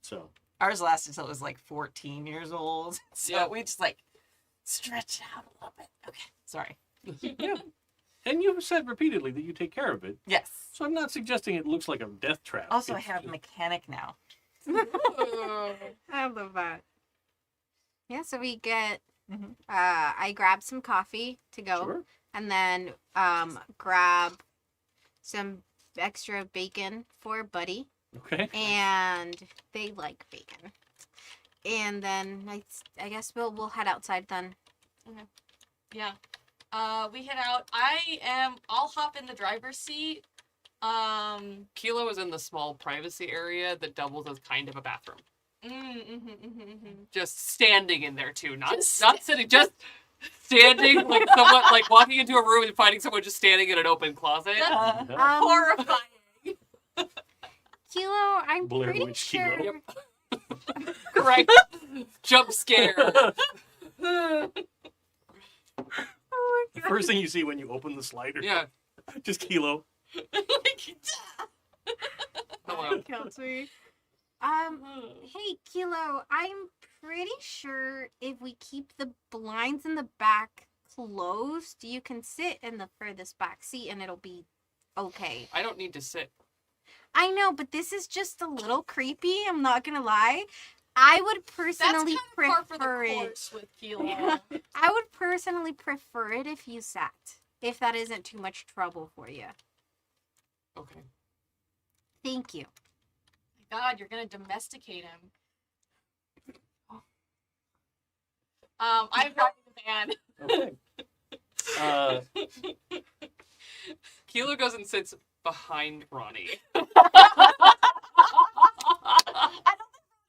So Ours lasted until it was like 14 years old. So Yeah. we just like stretched it out a little bit. Okay, sorry. yeah. And you've said repeatedly that you take care of it. Yes. So I'm not suggesting it looks like a death trap. Also, I It's have a just- mechanic now. I love that. Yeah, so we get Mhm. I grab some coffee to go Sure. and then grab some extra bacon for Buddy. Okay. And they like bacon. And then I guess we'll head outside then. Yeah. We head out. I'll hop in the driver's seat. Kilo is in the small privacy area that doubles as kind of a bathroom. Just standing in there too, not sitting, just standing like someone like walking into a room and finding someone just standing in an open closet. That's Yeah. horrifying. Kilo, I'm Blair pretty Witch sure. Kilo. Right? Jump scare. Oh The first thing you see when you open the slider. Yeah. Just Kilo. Hello. Kills me. Hey Kilo, I'm pretty sure if we keep the blinds in the back closed, you can sit in the furthest back seat and it'll be okay. I don't need to sit. I know, but this is just a little creepy, I'm not gonna lie. I would That's personally kind of par for prefer the it. course with Kilo. I would personally prefer it if you sat. If that isn't too much trouble for you. Okay. Thank you. God, you're gonna domesticate him. I'm driving the van. Okay. Kilo goes and sits behind Ronnie.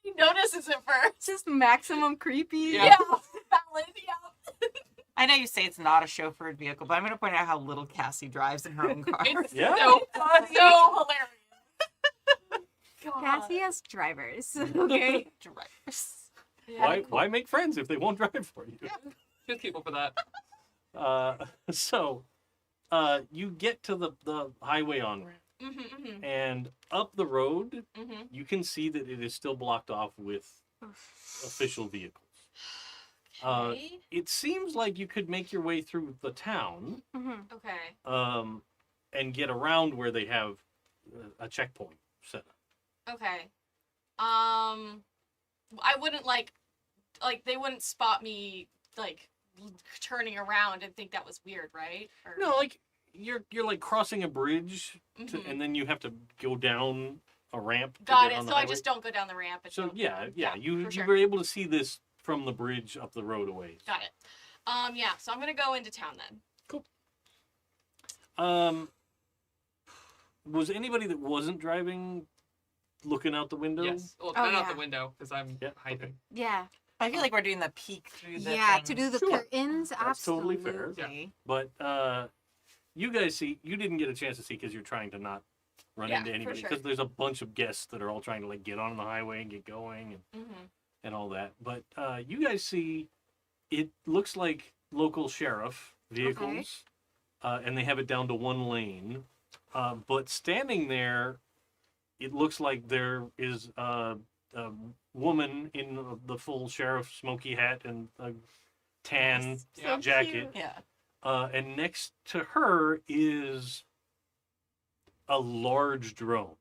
He notices it first. Just maximum creepy. Yeah. Valid, yeah. I know you say it's not a chauffeured vehicle, but I'm going to point out how little Cassie drives in her own car. It's Yeah. so funny. So hilarious. God. Cassie has drivers. Okay. Drivers. Yeah. Why make friends if they won't drive for you? Good people for that. So you get to the highway on ramp, Mm-hmm, and up the road, mm-hmm. you can see that it is still blocked off with official vehicles. Okay. It seems like you could make your way through the town, Mhm. Okay. and get around where they have a checkpoint set up. Okay. I wouldn't like they wouldn't spot me like turning around and think that was weird, right? Or... No, like you're like crossing a bridge, Mhm. and then you have to go down a ramp. Got to get it. on the So I highway. just don't go down the ramp. And So don't yeah, go- you for sure. were able to see this from the bridge up the road a ways. Got it. Yeah. So I'm gonna go into town then. Was anybody that wasn't driving looking out the window? Yes. Well, Oh, not out yeah. the window because I'm Yeah, hiding. okay. Yeah. I feel like we're doing the peek through the Yeah, thing. to do the Sure. curtains, That's totally absolutely. fair. But you guys see, you didn't get a chance to see because you're trying to not run Yeah, into for anybody sure. because there's a bunch of guests that are all trying to like get on the highway and get going Mm-hmm. and all that. But you guys see, it looks like local sheriff vehicles, and they have it down to one lane. But standing there, it looks like there is a woman in the full sheriff smoky hat and a tan Yeah. jacket. Yeah. And next to her is a large drone.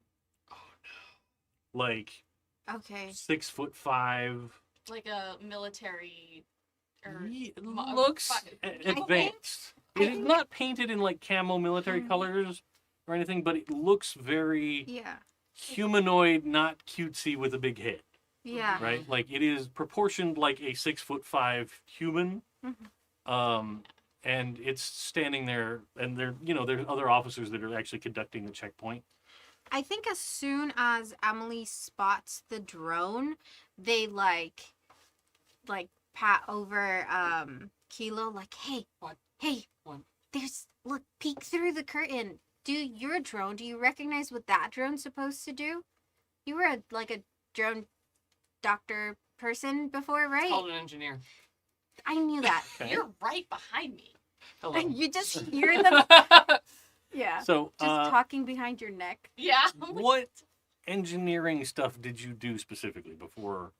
Oh Like Okay. 6'5". Like a military. Or It mo- looks fi- advanced. I It is think- not painted in like camo military Mhm. colors or anything, but it looks very Yeah. humanoid, not cutesy with a big head. Yeah. Right? Like it is proportioned like a 6'5" human. Mhm. And it's standing there, and there's other officers that are actually conducting the checkpoint. I think as soon as Emily spots the drone, they like pat over Kilo like, hey, What? hey, What? look, peek through the curtain. You're a drone. Do you recognize what that drone's supposed to do? You were a drone doctor person before, It's right? called an engineer. I knew that. Okay. You're right behind me. Hello. You just hear them. Yeah. So, Just talking behind your neck. Yeah. what engineering stuff did you do specifically before?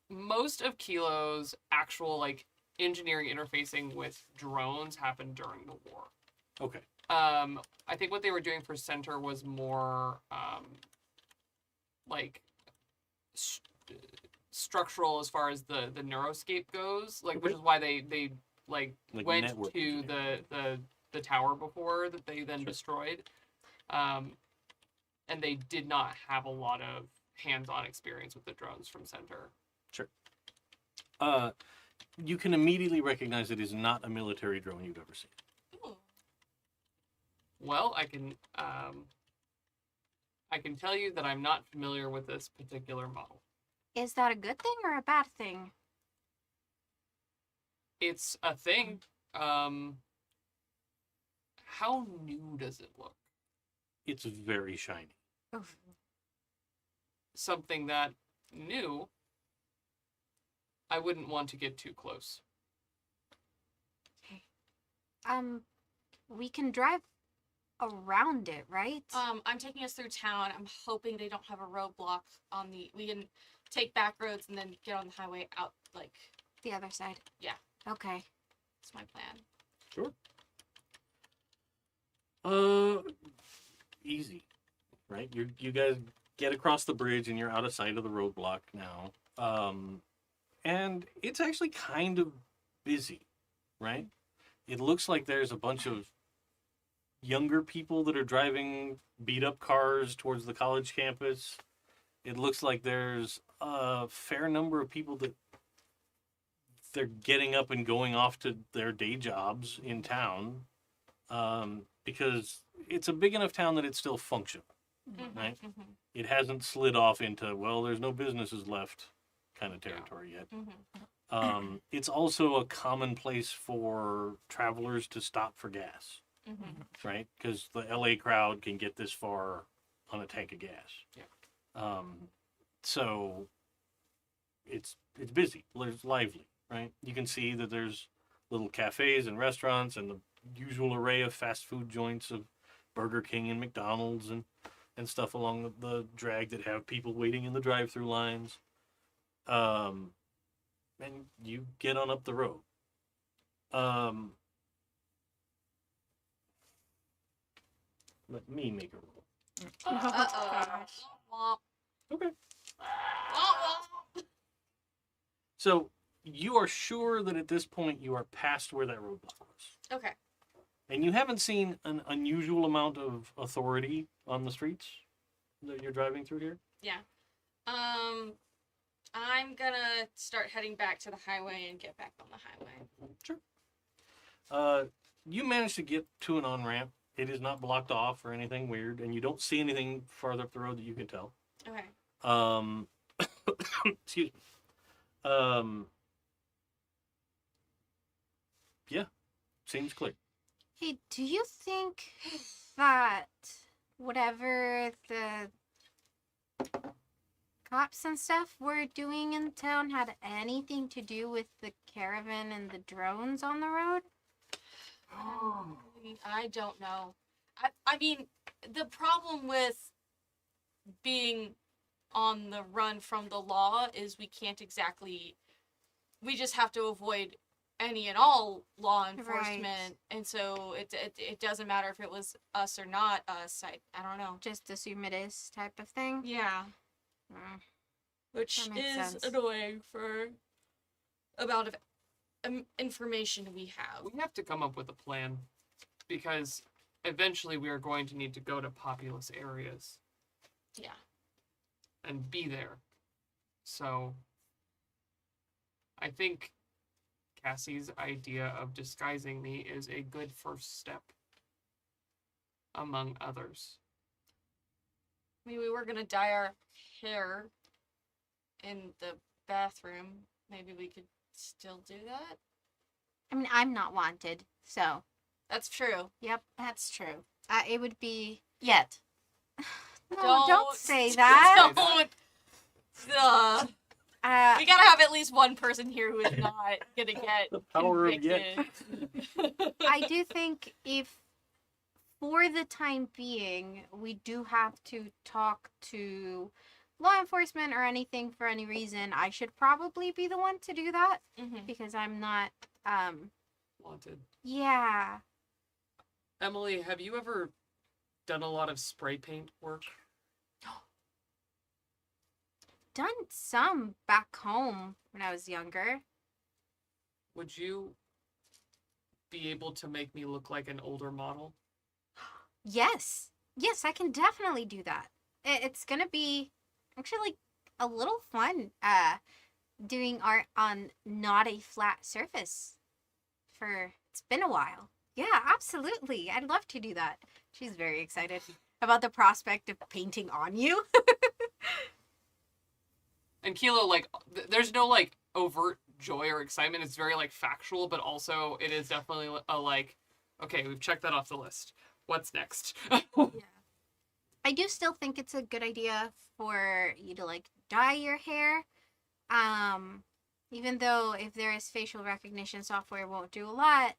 Most of Kilo's actual like engineering interfacing with drones happened during the war. Okay. I think what they were doing for Sentre was more like structural as far as the neuroscape goes, like which Okay. is why they like went network to engineering. the tower before that they then Sure. destroyed, and they did not have a lot of hands-on experience with the drones from Sentre. You can immediately recognize it is not a military drone you've ever seen. Ooh. Well, I can tell you that I'm not familiar with this particular model. Is that a good thing or a bad thing? It's a thing. How new does it look? It's very shiny. Oof. Something that new, I wouldn't want to get too close. We can drive around it, right? I'm taking us through town. I'm hoping they don't have a roadblock on the. We can take back roads and then get on the highway out. Like, The other side. Yeah. Okay. that's my plan. Sure. Easy, right? You guys get across the bridge and you're out of sight of the roadblock now. And it's actually kind of busy, right? It looks like there's a bunch of younger people that are driving beat up cars towards the college campus. It looks like there's a fair number of people that they're getting up and going off to their day jobs in town, because it's a big enough town that it's still functional. Mhm, Right. mhm, It hasn't slid off into, well, there's no businesses left kind of territory yet. mhm, It's also a common place for travelers to stop for gas, mhm. right? Because the LA crowd can get this far on a tank of gas. Yeah. So it's busy. It's lively, right? You can see that there's little cafes and restaurants and the usual array of fast food joints of Burger King and McDonald's and stuff along the drag that have people waiting in the drive-through lines. And you get on up the road. Let me make a roll. Uh-oh. Womp. Okay. Womp, womp. So you are sure that at this point you are past where that roadblock was. Okay. And you haven't seen an unusual amount of authority on the streets that you're driving through here? Yeah. I'm gonna start heading back to the highway and get back on the highway. Sure. You managed to get to an on-ramp. It is not blocked off or anything weird, and you don't see anything farther up the road that you can tell. Okay. Excuse me. Yeah, seems clear. Hey, do you think that whatever the cops and stuff were doing in town had anything to do with the caravan and the drones on the road? I don't know. I mean, the problem with being on the run from the law is we can't exactly. We just have to avoid any and all law enforcement, Right. and so it doesn't matter if it was us or not us. I don't know. Just assume it is type of thing? Yeah, Mm. which That makes is sense. annoying for amount of information we have. We have to come up with a plan because eventually we are going to need to go to populous areas Yeah. and be there. So I think Cassie's idea of disguising me is a good first step among others. I mean, we were gonna dye our hair in the bathroom. Maybe we could still do that. I mean, I'm not wanted, so That's true. yep. That's true. It would be. Yet. No, don't say that. Don't. Ugh. Uh, We gotta have at least one person here who is not gonna get The power of yet. convicted. I do think if, for the time being, we do have to talk to law enforcement or anything for any reason, I should probably be the one to do that Mhm. because I'm not. Wanted. Yeah. Emily, have you ever done a lot of spray paint work? Done some back home when I was younger. Would you be able to make me look like an older model? Yes. Yes, I can definitely do that. It's gonna be actually a little fun doing art on not a flat surface. It's been a while. Yeah, absolutely. I'd love to do that. She's very excited about the prospect of painting on you. And Kilo, like, there's no, like, overt joy or excitement. It's very, like, factual, but also it is definitely a, like, okay, we've checked that off the list. What's next? Yeah. I do still think it's a good idea for you to like dye your hair. Even though if there is facial recognition software it won't do a lot,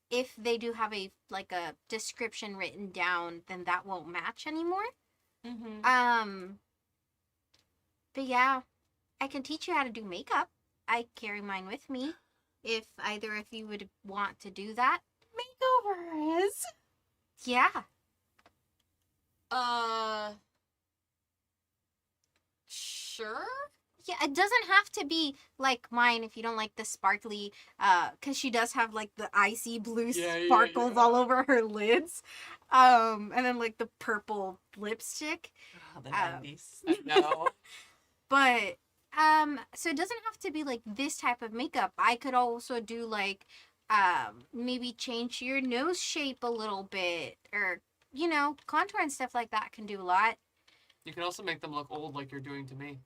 if they do have a description written down, then that won't match anymore. Mhm. But yeah, I can teach you how to do makeup. I carry mine with me. If either of you would want to do that. Makeovers. Yeah. Sure. Yeah, it doesn't have to be like mine if you don't like the sparkly, because she does have like the icy blue Yeah, sparkles yeah. all over her lids. And then like the purple lipstick. Oh, the 90s. No. But, so it doesn't have to be like this type of makeup. I could also do like, maybe change your nose shape a little bit, or, contour and stuff like that can do a lot. You can also make them look old like you're doing to me.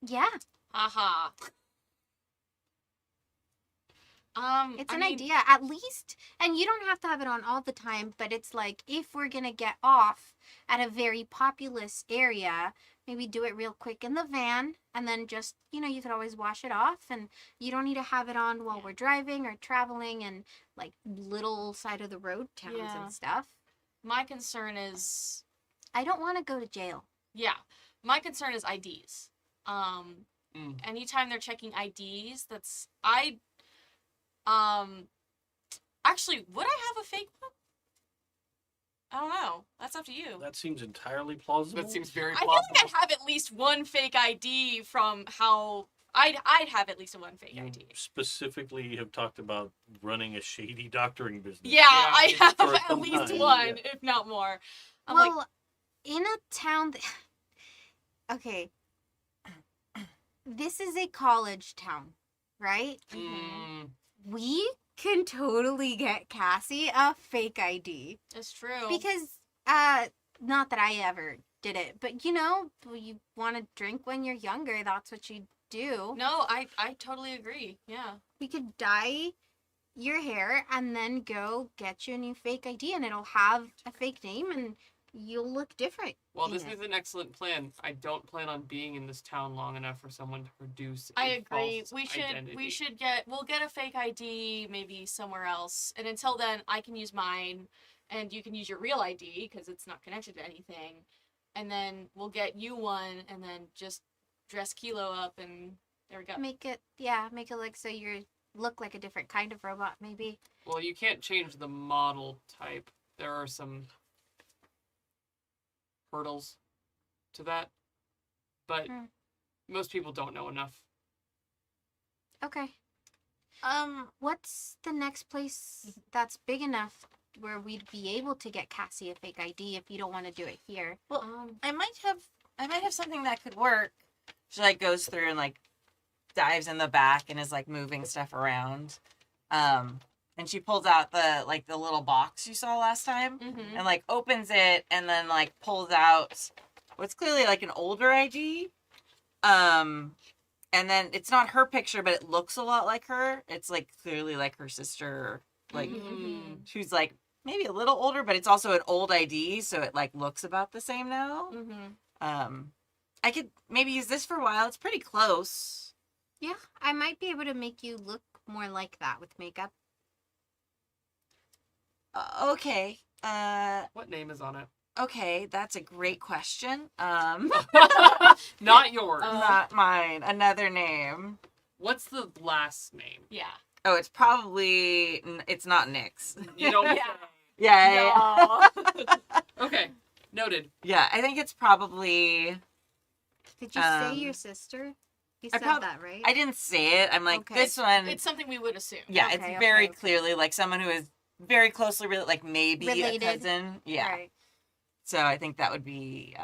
Yeah, Haha. it's I an mean, idea, at least. And you don't have to have it on all the time, but it's like if we're gonna get off at a very populous area, maybe do it real quick in the van, and then just, you could always wash it off, and you don't need to have it on while we're driving or traveling in like little side of the road towns Yeah. and stuff. My concern is, I don't want to go to jail. yeah, my concern is IDs. Mm. Anytime they're checking IDs, actually, would I have a fake one? I don't know. That's up to you. That seems entirely plausible. That seems very I feel plausible. like I'd have at least one fake ID from how I'd have at least one fake You ID. specifically have talked about running a shady doctoring business. Yeah, I have For at some least time, one, yeah. if not more. I'm Well, like, in a town okay, this is a college town, right? Mm. We can totally get Cassie a fake ID. it's true. Because, not that I ever did it, but you want to drink when you're younger, that's what you do. No, I totally agree. Yeah. We could dye your hair and then go get you a new fake ID, and it'll have a fake name, and you'll look different. Well, in this it. is an excellent plan. I don't plan on being in this town long enough for someone to produce a I agree. false We identity. should we'll get a fake ID maybe somewhere else. And until then, I can use mine and you can use your real ID because it's not connected to anything. And then we'll get you one and then just dress Kilo up and there we go. Make it look so you look like a different kind of robot, maybe. Well, you can't change the model type. There are some hurdles to that, but most people don't know enough. Okay. What's the next place that's big enough where we'd be able to get Cassie a fake ID if you don't want to do it here? Well, I might have something that could work. She like goes through and like dives in the back and is like moving stuff around. And she pulls out the little box you saw last time Mm-hmm. and like opens it and then like pulls out what's clearly like an older ID. And And then it's not her picture, but it looks a lot like her. It's like clearly like her sister. Like Mhm. she's like maybe a little older, but it's also an old ID, so it like looks about the same now. I could maybe use this for a while. It's pretty close. Yeah, I might be able to make you look more like that with makeup. Okay. What name is on it? Okay, that's a great question. Not yours. Not mine. Another name. What's the last name? Yeah. Oh, it's probably it's not Nyx. You don't. Yeah. Yeah. Okay, noted. Yeah, I think it's probably. Did you say your sister? You I said that, right? I didn't say it. I'm like Okay. this one. It's something we would assume. Yeah, Okay, it's very okay. clearly like someone who is very closely related, like maybe Related. a cousin. Yeah. Right. So I think that would be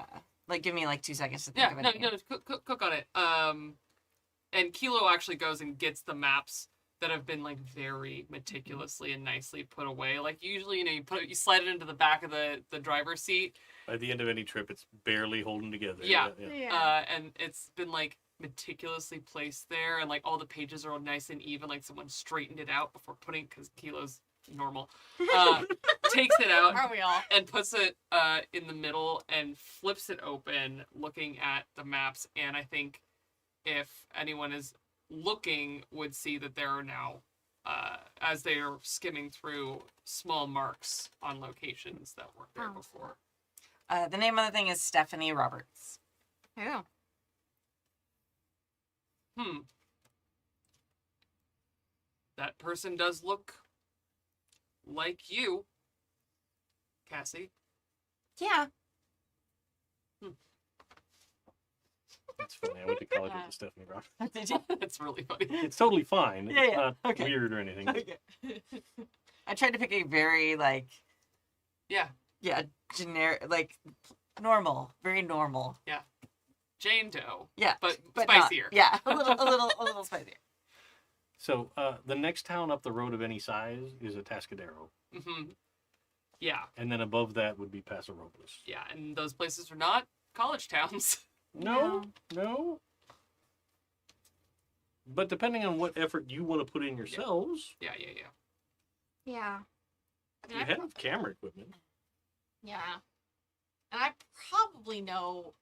like give me like 2 seconds to think Yeah, of a no, name. no, cook on it. And Kilo actually goes and gets the maps that have been like very meticulously and nicely put away. Like usually, you slide it into the back of the driver's seat. By the end of any trip, it's barely holding together. Yeah. Yeah. And it's been like meticulously placed there, and like all the pages are all nice and even, like someone straightened it out before putting, because Kilo's normal. Takes it out Aren't we all? and puts it in the middle and flips it open, looking at the maps. And I think if anyone is looking, would see that there are now, as they are skimming through, small marks on locations that weren't there Oh. before. The name of the thing is Stephanie Roberts. Oh. That person does look like you, Cassie. Yeah. It's funny. I went to college with Stephanie Roberts. Did you? That's really funny. It's totally fine. Yeah, It's yeah. not Okay. weird or anything. Okay. I tried to pick a very like Yeah, generic, like normal, very normal. Jane Doe, Yeah, but not- spicier. yeah, a little spicier. So the next town up the road of any size is Atascadero. hmm Yeah, And then above that would be Paso Robles. yeah, and those places are not college towns. No. But depending on what effort you want to put in yourselves, Yeah. Yeah. you have camera equipment. Yeah. And I probably know,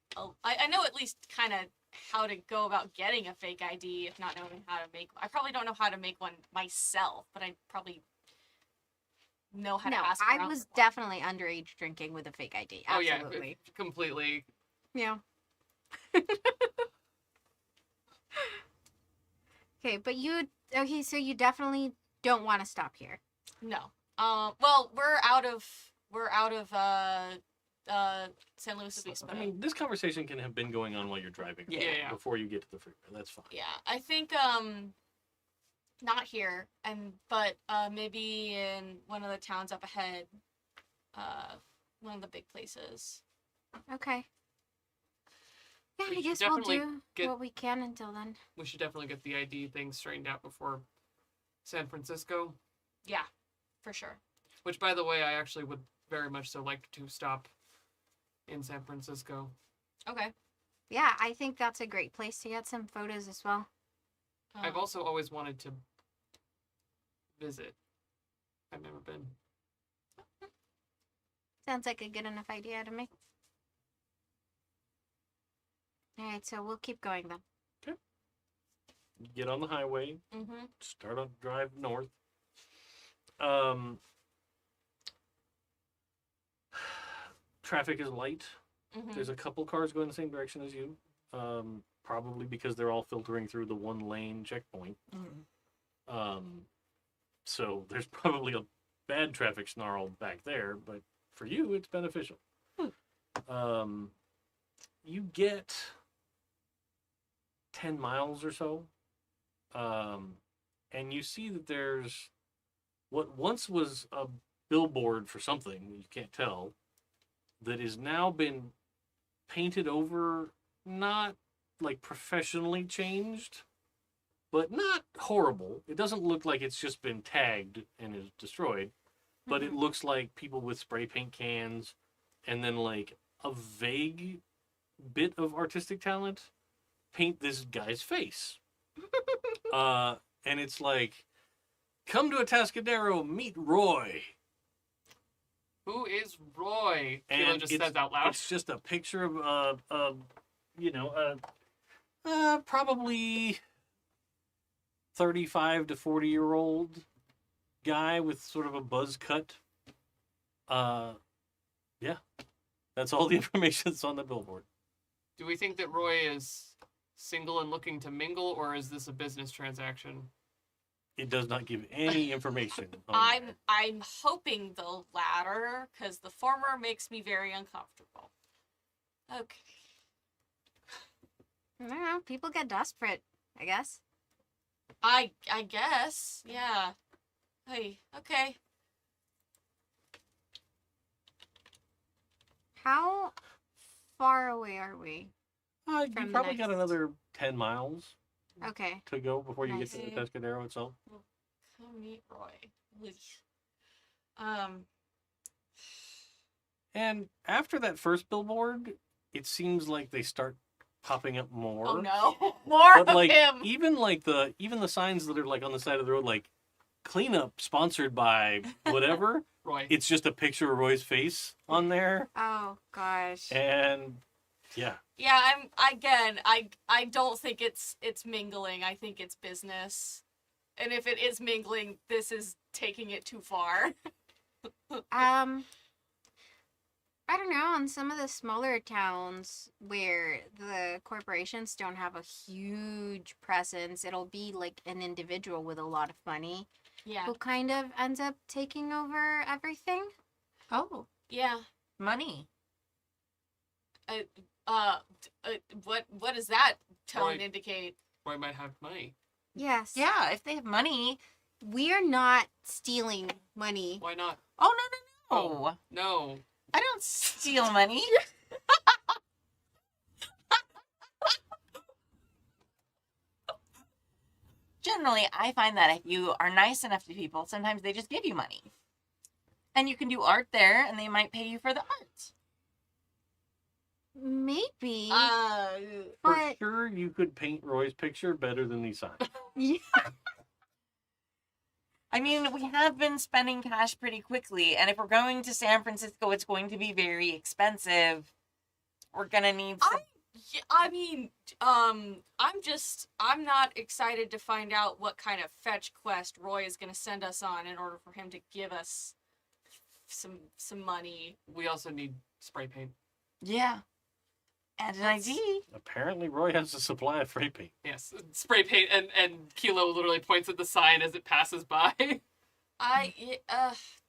I know at least kind of how to go about getting a fake ID, if not knowing how to make, I probably don't know how to make one myself, but I probably know how No, to ask I around was for one. definitely underage drinking with a fake ID. Absolutely. Oh yeah, completely. Yeah. Okay, but so you definitely don't want to stop here. No. Well, we're out of San Luis Obispo. I mean, this conversation can have been going on while you're driving. Yeah. Before you get to the freeway. That's fine. Yeah, I think not here, but maybe in one of the towns up ahead, one of the big places. Okay. Yeah, We I should guess we'll definitely do get- what we can until then. We should definitely get the ID thing straightened out before San Francisco. Yeah, for sure. Which, by the way, I actually would very much so like to stop in San Francisco. Okay. Yeah, I think that's a great place to get some photos as well. I've also always wanted to visit. I've never been. Sounds like a good enough idea to me. All right, so we'll keep going then. Get on the highway. Mm-hmm. Start on drive north. Traffic is light. Mm-hmm. There's a couple cars going the same direction as you. Probably because they're all filtering through the one lane checkpoint. So there's probably a bad traffic snarl back there, but for you, it's beneficial. You get 10 miles or so, and you see that there's what once was a billboard for something, you can't tell, that has now been painted over, not like professionally changed, but not horrible. It doesn't look like it's just been tagged and is destroyed, but it looks like people with spray paint cans and then like a vague bit of artistic talent paint this guy's face. And it's like, come to Atascadero, meet Roy. Who is Roy? And Kilo just says out loud. It's just a picture of probably 35 to 40-year-old guy with sort of a buzz cut. Yeah, that's all the information that's on the billboard. Do we think that Roy is single and looking to mingle, or is this a business transaction? It does not give any information. On that. I'm hoping the latter, because the former makes me very uncomfortable. Okay. I don't know. People get desperate, I guess. I guess, yeah. Hey, okay. How far away are we? You from the probably got next- another 10 miles Okay. to go before you Nice. get to the Pescadero itself. Come meet Roy. And after that first billboard, it seems like they start popping up more. Oh no. More But of like him. even the signs that are like on the side of the road, like cleanup sponsored by whatever, Roy. it's just a picture of Roy's face on there. Oh gosh. And yeah. Yeah, I don't think it's mingling. I think it's business. And if it is mingling, this is taking it too far. I don't know, in some of the smaller towns where the corporations don't have a huge presence, it'll be like an individual with a lot of money Yeah. who kind of ends up taking over everything. Oh, Yeah. money. What does that tone Right. indicate? Roy might have money. Yes. Yeah, if they have money. We're not stealing money. Why not? Oh, no. No. I don't steal money. Generally, I find that if you are nice enough to people, sometimes they just give you money. And you can do art there, and they might pay you for the art. Maybe. For but sure you could paint Roy's picture better than these signs. yeah. I mean, we have been spending cash pretty quickly, and if we're going to San Francisco, it's going to be very expensive. We're gonna need some... Yeah, I mean, I'm not excited to find out what kind of fetch quest Roy is going to send us on in order for him to give us some money. We also need spray paint. Yeah. And an ID. Apparently Roy has a supply of spray paint. Yes, spray paint, and Kilo literally points at the sign as it passes by.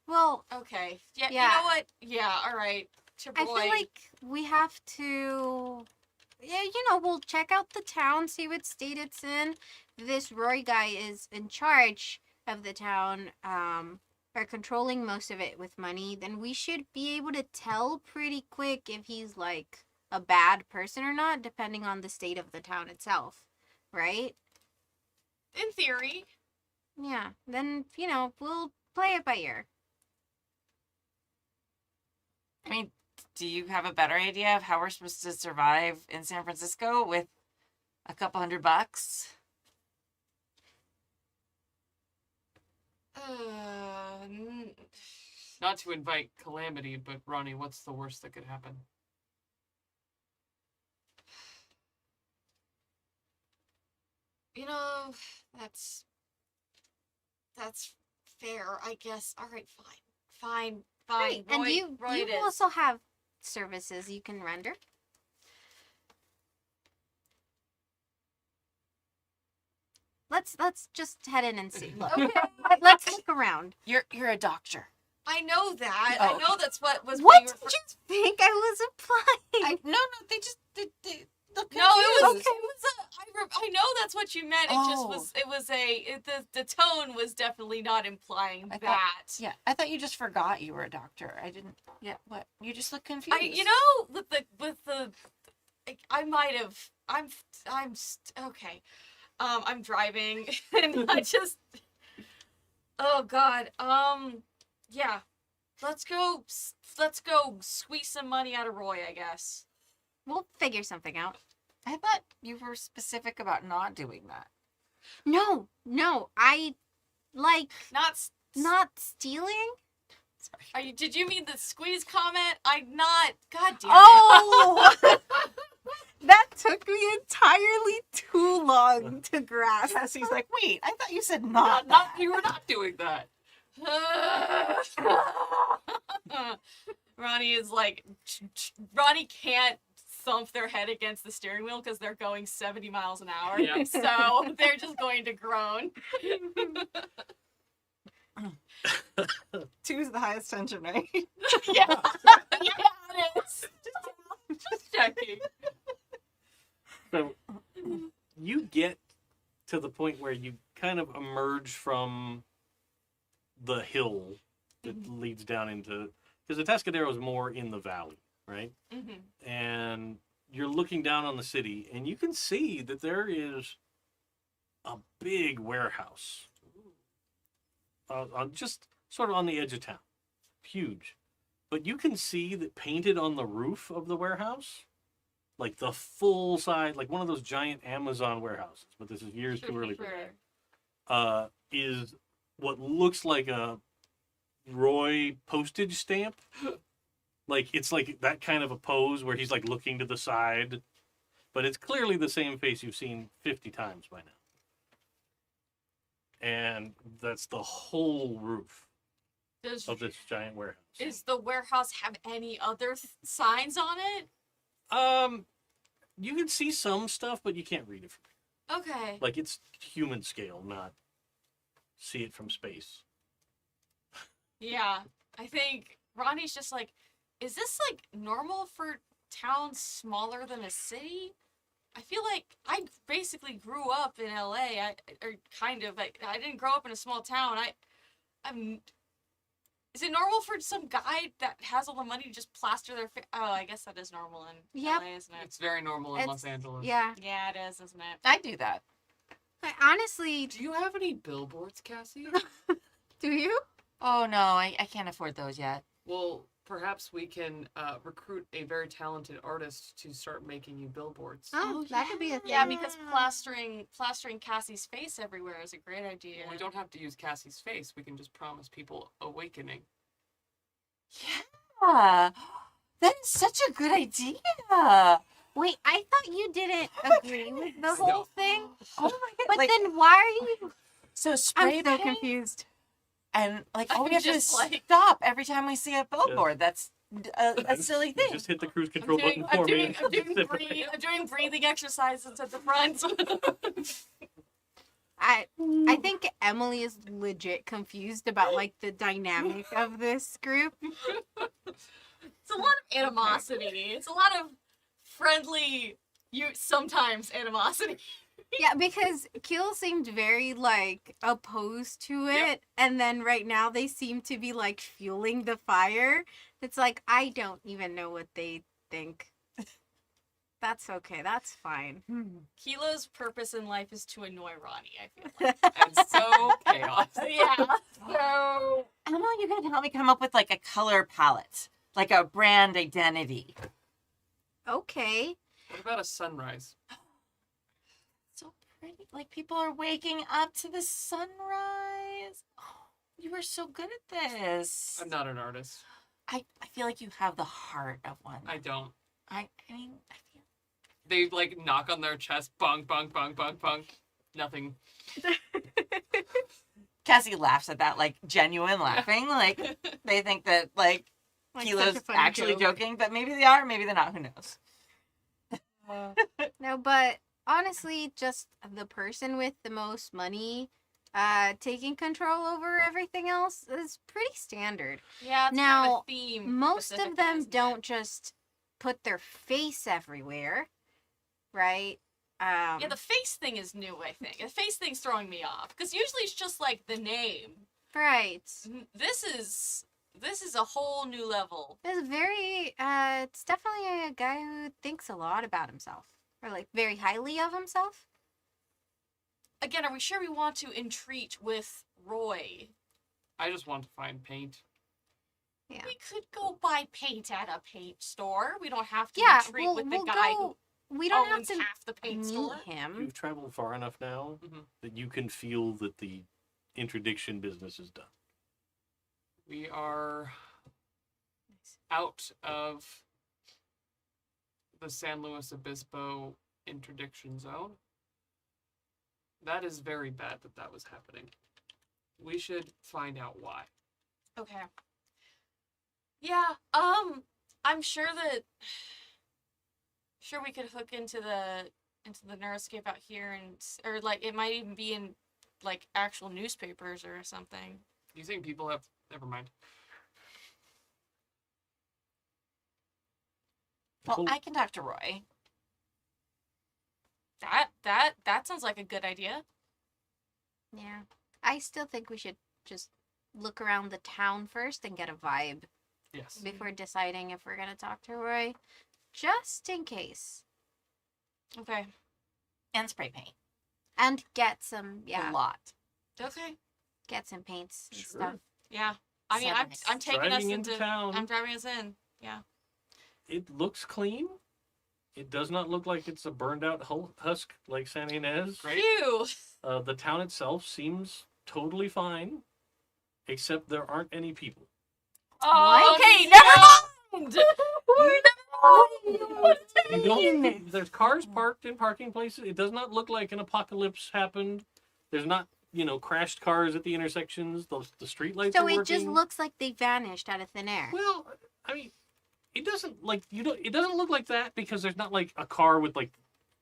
Well, Okay. Yeah, Yeah. You know what? Yeah, all right. To I Roy. feel like we have to, yeah, we'll check out the town, see what state it's in. This Roy guy is in charge of the town, or controlling most of it with money. Then we should be able to tell pretty quick if he's like a bad person or not, depending on the state of the town itself, right? in theory. Yeah. Then we'll play it by ear. I mean, do you have a better idea of how we're supposed to survive in San Francisco with a couple $100? Not to invite calamity, but Ronnie, what's the worst that could happen? You know, that's fair, I guess. All right, fine. Great. And Roy, you Roy it is. also have services you can render. Let's just head in and see. Look. Okay. Let's look around. You're a doctor. I know that. Oh, I know that's what was What being did refer- you think I was applying? No, they just they look No, it was. confused. It was I know that's what you meant. It just Oh. was. It was the tone was definitely not implying I thought- that. Yeah, I thought you just forgot you were a doctor. I didn't. Yeah, what? You just look confused. With the, I might have. Okay. I'm driving and I just. Oh God. Yeah. Let's go squeeze some money out of Roy, I guess. We'll figure something out. I thought you were specific about not doing that. No, I like Not. not stealing. Did you mean the squeeze comment? I'm not. God damn it. Oh, that took me entirely too long to grasp. Cassie's like, wait, I thought you said Not, you were not doing that. Ronnie is like, Ronnie can't thump their head against the steering wheel because they're going 70 miles an hour. Yeah. So they're just going to groan. 2's the highest tension, right? Yeah. Yeah, it is. Just checking. So you get to the point where you kind of emerge from the hill that leads down into, because the Atascadero is more in the valley, right? Mm-hmm. And you're looking down on the city, and you can see that there is a big warehouse, just sort of on the edge of town, huge. But you can see that painted on the roof of the warehouse, like the full size, like one of those giant Amazon warehouses, but this is years too early for that, is what looks like a Roy postage stamp. Like, it's like that kind of a pose where he's like looking to the side, but it's clearly the same face you've seen 50 times by now. And that's the whole roof of this giant warehouse. Does the warehouse have any other signs on it? You can see some stuff, but you can't read it from here. Okay. Like, it's human scale, not see it from space. Yeah. I think Ronnie's just like, is this like normal for towns smaller than a city? I feel like I basically grew up in LA. I didn't grow up in a small town. Is it normal for some guy that has all the money to just plaster their face? Oh, I guess that is normal in Yep. LA, isn't it? It's very normal in It's- Los Angeles. Yeah, Yeah, it is, isn't it? I do that. I honestly, Do you have any billboards, Cassie? do you? Oh, no, I can't afford those yet. Well, perhaps we can recruit a very talented artist to start making you billboards. Oh, that could be a thing. Yeah, because plastering Cassie's face everywhere is a great idea. We don't have to use Cassie's face. We can just promise people awakening. Yeah, that is such a good idea. Wait, I thought you didn't agree with the whole No. thing. Oh my god! But Like, then why are you? so spray I'm so paint, confused. and like all we I'm have to do is just like- stop every time we see a billboard. That's a silly You thing. just hit the cruise I'm control doing, button for me. I'm doing breathing exercises at the front. I think Emily is legit confused about like the dynamic of this group. It's a lot of animosity. It's a lot of friendly, sometimes animosity. Yeah, because Keel seemed very like opposed to it, Yep. and then right now they seem to be like fueling the fire. It's like I don't even know what they think. That's okay. That's fine. Kilo's purpose in life is to annoy Ronnie, I feel like. And so chaos. Yeah. So Emma, you gotta help me come up with like a color palette, like a brand identity. Okay. What about a sunrise? So pretty. Like people are waking up to the sunrise. Oh, you are so good at this. I'm not an artist. I feel like you have the heart of one. I don't. I mean, I feel. They like knock on their chest, bunk, bunk, bunk, bunk, bunk. Nothing. Cassie laughs at that, like genuine laughing. Like they think that like Like, Kilo's such a funny actually joke. joking, but maybe they are, maybe they're not. Who knows? No, but honestly, just the person with the most money taking control over everything else is pretty standard. yeah, it's kind of Now, a theme. Most of specifically, them isn't it? don't just put their face everywhere, right? Yeah, the face thing is new, I think. The face thing's throwing me off. Because usually it's just like the name. right. This is a whole new level. It's very it's definitely a guy who thinks a lot about himself. Or like very highly of himself. Again, are we sure we want to entreat with Roy? I just want to find paint. Yeah. We could go buy paint at a paint store. We don't have to Yeah, entreat we'll with the go guy who... we don't have owns to half the paint meet store. him. You've traveled far enough now Mhm. that you can feel that the interdiction business is done. We are out of the San Luis Obispo interdiction zone. That is very bad that that was happening. We should find out why. Okay. Yeah, I'm sure that we could hook into the neuroscape out here or like it might even be in like actual newspapers or something. You think people have never mind. Well, Oh. I can talk to Roy. That sounds like a good idea. Yeah. I still think we should just look around the town first and get a vibe Yes. before deciding if we're going to talk to Roy. Just in case. Okay. And spray paint. And get some, A lot. Okay. get some paints and Sure. stuff. Yeah. I mean, Seven. I'm taking Driving us into town. I'm driving us in. Yeah. It looks clean. It does not look like it's a burned out husk like San Ynez. Great. Phew. The town itself seems totally fine, except there aren't any people. Oh, okay, never mind. You don't. There's cars parked in parking places. It does not look like an apocalypse happened. There's not, crashed cars at the intersections. The street lights So are it working. just looks like they vanished out of thin air. Well, I mean, it doesn't like It doesn't look like that because there's not like a car with like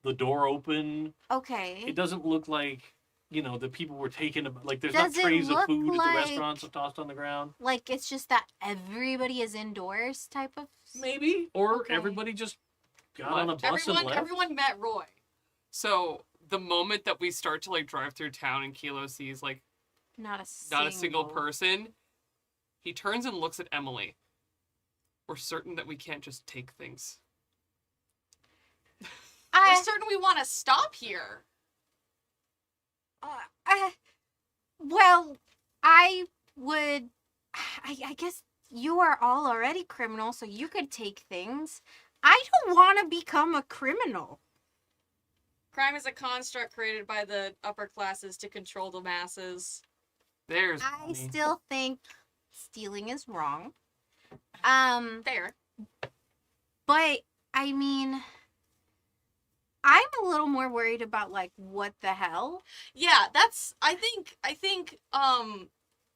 the door open. Okay. It doesn't look like the people were taken. Like there's Does not it trays of look food at like- the restaurants tossed on the ground. Like it's just that everybody is indoors type of. Maybe, or Okay. everybody just got What? on a bus and left. Everyone met Roy. So the moment that we start to like drive through town and Kilo sees like Not not a single person, he turns and looks at Emily. We're certain that we can't just take things. We're certain we want to stop here. Well, I would. I guess you are all already criminals, so you could take things. I don't want to become a criminal. Crime is a construct created by the upper classes to control the masses. There's I money. still think stealing is wrong. There. But I mean, I'm a little more worried about like what the hell. Yeah, I think,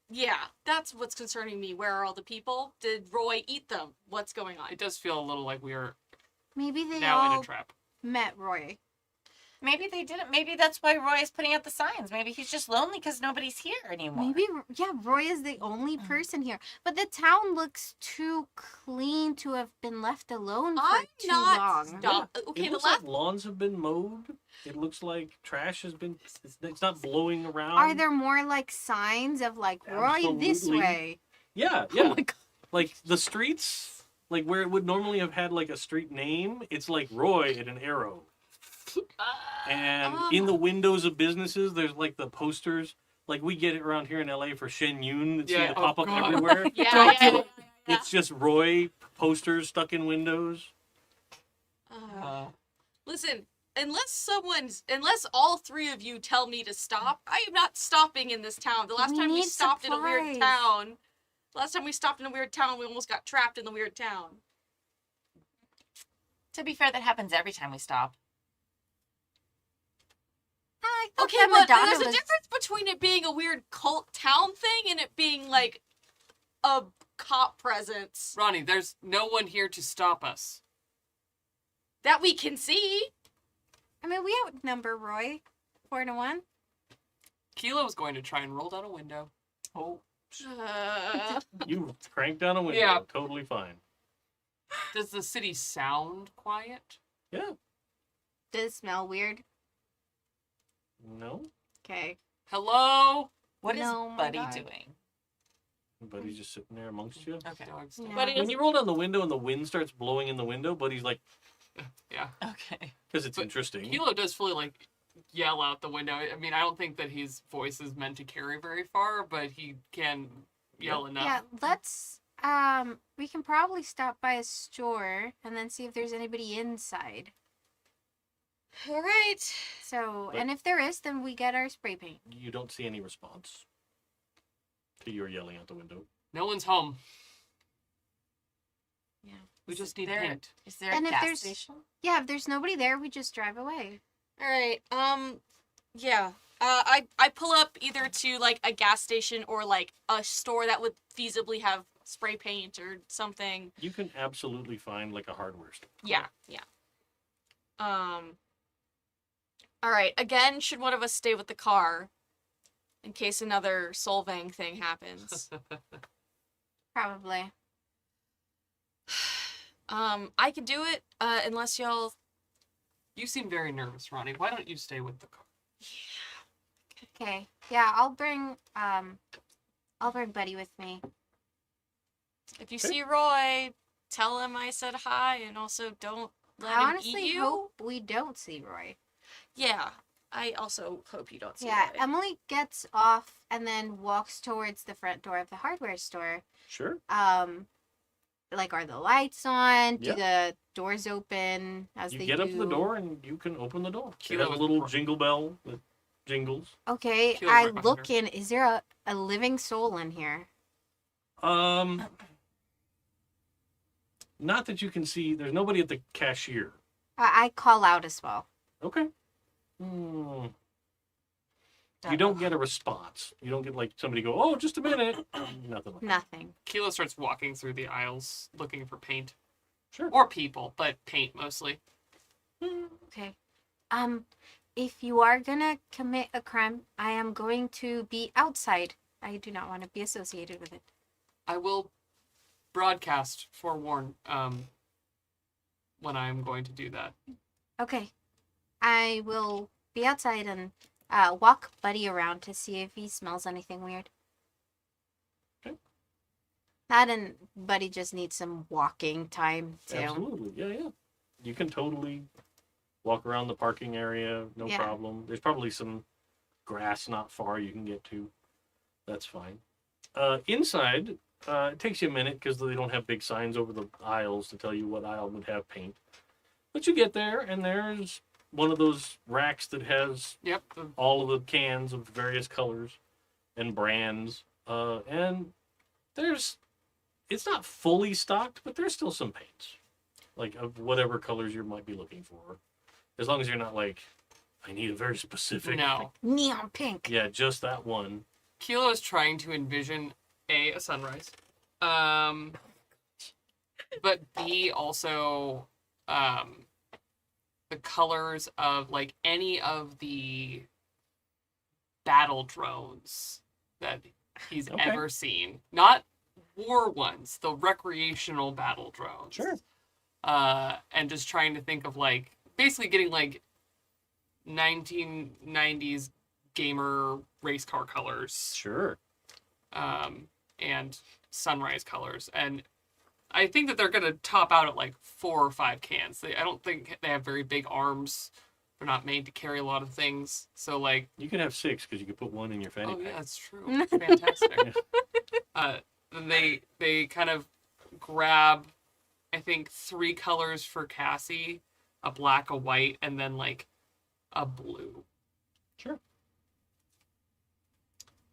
yeah, that's what's concerning me. Where are all the people? Did Roy eat them? What's going on? It does feel a little like we are Maybe they now in all a trap. met Roy. Maybe they didn't. Maybe that's why Roy is putting out the signs. Maybe he's just lonely because nobody's here anymore. Maybe, yeah, Roy is the only person here. But the town looks too clean to have been left alone for I'm too not long. stop. Okay, It the looks last like lawns have been mowed. It looks like trash has been. It's not blowing around. Are there more like signs of like Roy this Absolutely. way? Yeah, Oh yeah. my god. Like the streets, like where it would normally have had like a street name, it's like Roy and an arrow. And in the windows of businesses, there's like the posters. Like we get it around here in LA for Shen Yun that seem Yeah, to oh pop up God. everywhere. yeah, Don't yeah, do yeah, it. yeah. It's just Roy posters stuck in windows. Listen, unless all three of you tell me to stop, I am not stopping in this town. The last We time we need stopped in a weird supplies. town, we almost got trapped in the weird town. To be fair, that happens every time we stop. I thought Okay, that but Madonna there's a was- difference between it being a weird cult town thing and it being like a cop presence Ronnie, there's no one here to stop us. that we can see. I mean, we outnumber Roy 4-1. Kilo is going to try and roll down a window. Oh. You crank down a window, Yeah. totally fine. Does the city sound quiet? Yeah. Does it smell weird? No, Okay. Hello? What is No, my Buddy God. doing? Buddy's just sitting there amongst you. Okay. Dogs Yeah. don't- But When you roll down the window and the wind starts blowing in the window, Buddy's like, Yeah. Okay. because it's But interesting. Kilo does fully like yell out the window. I mean, I don't think that his voice is meant to carry very far, but he can yell enough. Yeah, let's we can probably stop by a store and then see if there's anybody inside. All right. So, But- and if there is, then we get our spray paint. You don't see any response to your yelling out the window. No one's home. Yeah. We Is just need there- paint. Is there And a if gas there's- station? Yeah, if there's nobody there, we just drive away. All right. Yeah. I pull up either to like a gas station or like a store that would feasibly have spray paint or something. You can absolutely find like a hardware store. Yeah. Yeah. All right. Again, should one of us stay with the car in case another Solvang thing happens? Probably. I could do it, unless y'all. You seem very nervous, Ronnie. Why don't you stay with the car? Okay. Yeah, I'll bring Buddy with me. If you Okay. see Roy, tell him I said hi, and also don't let I him honestly eat you. hope we don't see Roy. Yeah, I also hope you don't see Yeah, Roy. Emily gets off and then walks towards the front door of the hardware store. Sure. Like, are the lights on? Do Yeah. the doors open as You they get do? up to the door and you can open the door. It Kilo has a is little pro- jingle bell that jingles. Okay, Keel's I right behind look her. in. Is there a living soul in here? Not that you can see. There's nobody at the cashier. I call out as well. Okay. Hmm. You don't get a response. You don't get like somebody go, "Oh, just a minute." Nothing like that. Nothing. Kilo starts walking through the aisles looking for paint. Sure. Or people, but paint mostly. Okay. If you are gonna commit a crime, I am going to be outside. I do not want to be associated with it. I will broadcast, forewarn, when I'm going to do that. Okay. I will be outside and walk Buddy around to see if he smells anything weird. Okay. That and Buddy just needs some walking time too. Absolutely. Yeah. You can totally walk around the parking area, no Yeah. problem. There's probably some grass not far you can get to. That's fine. Inside, it takes you a minute because they don't have big signs over the aisles to tell you what aisle would have paint. But you get there, and there's one of those racks that has Yep. all of the cans of various colors and brands. And it's not fully stocked, but there's still some paints, like of whatever colors you might be looking for. As long as you're not like, I need a very specific. No. Neon pink. Yeah, just that one. Kilo is trying to envision a sunrise, but B also the colors of like any of the battle drones that he's Okay. ever seen, not war ones, the recreational battle drones. Sure. And just trying to think of like basically getting like 1990s gamer race car colors. Sure. And sunrise colors. And I think that they're going to top out at like 4 or 5 cans. I don't think they have very big arms. They're not made to carry a lot of things. So like, You can have 6 because you could put one in your fanny oh yeah, pack. that's true. Fantastic. Then they kind of grab, I think 3 colors for Cassie, a black, a white, and then like a blue. Sure.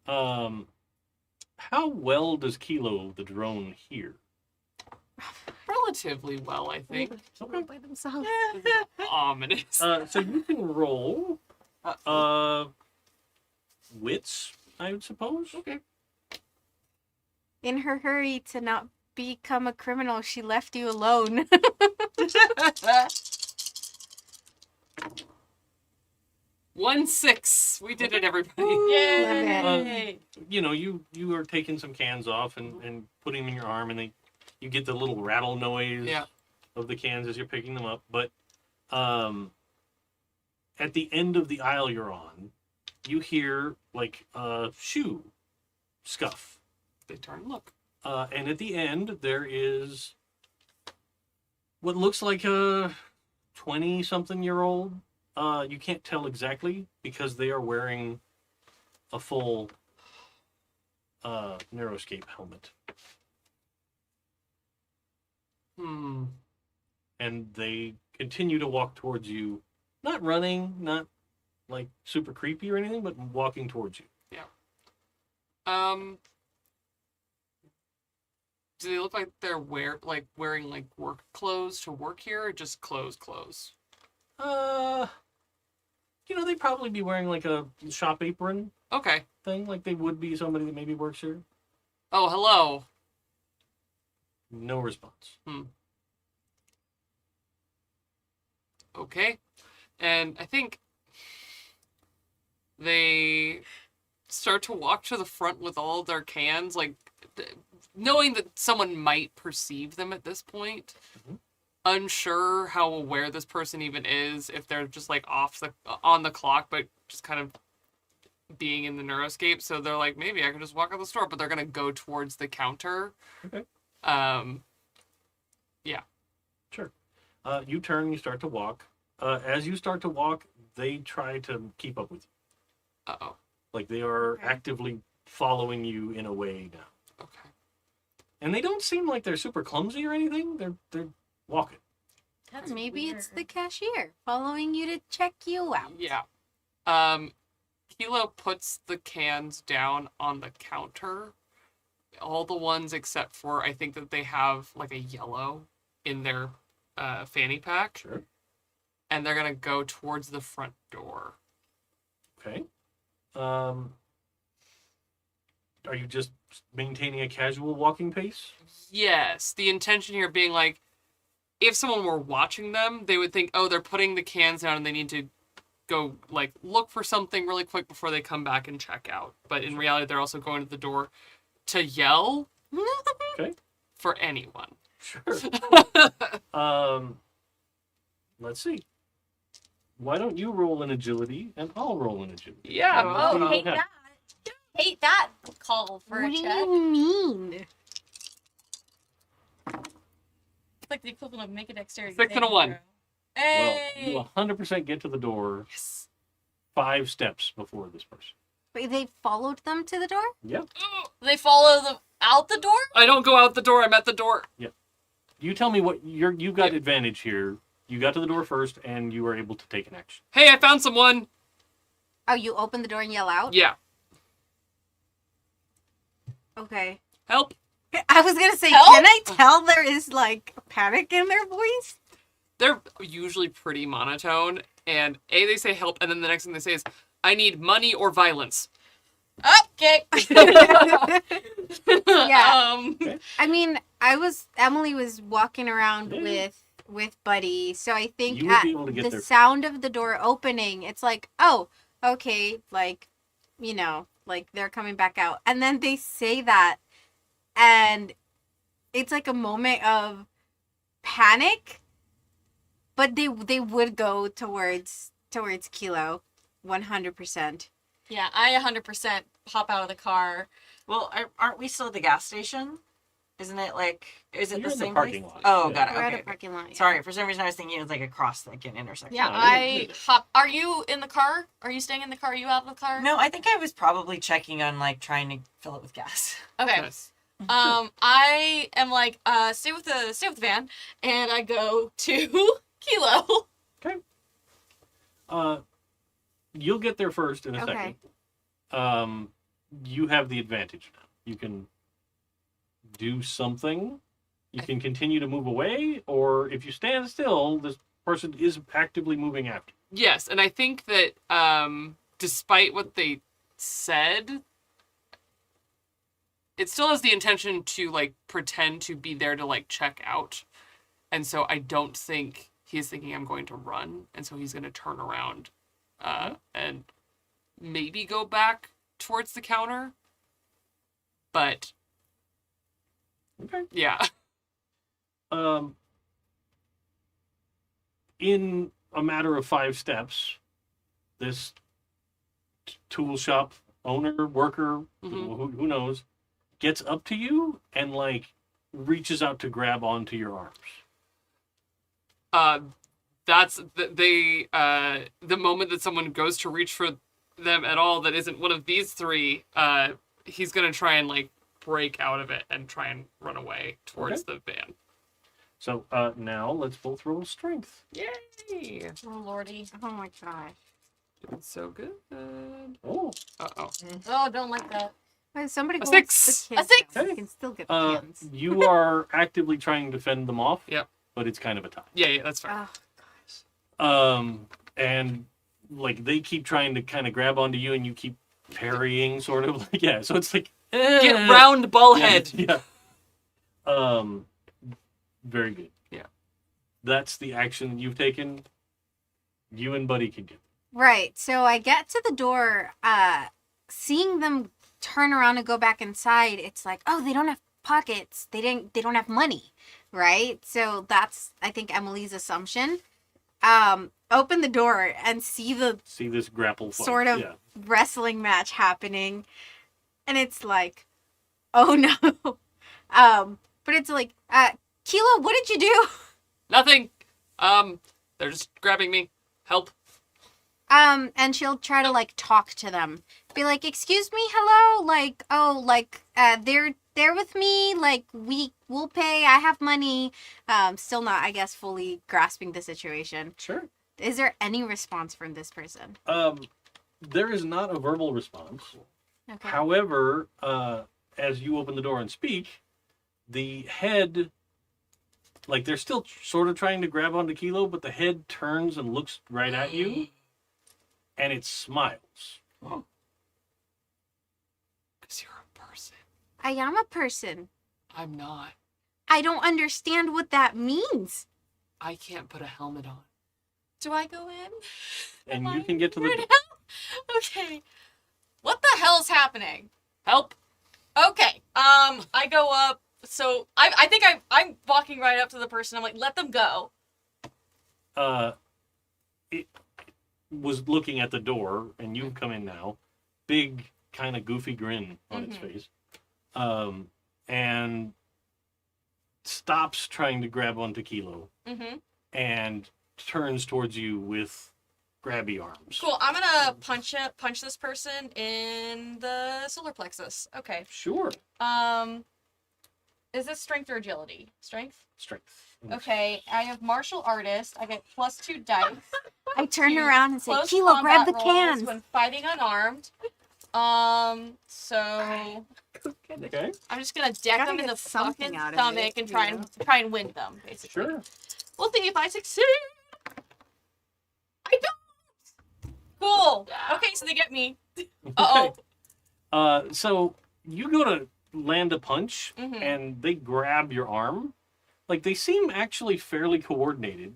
How well does Kilo the drone hear? Relatively well, I think. Okay. By themselves. Ominous. So you can roll wits, I would suppose. Okay. In her hurry to not become a criminal, she left you alone. 1-6. We did it, everybody. Yay! You are taking some cans off and putting them in your arm, and you get the little rattle noise Yeah. of the cans as you're picking them up. But at the end of the aisle you're on, you hear like a shoe scuff. They turn and look. And at the end, there is what looks like a 20-something-year-old. You can't tell exactly because they are wearing a full Neuroscape helmet. Hmm. And they continue to walk towards you not running, not like super creepy or anything, but walking towards you. Do they look like they're wearing like work clothes to work here, or just clothes? They'd probably be wearing like a shop apron Okay. thing, like they would be somebody that maybe works here. Oh, hello. No response. Okay. And I think they start to walk to the front with all of their cans, like knowing that someone might perceive them at this point. Mhm. Unsure how aware this person even is, if they're just like on the clock, but just kind of being in the neuroscape. So they're like, maybe I can just walk out the store, but they're gonna go towards the counter. Okay. Yeah. Sure. You turn, you start to walk. As you start to walk, they try to keep up with you. Uh-oh. Like they are Okay. actively following you in a way now. Okay. And they don't seem like they're super clumsy or anything. They're walking. That's Maybe it's the weird. cashier following you to check you out. Yeah. Kilo puts the cans down on the counter. All the ones except for, I think that they have like a yellow in their fanny pack. Sure. And they're gonna go towards the front door. Okay. Are you just maintaining a casual walking pace? Yes, the intention here being like, if someone were watching them, they would think, oh, they're putting the cans down and they need to go like look for something really quick before they come back and check out. But in reality, they're also going to the door to yell Okay. for anyone. Sure. Let's see. Why don't you roll an agility and I'll roll an agility? Yeah. Let's see Oh, what hate happens. that. Hate that call for What a do check. you mean? It's like the equivalent of make a dexterity. 6 and a saving 1. throw. Well, Hey. you 100% get to the door Yes. 5 steps before this person. Wait, they followed them to the door? Yep. They follow them out the door? I don't go out the door. I'm at the door. You tell me what you've got advantage here. You got to the door first and you were able to take an action. Hey, I found someone. Oh, you open the door and yell out? Yeah. Okay. Help. I was gonna say, Help? can I tell there is like panic in their voice? They're usually pretty monotone. And they say help. And then the next thing they say is, I need money or violence. Okay. Yeah. Okay. I mean, Emily was walking around Yeah. with Buddy, so I think You would at be able to get the there. sound of the door opening, it's like, oh, okay, like, like they're coming back out. And then they say that, and it's like a moment of panic, but they would go towards Kilo, 100%. Yeah, I 100% hop out of the car. Well, aren't we still at the gas station? Isn't it like, is it You're the in the same parking place? lot. Oh, Yeah. got it. We're Okay. at a parking lot. Yeah. Sorry, for some reason I was thinking it was like across like an intersection. Yeah, No, I you're- hop. Are you in the car? Are you staying in the car? Are you out of the car? No, I think I was probably checking on like trying to fill it with gas. Okay. Yes. I am like, stay with the van, and I go to Kilo. You'll get there first in a Okay. second. You have the advantage now. You can do something. You can continue to move away, or if you stand still, this person is actively moving after. Yes, and I think that despite what they said, it still has the intention to like pretend to be there to like check out. And so I don't think he's thinking I'm going to run, and so he's going to turn around and maybe go back towards the counter. But Okay. yeah. In a matter of 5 steps, this tool shop owner, worker, Mhm. who knows, gets up to you and like reaches out to grab onto your arms. That's the moment that someone goes to reach for them at all that isn't one of these three, he's gonna try and like break out of it and try and run away towards the van. So now let's both roll strength. Yay! Oh lordy. Oh my gosh. Doing so good. Oh, Uh-oh. Oh, don't like that. Wait, somebody A holds six. the A kids six. down. You can still get the cans. you are actively trying to fend them off. Yep. But it's kind of a tie. Yeah, that's fine. Oh, And like they keep trying to kind of grab onto you, and you keep parrying, sort of. Like, yeah, so it's like Get round, ballhead. Yeah. Very good. Yeah. That's the action you've taken. You and Buddy can get. right. So I get to the door, seeing them turn around and go back inside, it's like, oh, they don't have pockets. They don't have money. Right? So that's, I think, Emily's assumption. Open the door and see this grapple fight. sort of Yeah. wrestling match happening. And it's like, oh no. But it's like, Kilo, what did you do? Nothing. They're just grabbing me. Help. And she'll try to like talk to them. Be like, excuse me, hello? Like, oh, like, they're with me, like, we'll pay, I have money. Still not, I guess, fully grasping the situation. Sure. Is there any response from this person? There is not a verbal response. Okay. However, as you open the door and speak, the head, like they're still sort of trying to grab onto Kilo, but the head turns and looks right at you, and it smiles. Because you're a person. I am a person. I'm not. I don't understand what that means. I can't put a helmet on. Do I go in? And Am you I can get to here the. now? Okay. What the hell's happening? Help. Okay. I go up. So I think I'm walking right up to the person. I'm like, let them go. It was looking at the door, and you've come in now. Big, kind of goofy grin on its face. And stops trying to grab onto Kilo Mm-hmm. and turns towards you with grabby arms. Cool. I'm gonna punch this person in the solar plexus. Okay. Sure. Is this strength or agility? Strength. Strength. Okay. I have martial artist. I get +2 dice. I turn to around and say, close Kilo, grab combat the rolls cans. when fighting unarmed. So Okay. I'm just gonna deck Gotta them in get the something fucking out of stomach it, and you try know? and win them, basically. Sure. We'll see if I succeed. I don't. Cool. Okay, so they get me. Uh oh. So you go to land a punch, Mhm. and they grab your arm. Like, they seem actually fairly coordinated.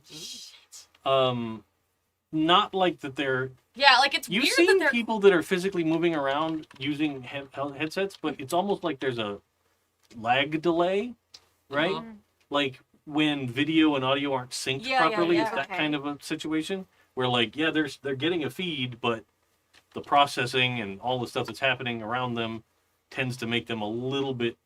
Not like that they're... Yeah, like it's You've weird that seen they're. people that are physically moving around using headsets, but it's almost like there's a lag delay, right? Uh-huh. Like when video and audio aren't synced Yeah, yeah, properly. yeah. It's that Okay. kind of a situation where, like, yeah, they're getting a feed, but the processing and all the stuff that's happening around them tends to make them a little bit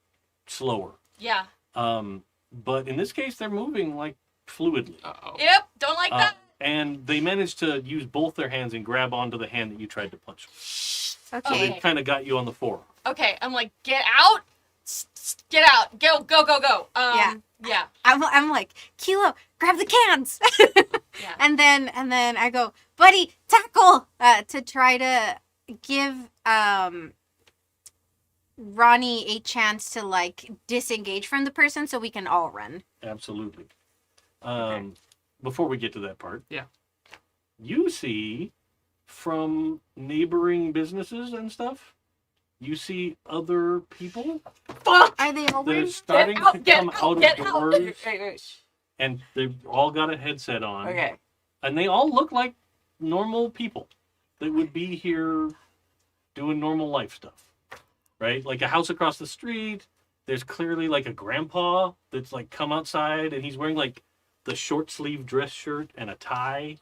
slower. Yeah. But in this case, they're moving like fluidly. Uh-oh. Yep. Don't like that. And they managed to use both their hands and grab onto the hand that you tried to punch. So Okay. they kind of got you on the forearm. Okay. I'm like, get out. Get out. Go. Go. Go. Go. Yeah. Yeah. I'm like, Kilo, grab the cans. Yeah. And then I go, buddy, tackle, to try to give Ronnie a chance to like disengage from the person so we can all run. Absolutely. Okay. Before we get to that part, Yeah. you see from neighboring businesses and stuff, you see other people Fuck. Are they all that are wearing? starting out, to get come out, out get of out. doors, and they've all got a headset on. Okay. And they all look like normal people that would be here doing normal life stuff, right? Like a house across the street. There's clearly like a grandpa that's like come outside, and he's wearing like the short sleeve dress shirt and a tie,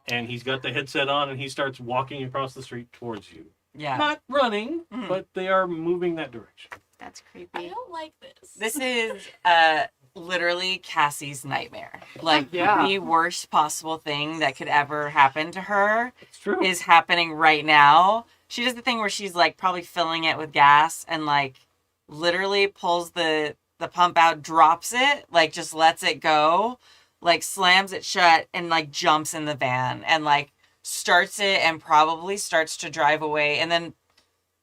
and he's got the headset on, and he starts walking across the street towards you. Yeah. Not running, Mhm. but they are moving that direction. That's I creepy. don't like this. This is literally Cassie's nightmare. Like Yeah. the worst possible thing that could ever happen to her It's true. is happening right now. She does the thing where she's like probably filling it with gas and like literally pulls the the pump out, drops it, like just lets it go, like slams it shut and like jumps in the van and like starts it and probably starts to drive away. And then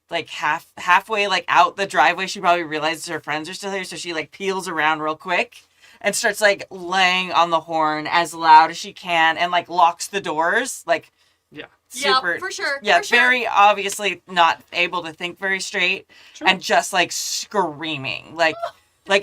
like halfway like out the driveway, she probably realizes her friends are still here. So she like peels around real quick and starts like laying on the horn as loud as she can and like locks the doors. Like, Yeah. super, Yeah, for sure. yeah, for sure. very obviously not able to think very straight Sure. and just like screaming, like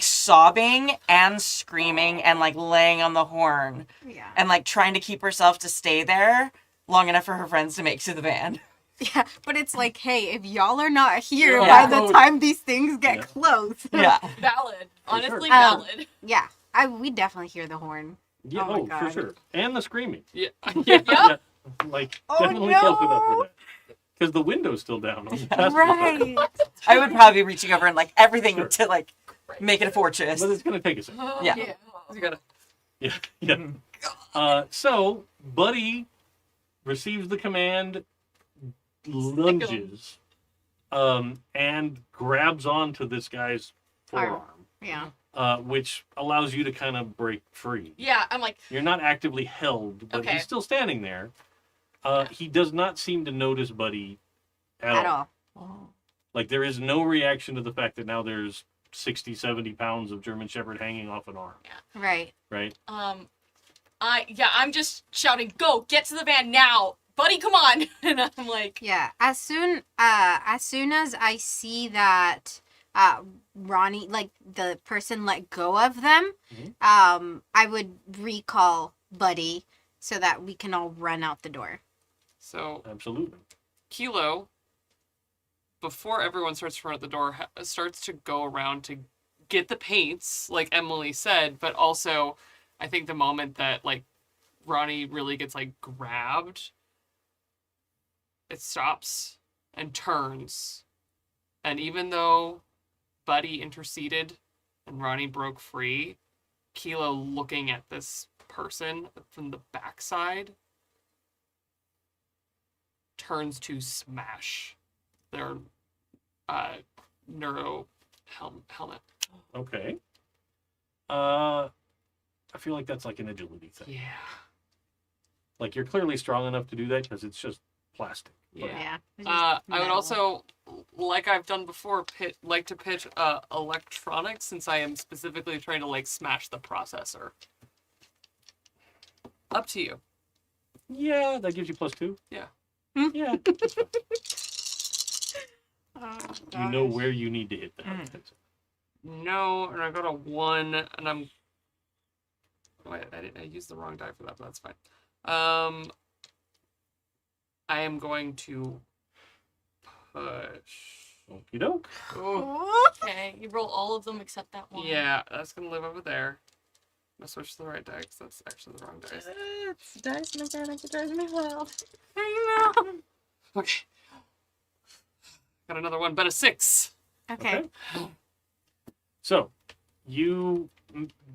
sobbing and screaming and like laying on the horn Yeah. and like trying to keep herself to stay there long enough for her friends to make it to the van. Yeah, but it's like, hey, if y'all are not here Yeah. by the time these things get Yeah. close. Yeah. Valid. Honestly, sure. valid. Yeah, we definitely hear the horn. Yeah, Oh my for God. sure. And the screaming. Yeah. Yeah. Like, Oh, definitely close enough no. for that. Because the window's still down. On the passenger side. Right. I would probably be reaching over and like everything Sure. to like make it a fortress. But it's going to take a second. Yeah. You gotta. Yeah. Yeah. So, Buddy receives the command, lunges, and grabs onto this guy's forearm, Yeah. which allows you to kind of break free. Yeah, I'm like, You're not actively held, but Okay. he's still standing there. He does not seem to notice Buddy at all. Like, there is no reaction to the fact that now there's 60, 70 pounds of German Shepherd hanging off an arm, Right. right? I'm just shouting, go, get to the van now. Buddy, come on. And I'm like, Yeah. As soon as I see that Ronnie, like the person, let go of them, I would recall Buddy so that we can all run out the door. So Absolutely. Kilo, before everyone starts to run at the door, starts to go around to get the paints, like Emily said, but also I think the moment that like Ronnie really gets like grabbed, it stops and turns. And even though Buddy interceded and Ronnie broke free, Kilo looking at this person from the backside turns to smash their neuro helmet. Okay. I feel like that's like an agility thing. Yeah. Like, you're clearly strong enough to do that because it's just plastic. But- Yeah. It's just I would metal. also, like I've done before, like to pitch electronics, since I am specifically trying to like smash the processor. Up to you. Yeah, that gives you +2. Yeah. Yeah. Oh, You know gosh. where you need to hit that. No, and I got a 1, and I'm. Wait, I used the wrong die for that, but that's fine. I am going to push. Okie doke. Oh, okay, you roll all of them except that one. yeah, that's gonna live over there. I'm gonna switch to the right die because that's actually the wrong dice. It's dice mechanic, it drives me wild. I know. Okay. Got another one, but a 6. Okay. So, you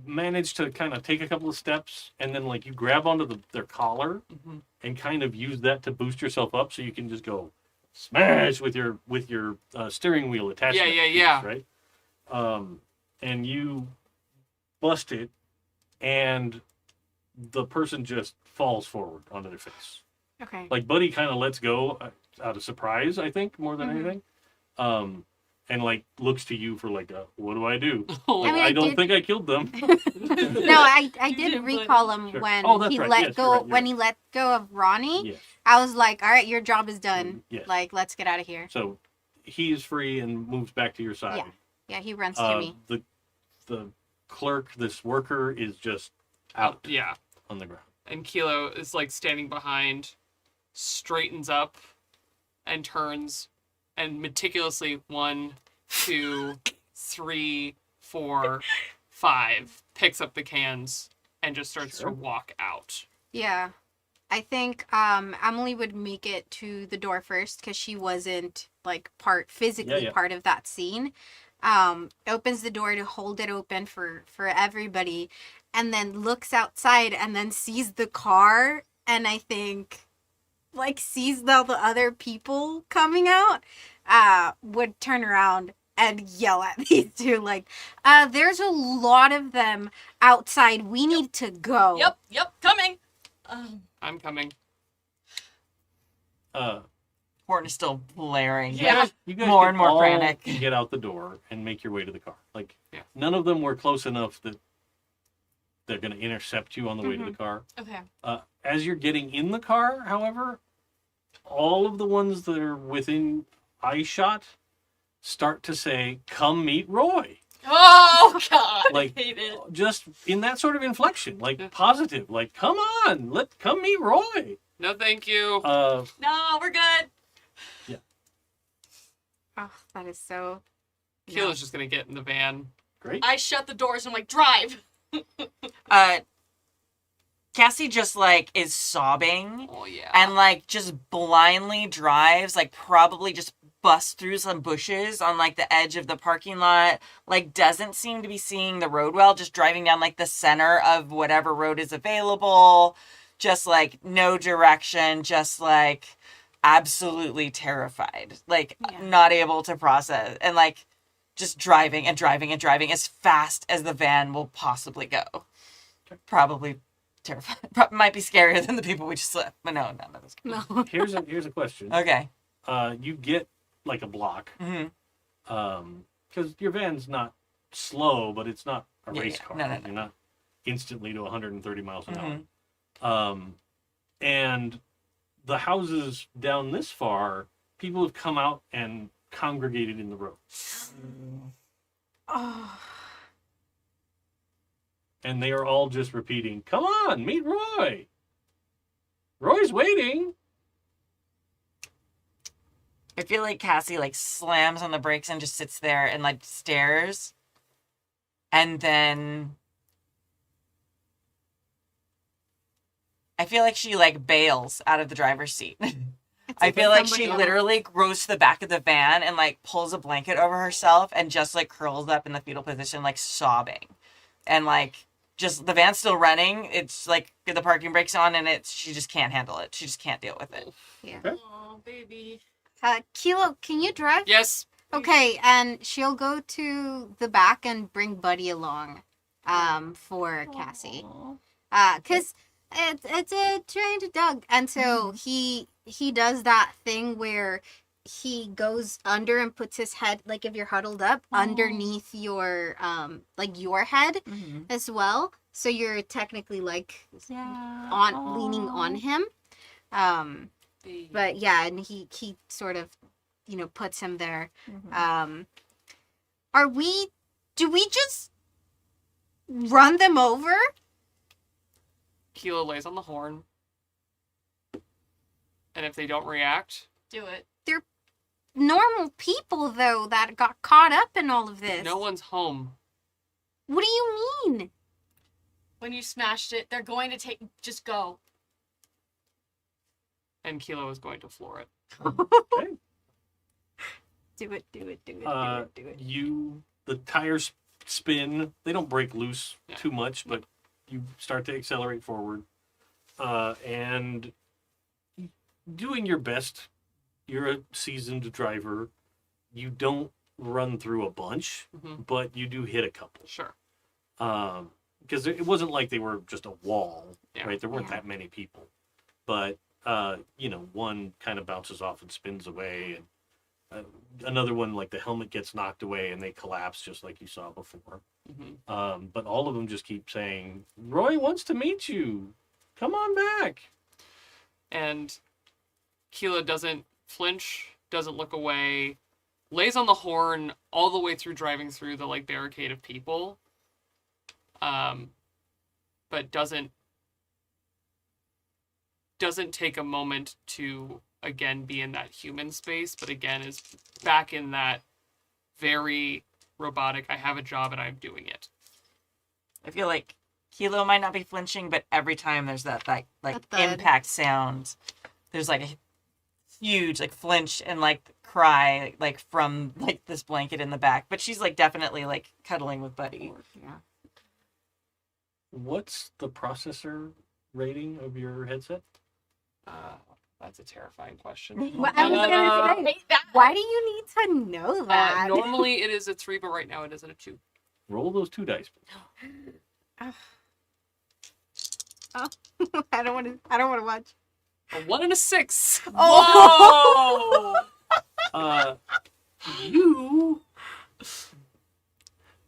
manage to kind of take a couple of steps, and then like you grab onto their collar Mm-hmm. and kind of use that to boost yourself up, so you can just go smash with your steering wheel attachment. Yeah. Right. And you bust it, and the person just falls forward onto their face. Okay. Like, Buddy kind of lets go out of surprise, I think, more than anything. And like looks to you for like, what do I do? Like, mean, I I don't did- think I killed them. No, I You did did, recall him Sure. when Oh, that's he right. let Yes, go you're right, you're when right. he let go of Ronnie. Yes. I was like, all right, your job is done. Yes. Like, let's get out of here. So he is free and moves back to your side. Yeah, he runs to me. The clerk, this worker, is just out Yeah. on the ground. And Kilo is like standing behind, straightens up, and turns, and meticulously 1, 2, 3, 4, 5 picks up the cans and just starts Sure. to walk out. Yeah. I think Emily would make it to the door first because she wasn't like physically Yeah. part of that scene. Opens the door to hold it open for everybody, and then looks outside and then sees the car, and I think like sees all the other people coming out. Would turn around and yell at these two like, there's a lot of them outside. We need to go. Yep, coming. I'm coming. Horn is still blaring. Yeah. You guys More can and more all frantic. get out the door and make your way to the car. Like, Yeah. none of them were close enough that they're going to intercept you on the way to the car. Okay. As you're getting in the car, however, all of the ones that are within eye shot start to say, "Come meet Roy." Oh God, Like, I hate it. just in that sort of inflection, like Yeah. positive, like, "Come on, come meet Roy." No, thank you. No, we're good. Oh, that is so. Kilo's just gonna get in the van. Great. I shut the doors and I'm like, drive. Cassie just like is sobbing Oh yeah. and like just blindly drives, like probably just busts through some bushes on like the edge of the parking lot, like doesn't seem to be seeing the road well, just driving down like the center of whatever road is available, just like no direction, just like absolutely terrified, like Yeah. not able to process, and like just driving and driving and driving as fast as the van will possibly go. Probably terrifying. Might be scarier than the people we just left, but no, none of this. No. Here's a question. Okay. You get like a block, Mm-hmm. because your van's not slow, but it's not a Yeah, race yeah. car. No. You're not instantly to 130 miles an Mhm. hour. And the houses down this far, people have come out and congregated in the road, Oh. and they are all just repeating, "Come on, meet Roy. Roy's waiting." I feel like Cassie like slams on the brakes and just sits there and like stares, and then I feel like she like bails out of the driver's seat. I feel like she literally goes to the back of the van and like pulls a blanket over herself and just like curls up in the fetal position, like sobbing, and like just the van's still running. It's like the parking brake's on, and she just can't handle it. She just can't deal with it. Yeah. Oh, baby. Kilo, can you drive? Yes. Okay, and she'll go to the back and bring Buddy along, for Cassie. Cause it's a trained dog, and so he does that thing where he goes under and puts his head, like if you're huddled up, underneath your like your head as well. So you're technically like leaning on him. But yeah, and he sort of, puts him there. Do we just run them over? Kilo lays on the horn. And if they don't react, Do it. They're normal people, though, that got caught up in all of this. no one's home. What do you mean? When you smashed it, they're going to just go. And Kilo is going to floor it. Okay. Do it, do it, do it, do it. The tires spin. They don't break loose Yeah. too much, but you start to accelerate forward. And doing your best. You're a seasoned driver. You don't run through a bunch, Mhm. but you do hit a couple. Sure. Because it wasn't like they were just a wall, Yeah. right? There weren't Yeah. that many people. But, one kind of bounces off and spins away. And another one, like the helmet gets knocked away and they collapse just like you saw before. hmm But all of them just keep saying, "Roy wants to meet you. Come on back." And Kilo doesn't flinch, doesn't look away, lays on the horn all the way through driving through the like barricade of people. But doesn't take a moment to again be in that human space, but again is back in that very robotic, I have a job and I'm doing it. I feel like Kilo might not be flinching, but every time there's that like A thud. impact sound, there's like a huge like flinch and like cry like from like this blanket in the back. But she's like definitely like cuddling with Buddy. Yeah. What's the processor rating of your headset? That's a terrifying question. Well, I was gonna say. Hey, that Why do you need to know that? Normally it is a 3, but right now it is a 2. Roll those 2 dice. I don't want to watch. A 1 and a 6. Oh. Whoa! You.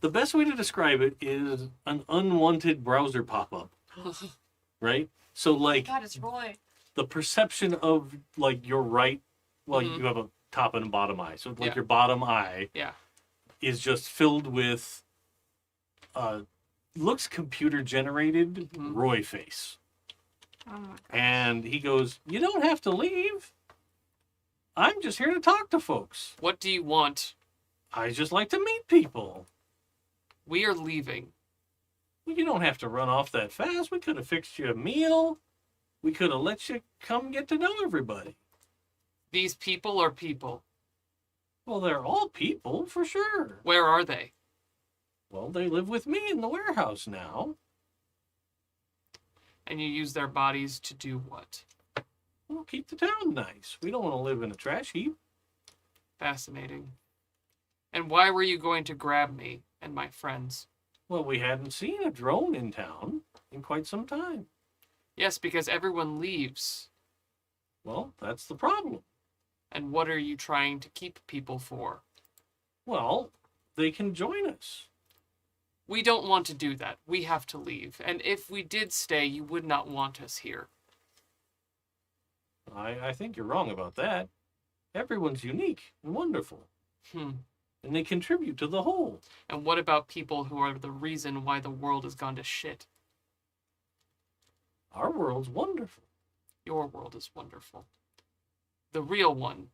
The best way to describe it is an unwanted browser pop-up, right? So, like, God, it's Roy. the perception of, like, your right, well, Mhm. you have a top and a bottom eye. So, like, Yeah. your bottom eye Yeah. is just filled with, looks computer-generated Mhm. Roy face. Oh my god. And he goes, "You don't have to leave. I'm just here to talk to folks. What do you want? I just like to meet people. We are leaving. Well, you don't have to run off that fast. We could have fixed you a meal. We could have let you come get to know everybody." These people are people. Well, they're all people, for sure. Where are they? Well, they live with me in the warehouse now. And you use their bodies to do what? Well, keep the town nice. We don't want to live in a trash heap. Fascinating. And why were you going to grab me and my friends? Well, we hadn't seen a drone in town in quite some time. Yes, because everyone leaves. Well, that's the problem. And what are you trying to keep people for? Well, they can join us. We don't want to do that. We have to leave. And if we did stay, you would not want us here. I think you're wrong about that. Everyone's unique and wonderful, Hmm. and they contribute to the whole. And what about people who are the reason why the world has gone to shit? Our world's wonderful. Your world is wonderful. The real one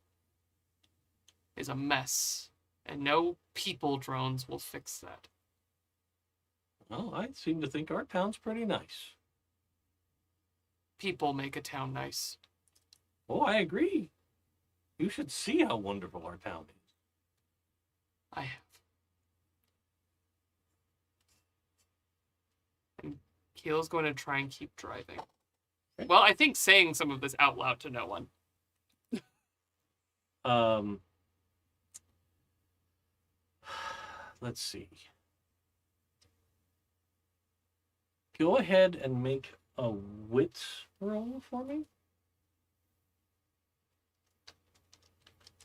is a mess. And no people drones will fix that. Well, I seem to think our town's pretty nice. People make a town nice. Oh, I agree. You should see how wonderful our town is. I have. And Keel's going to try and keep driving. Well, I think saying some of this out loud to no one. Let's see. Go ahead and make a wit roll for me.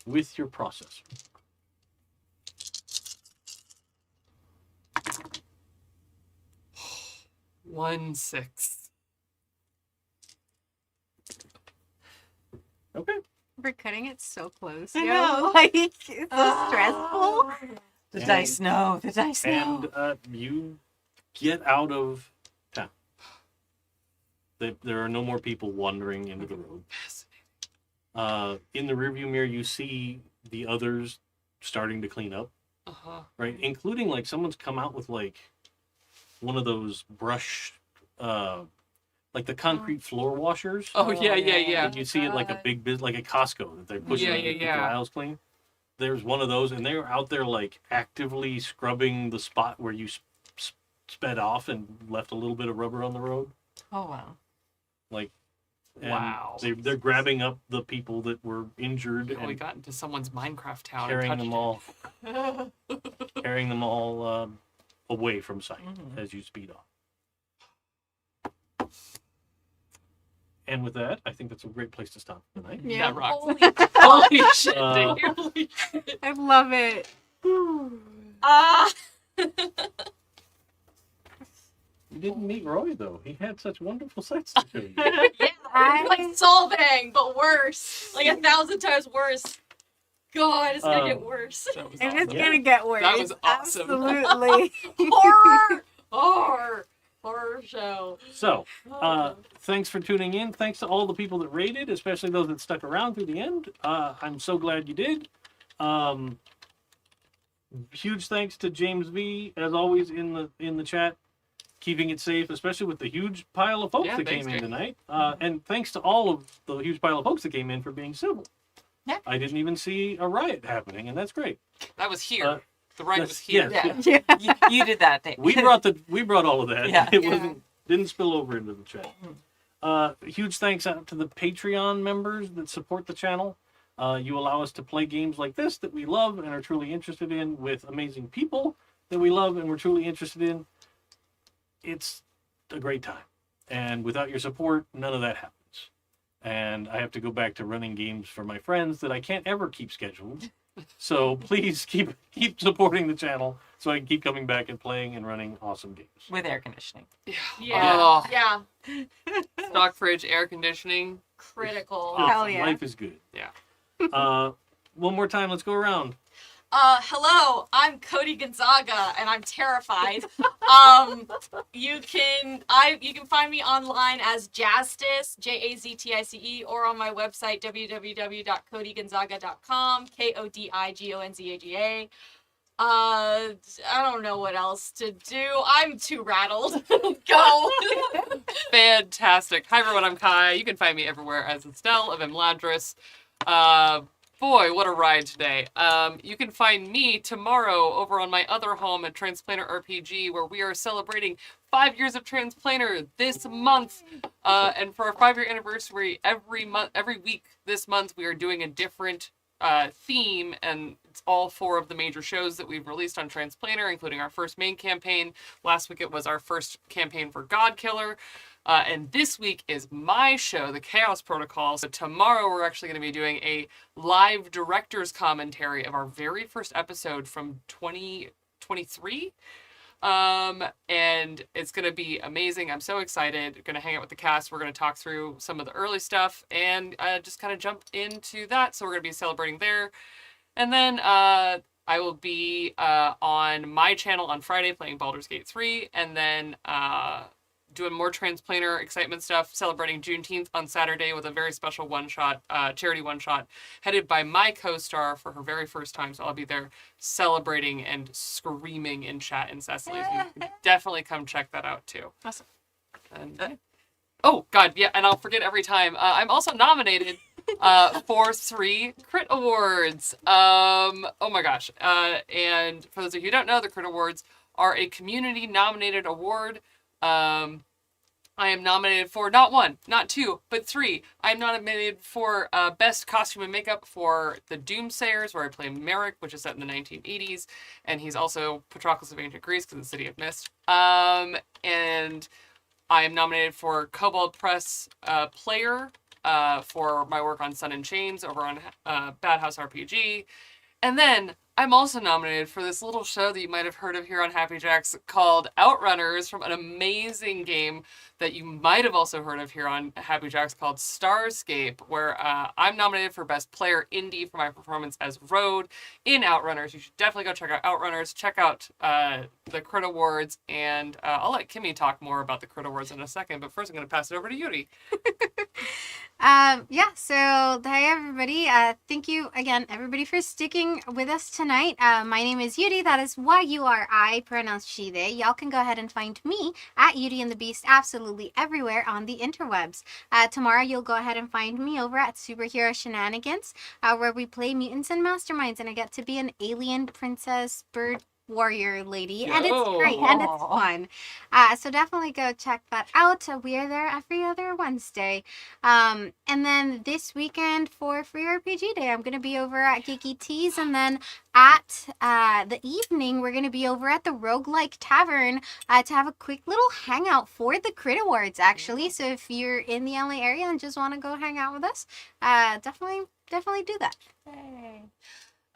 With your processor. 1-6. Okay. We're cutting it so close. I yo. know. Like, it's so stressful. The And- dice know. The dice know. And you get out of town. There are no more people wandering into the road. Fascinating. In the rearview mirror, you see the others starting to clean up, Uh-huh. right? Including, like, someone's come out with, like, one of those brush, like the concrete floor washers. Oh, yeah, yeah, yeah. And you see it like a big business, like a Costco that they're pushing Yeah, to keep yeah. the aisles clean. There's one of those, and they're out there, like, actively scrubbing the spot where you sped off and left a little bit of rubber on the road. Oh, wow. Like, and Wow. they're grabbing up the people that were injured Oh, we and got into someone's Minecraft town carrying and them touched all, carrying them all away from sight Mhm. as you speed off. And with that, I think that's a great place to stop tonight. it. Yeah. That rocks. Holy Holy shit, Uh, dude. Holy shit. I love it. ah. You didn't meet Roy, though. He had such wonderful sights to show you. Yeah, I- like Solvang, but worse. Like 1,000 times worse. God, it's gonna get worse. That was And it's awesome. gonna get worse. That was awesome. Absolutely. Horror show. So, thanks for tuning in. Thanks to all the people that rated, especially those that stuck around through the end. I'm so glad you did. Huge thanks to James V, as always, in the chat, keeping it safe, especially with the huge pile of folks Yeah, that thanks, came in James. tonight. And thanks to all of the huge pile of folks that came in for being civil. Yeah. I didn't even see a riot happening, and that's great. That was here. Uh, the right that's- was here. yes. Yeah. Yeah. You did that thing. We brought all of that. Yeah. It Yeah. didn't spill over into the chat. Huge thanks out to the Patreon members that support the channel. You allow us to play games like this that we love and are truly interested in with amazing people that we love and we're truly interested in. It's a great time. And without your support, none of that happens. And I have to go back to running games for my friends that I can't ever keep scheduled. So please keep supporting the channel so I can keep coming back and playing and running awesome games. With air conditioning. Yeah. Oh. Yeah. Stock fridge, air conditioning. Critical. Awesome. Hell yeah. Life is good. Yeah. One more time, let's go around. Hello, I'm Cody Gonzaga, and I'm terrified. You can find me online as Jaztice, Jaztice, or on my website www.codygonzaga.com, KODIGONZAGA. I don't know what else to do. I'm too rattled. Go. Fantastic. Hi everyone, I'm Kai. You can find me everywhere as Estelle of Emladris. Boy, what a ride today. You can find me tomorrow over on my other home at Transplanter RPG, where we are celebrating 5 years of Transplanter this month. And for our 5-year anniversary, every week this month, we are doing a different theme, and it's all 4 of the major shows that we've released on Transplanter, including our first main campaign. Last week it was our first campaign for Godkiller. And this week is my show, The Chaos Protocol. So tomorrow we're actually going to be doing a live director's commentary of our very first episode from 2023. And it's going to be amazing. I'm so excited. Going to hang out with the cast. We're going to talk through some of the early stuff and just kind of jump into that. So we're going to be celebrating there. And then I will be on my channel on Friday playing Baldur's Gate 3. And then doing more Transplanter excitement stuff, celebrating Juneteenth on Saturday with a very special one-shot, charity one-shot, headed by my co-star for her very first time. So I'll be there celebrating and screaming in chat incessantly. So you can definitely come check that out too. Awesome. And, oh, God, yeah, and I'll forget every time. I'm also nominated for 3 Crit Awards. Oh my gosh. And for those of you who don't know, the Crit Awards are a community-nominated award. I am nominated for not 1, not 2, but 3. I am nominated for Best Costume and Makeup for the Doomsayers, where I play Merrick, which is set in the 1980s, and he's also Patroclus of Ancient Greece because of the City of Mist. And I am nominated for Cobalt Press Player for my work on Sun and Chains over on Bad House RPG. And then I'm also nominated for this little show that you might have heard of here on Happy Jacks called Outrunners, from an amazing game that you might have also heard of here on Happy Jacks called Starscape, where I'm nominated for Best Player Indie for my performance as Road in Outrunners. You should definitely go check out Outrunners, check out the Crit Awards, and I'll let Kimmy talk more about the Crit Awards in a second, but first I'm going to pass it over to Yuri. So hi everybody. Thank you again, everybody, for sticking with us tonight. My name is Yuri. That is Y-U-R-I, pronounced she, they. Y'all can go ahead and find me at Yuri and the Beast absolutely everywhere on the interwebs. Tomorrow you'll go ahead and find me over at Superhero Shenanigans, where we play mutants and masterminds, and I get to be an alien princess bird warrior lady, and it's great and it's fun. So definitely go check that out. We are there every other Wednesday. And then this weekend for Free RPG Day, I'm going to be over at Geeky Teas, and then at the evening we're going to be over at the Roguelike Tavern to have a quick little hangout for the Crit Awards, actually. So if you're in the LA area and just want to go hang out with us, definitely do that. Yay.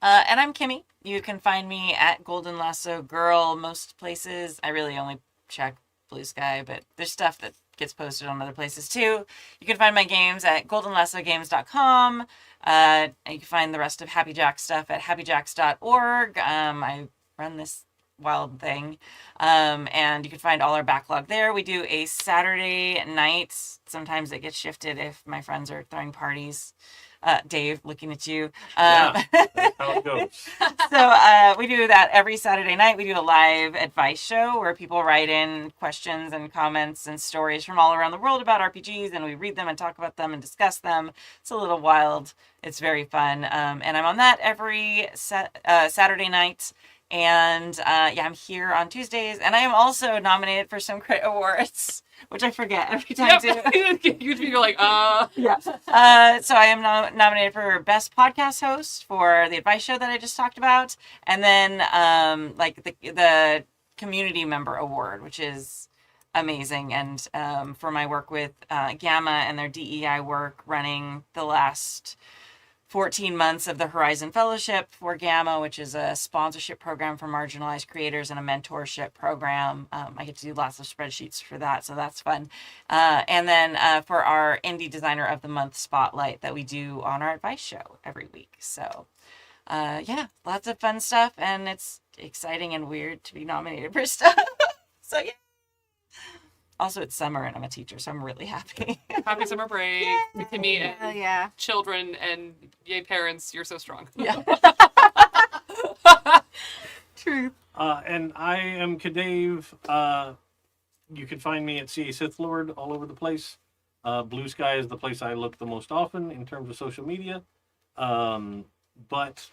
And I'm Kimmy. You can find me at Golden Lasso Girl most places. I really only check Blue Sky, but there's stuff that gets posted on other places too. You can find my games at goldenlassogames.com. And you can find the rest of Happy Jack stuff at happyjacks.org. I run this wild thing. And you can find all our backlog there. We do a Saturday night. Sometimes it gets shifted if my friends are throwing parties. Dave, looking at you. Yeah, that's how it goes. So we do that every Saturday night. We do a live advice show where people write in questions and comments and stories from all around the world about RPGs, and we read them and talk about them and discuss them. It's a little wild. It's very fun. And I'm on that every Saturday night. And I'm here on Tuesdays, and I am also nominated for some great awards, which I forget every time too. You're like, Yeah. So I am nominated for Best Podcast Host for the advice show that I just talked about, and then the Community Member Award, which is amazing, and for my work with Gamma and their DEI work, running the last 14 months of the Horizon Fellowship for Gamma, which is a sponsorship program for marginalized creators and a mentorship program. I get to do lots of spreadsheets for that, so that's fun. And then for our Indie Designer of the Month spotlight that we do on our advice show every week. So lots of fun stuff, and it's exciting and weird to be nominated for stuff. So yeah. Also, it's summer and I'm a teacher, so I'm really happy. happy summer break. Yay! To me Hell and yeah. children and yay parents, you're so strong. Yeah. Truth. And I am Kadave. You can find me at CA Sith Lord all over the place. Blue Sky is the place I look the most often in terms of social media. But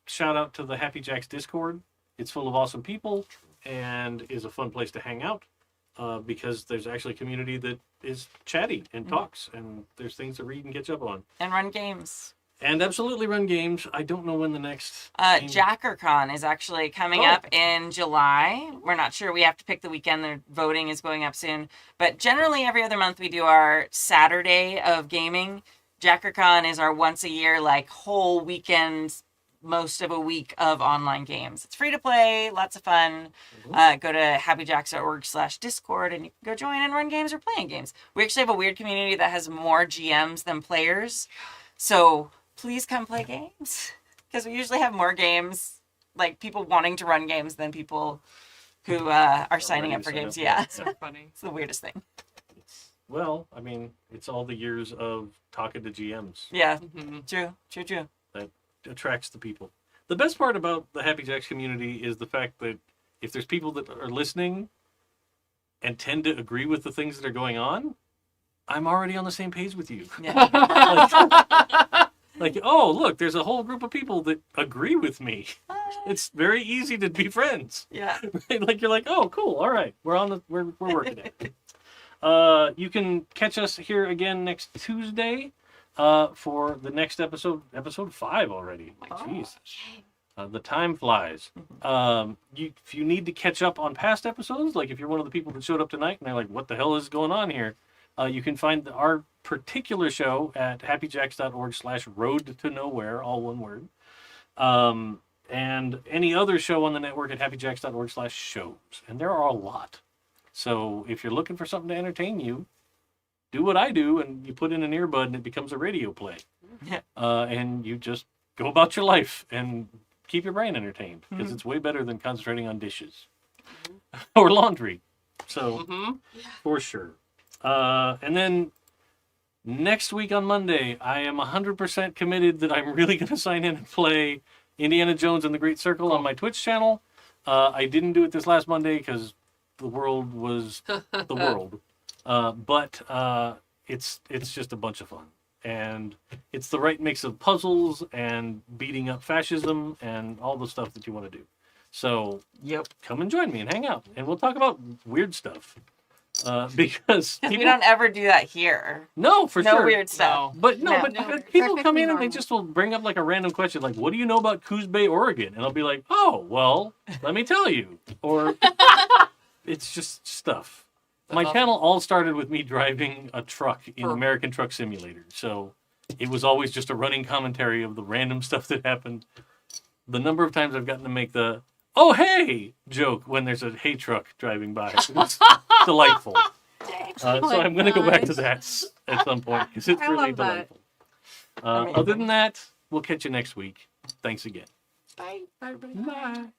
shout out to the Happy Jacks Discord. It's full of awesome people and is a fun place to hang out. Because there's actually a community that is chatty and talks, and there's things to read and catch up on. And run games. And absolutely run games. I don't know when the next... game- JackerCon is actually coming up in July. We're not sure. We have to pick the weekend. The voting is going up soon. But generally, every other month, we do our Saturday of gaming. JackerCon is our once a year, whole weekend, most of a week of online games. It's free to play, lots of fun. Go to happyjacks.org/discord and you can go join and run games or playing games. We actually have a weird community that has more GMs than players. So please come play games. Because we usually have more games, people wanting to run games than people who are signing up for games. Yeah. So funny. It's the weirdest thing. Well, I mean, it's all the years of talking to GMs Yeah. Mm-hmm. True. that attracts the people. The best part about the Happy Jacks community is the fact that if there's people that are listening and tend to agree with the things that are going on, I'm already on the same page with you. Yeah. Oh, look, there's a whole group of people that agree with me. It's very easy to be friends. Yeah. You're like, oh, cool, all right, we're working it. You can catch us here again next Tuesday for the next episode 5 already. Jeez. The time flies. If you need to catch up on past episodes, if you're one of the people that showed up tonight and they're like, what the hell is going on here? You can find our particular show at happyjacks.org/road to nowhere, all one word. And any other show on the network at happyjacks.org/shows. And there are a lot. So if you're looking for something to entertain you, do what I do and you put in an earbud and it becomes a radio play. Yeah. And you just go about your life and keep your brain entertained because it's way better than concentrating on dishes or laundry. So for sure. And then next week on Monday, I am 100% committed that I'm really going to sign in and play Indiana Jones and the Great Circle on my Twitch channel. I didn't do it this last Monday because the world was the world. But it's just a bunch of fun. And it's the right mix of puzzles and beating up fascism and all the stuff that you want to do. So come and join me and hang out. And we'll talk about weird stuff. Because We don't ever do that here. No, for No sure. weird stuff. But No, people come perfectly in and they normal. just will bring up a random question like, what do you know about Coos Bay, Oregon? And I'll be like, oh, well, let me tell you. Or it's just stuff. My channel all started with me driving a truck in American Truck Simulator. So it was always just a running commentary of the random stuff that happened. The number of times I've gotten to make the, oh, hey, joke when there's a hay truck driving by. It's delightful. So I'm going to go back to that at some point because it's I really love that. delightful. Other than that, we'll catch you next week. Thanks again. Bye. Bye.